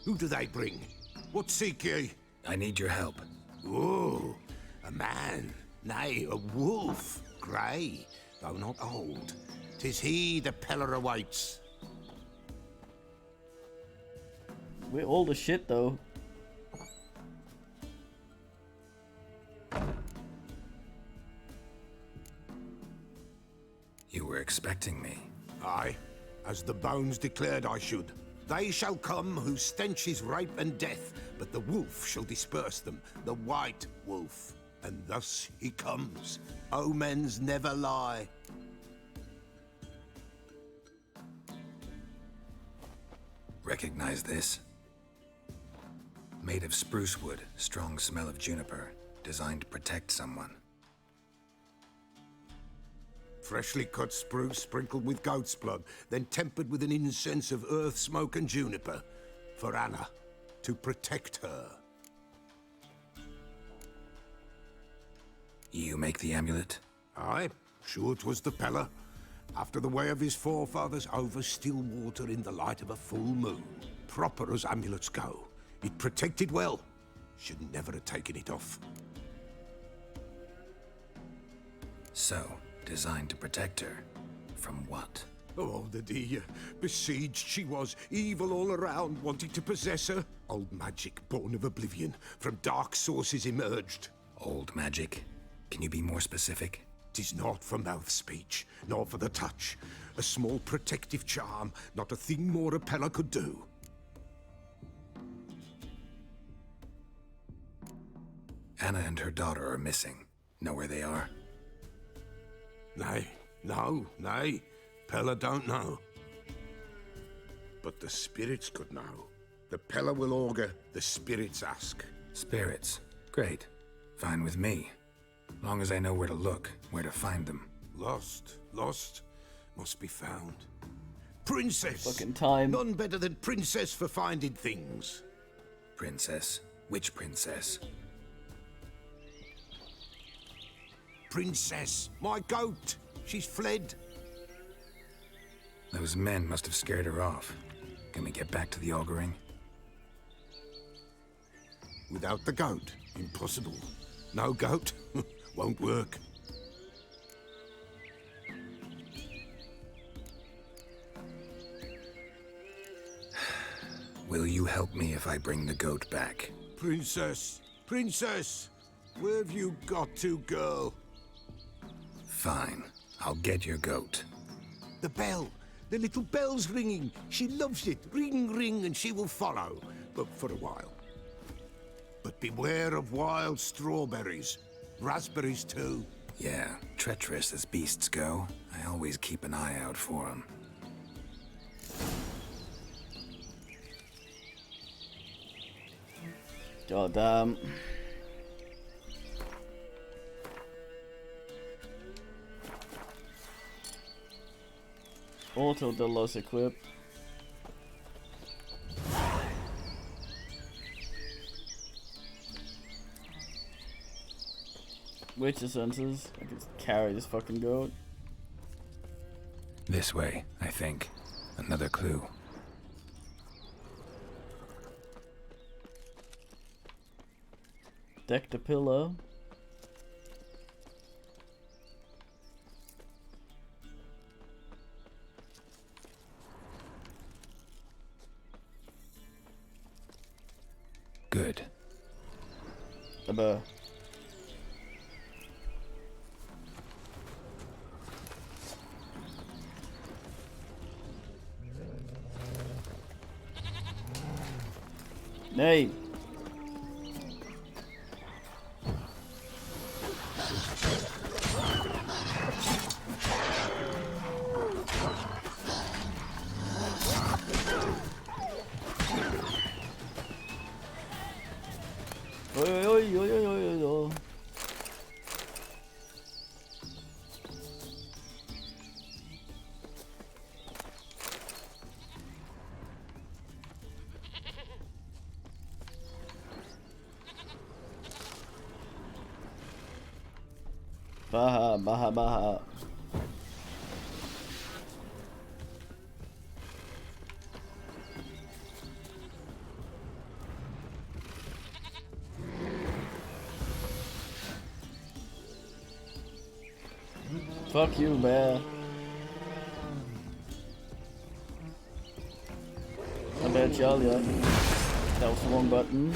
Who do they bring? What seek ye? I need your help. Oh, a man. Nay, a wolf. Grey, though not old. 'Tis he the Peller awaits. We're all the shit though. You were expecting me. Aye, as the bones declared I should. They shall come whose stench is rape and death, but the wolf shall disperse them, the white wolf. And thus he comes. Omens never lie. Recognize this? Made of spruce wood, strong smell of juniper, designed to protect someone. Freshly cut spruce sprinkled with goat's blood, then tempered with an incense of earth, smoke, and juniper. For Anna, to protect her. You make the amulet? Aye, sure 'twas the Peller. After the way of his forefathers, over still water in the light of a full moon. Proper as amulets go. It protected well. Should never have taken it off. So, designed to protect her. From what? Oh, the dear. Besieged she was, evil all around, wanting to possess her. Old magic, born of oblivion, from dark sources emerged. Old magic? Can you be more specific? 'Tis not for mouth speech, nor for the touch. A small protective charm, not a thing more a Pella could do. Anna and her daughter are missing. Know where they are? Nay, nay. Pella don't know. But the spirits could know. The Pella will augur, the spirits ask. Spirits? Great. Fine with me. Long as I know where to look, where to find them. Lost, must be found. Princess! Fucking time. None better than Princess for finding things. Princess? Which princess? Princess, my goat! She's fled. Those men must have scared her off. Can we get back to the auguring? Without the goat, impossible. No goat, won't work. Will you help me if I bring the goat back? Princess, where have you got to, girl? Fine. I'll get your goat. The bell. The little bell's ringing. She loves it. Ring, ring, and she will follow. But for a while. But beware of wild strawberries. Raspberries, too. Yeah, treacherous as beasts go. I always keep an eye out for them. God damn. Auto Delos equip. Witcher senses. I can carry this fucking goat. This way, I think. Another clue. Deck the pillow. Good. Aber nee. Oi. Baha. Fuck you, bear. I bet y'all, yeah. That was the wrong button.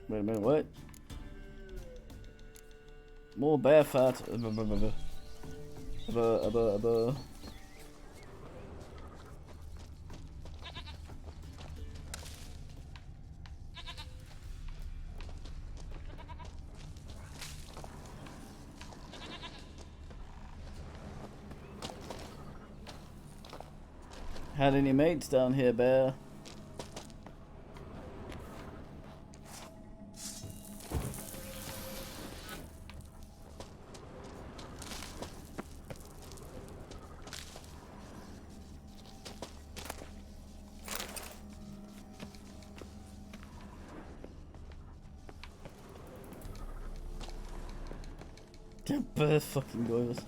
Wait a minute, what? More bear fat. Had any mates down here, bear? They're fucking gorgeous.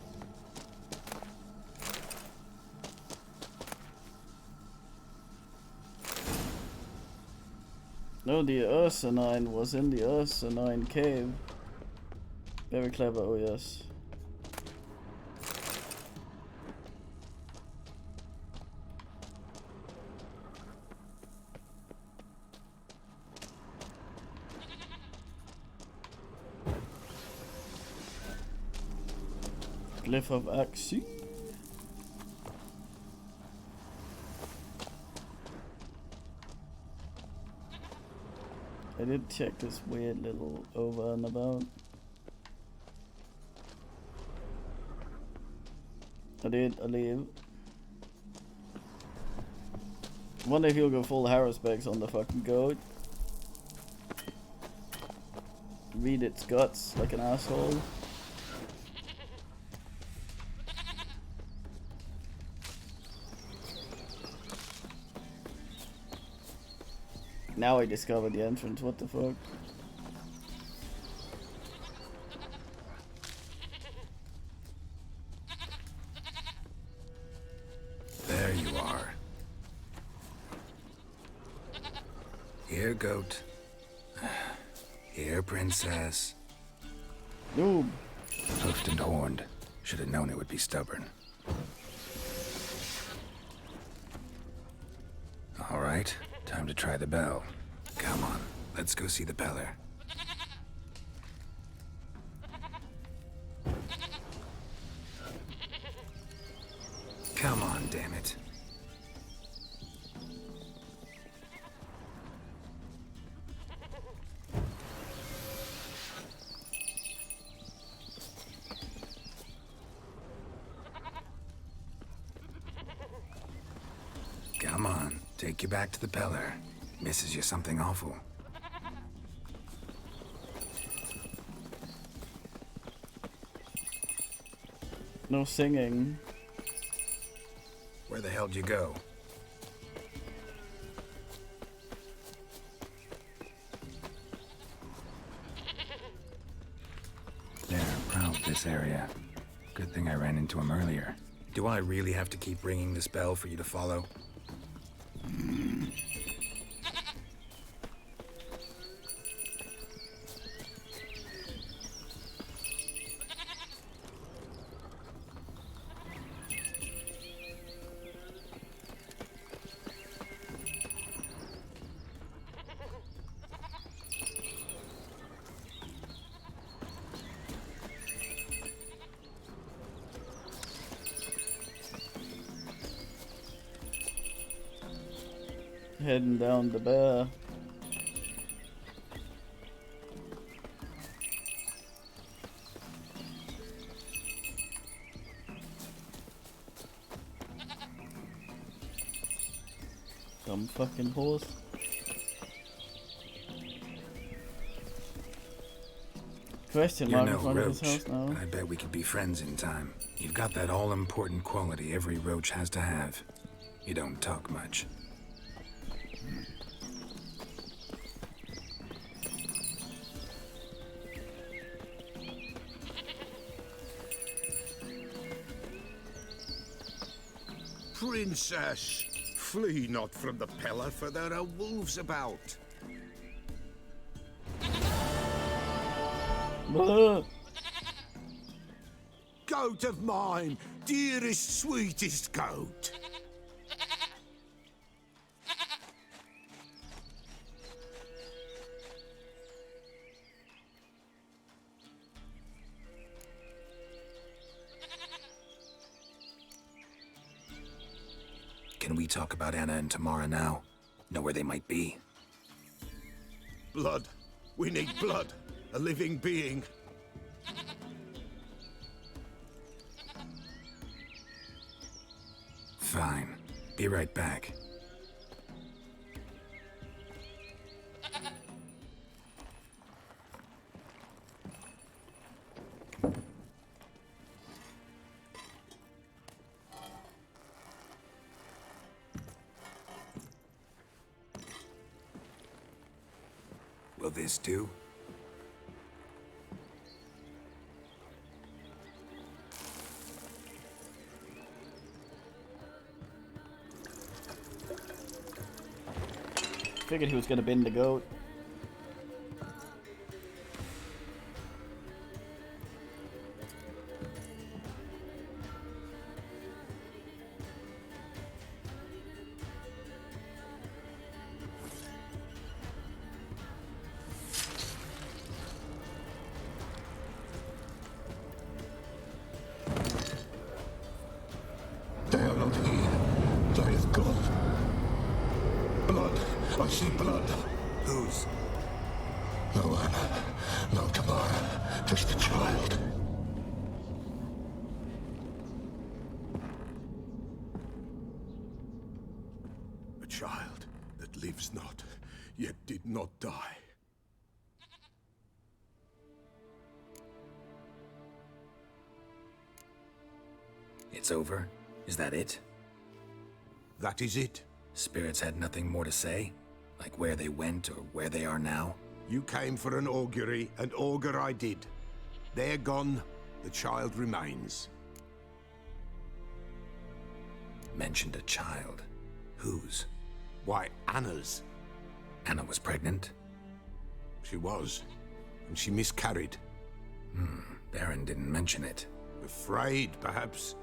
No, the Ursunine was in the Ursunine cave. Very clever, oh yes. Glyph of Axi. I did check this weird little over and about. I leave. Wonder if he'll go full Harrispex on the fucking goat. Read its guts like an asshole. Now I discovered the entrance, what the fuck? There you are. Here, goat. Here, princess. Noob. Hoofed and horned. Should have known it would be stubborn. All right, time to try the bell. Come on, let's go see the Peller. Come on, damn it. Come on, take you back to the Peller. Misses you something awful. No singing. Where the hell'd you go? They're proud of this area. Good thing I ran into him earlier. Do I really have to keep ringing this bell for you to follow? Heading down the bear. Dumb fucking horse. Question You're mark no in front of his roach, house now. but I bet we could be friends in time. You've got that all-important quality every roach has to have. You don't talk much. Princess, flee not from the Peller, for there are wolves about. Goat of mine, dearest, sweetest goat. Can we talk about Anna and Tamara now? Know where they might be? Blood. We need blood. A living being. Fine. Be right back. Will this do? figured he was gonna bin the goat. They are not here. They have gone. Blood. I see blood. Whose? No Anna. No Tamara. Just the child. A child that lives not, yet did not die. It's over? Is that it? That is it. Spirits had nothing more to say? Like where they went or where they are now? You came for an augury, and augur I did. They're gone. The child remains. Mentioned a child. Whose? Why, Anna's. Anna was pregnant? She was. And she miscarried. Baron didn't mention it. Afraid, perhaps.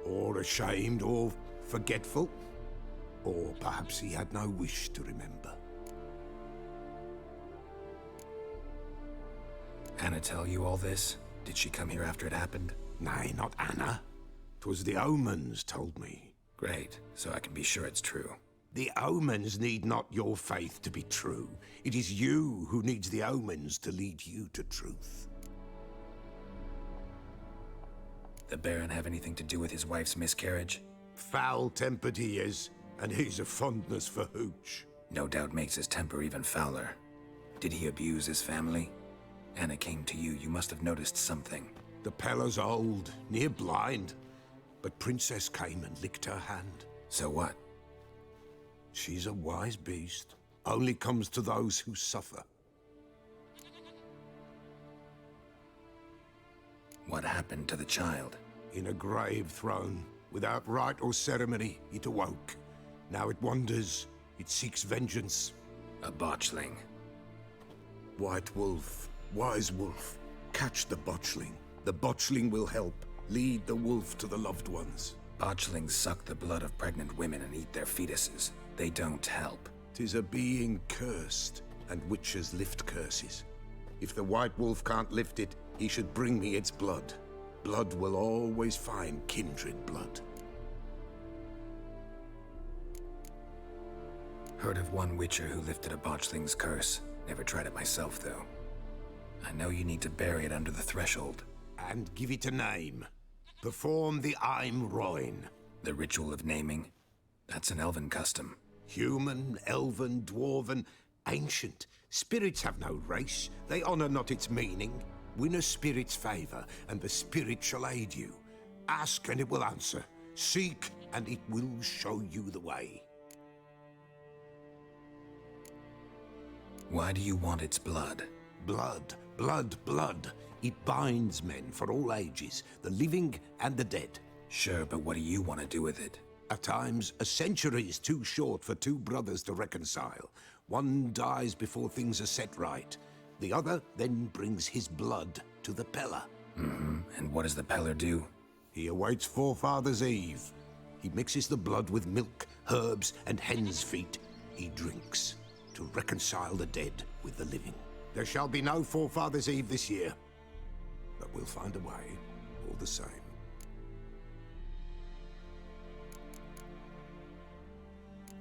Or ashamed, or forgetful. Or perhaps he had no wish to remember. Anna tell you all this? Did she come here after it happened? Nay, not Anna. 'Twas the omens told me. Great, so I can be sure it's true. The omens need not your faith to be true. It is you who needs the omens to lead you to truth. The Baron have anything to do with his wife's miscarriage? Foul-tempered he is, and he's a fondness for hooch. No doubt makes his temper even fouler. Did he abuse his family? Anna came to you, you must have noticed something. The Pella's old, near blind. But Princess came and licked her hand. So what? She's a wise beast. Only comes to those who suffer. What happened to the child? In a grave thrown. Without rite or ceremony, it awoke. Now it wanders. It seeks vengeance. A botchling. White Wolf. Wise Wolf. Catch the botchling. The botchling will help. Lead the wolf to the loved ones. Botchlings suck the blood of pregnant women and eat their fetuses. They don't help. 'Tis a being cursed, and witches lift curses. If the White Wolf can't lift it, he should bring me its blood. Blood will always find kindred blood. Heard of one witcher who lifted a botchling's curse. Never tried it myself, though. I know you need to bury it under the threshold. And give it a name. Perform the Aim Roin. The ritual of naming? That's an elven custom. Human, elven, dwarven, ancient. Spirits have no race. They honor not its meaning. Win a spirit's favor, and the spirit shall aid you. Ask, and it will answer. Seek, and it will show you the way. Why do you want its blood? Blood, blood, blood. It binds men for all ages, the living and the dead. Sure, but what do you want to do with it? At times, a century is too short for two brothers to reconcile. One dies before things are set right. The other then brings his blood to the Pella. And what does the Peller do? He awaits Forefather's Eve. He mixes the blood with milk, herbs, and hen's feet. He drinks to reconcile the dead with the living. There shall be no Forefather's Eve this year. But we'll find a way, all the same.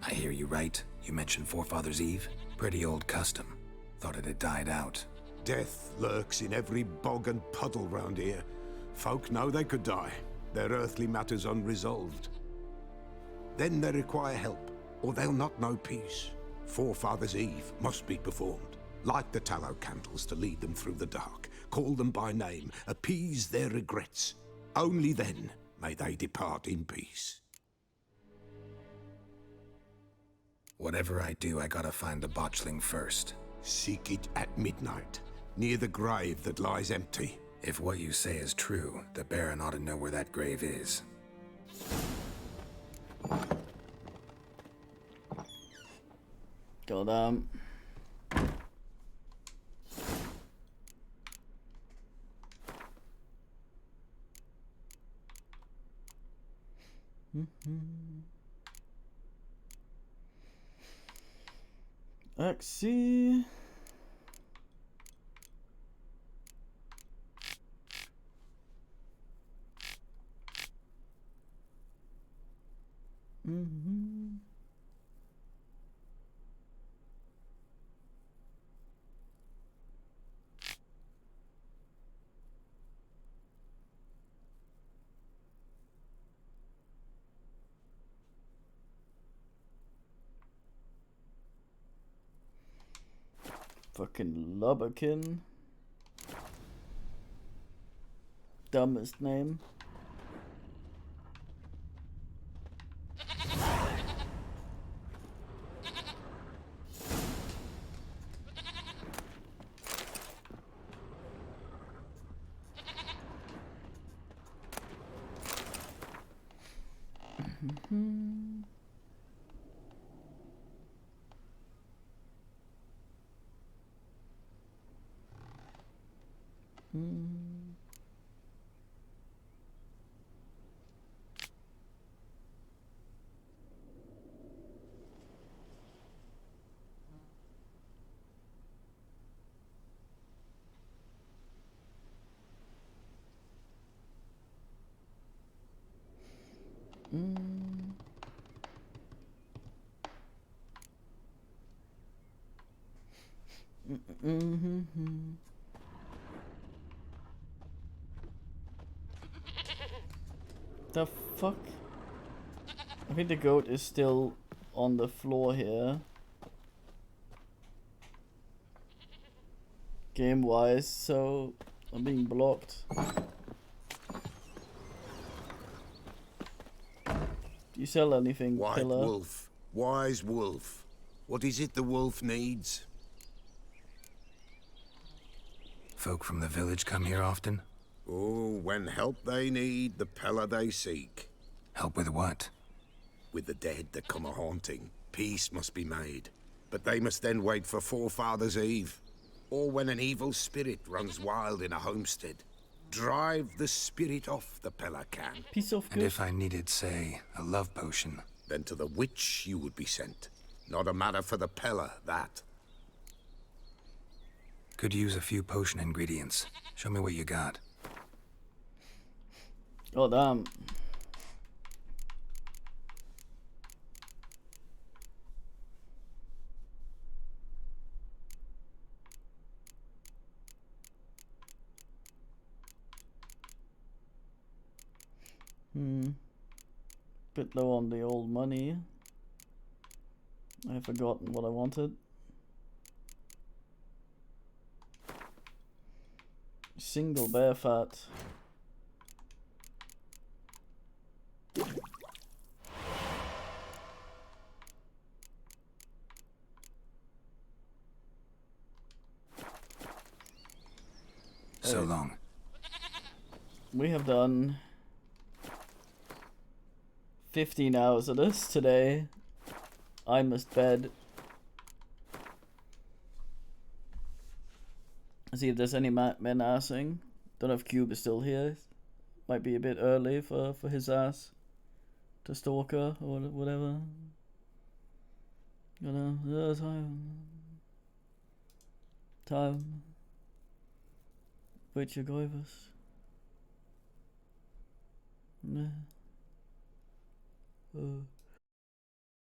I hear you right. You mentioned Forefather's Eve? Pretty old custom. Thought it had died out. Death lurks in every bog and puddle round here. Folk know they could die, their earthly matters unresolved. Then they require help, or they'll not know peace. Forefather's Eve must be performed. Light the tallow candles to lead them through the dark. Call them by name, appease their regrets. Only then may they depart in peace. Whatever I do, I gotta find the botchling first. Seek it at midnight, near the grave that lies empty. If what you say is true, the Baron ought to know where that grave is. Goddamn. Axie. Fucking Lubberkin. Dumbest name. The fuck? I think the goat is still on the floor here. Game wise, so I'm being blocked. Do you sell anything, White killer? wolf, wise wolf. What is it the wolf needs? Folk from the village come here often? Oh, when help they need, the Pella they seek. Help with what? With the dead that come a-haunting, peace must be made. But they must then wait for Forefathers' Eve, or when an evil spirit runs wild in a homestead. Drive the spirit off, the Pella can. Piece of And if I needed, say, a love potion? Then to the witch you would be sent. Not a matter for the Pella, that. Could use a few potion ingredients. Show me what you got. Oh, damn. Bit low on the old money. I've forgotten what I wanted. Single bear fat. So long. We have done 15 hours of this today. I must bed. See if there's any men assing. Don't know if Cube is still here. Might be a bit early for his ass to stalker or whatever. Time. Wait, you Goivus. Yeah.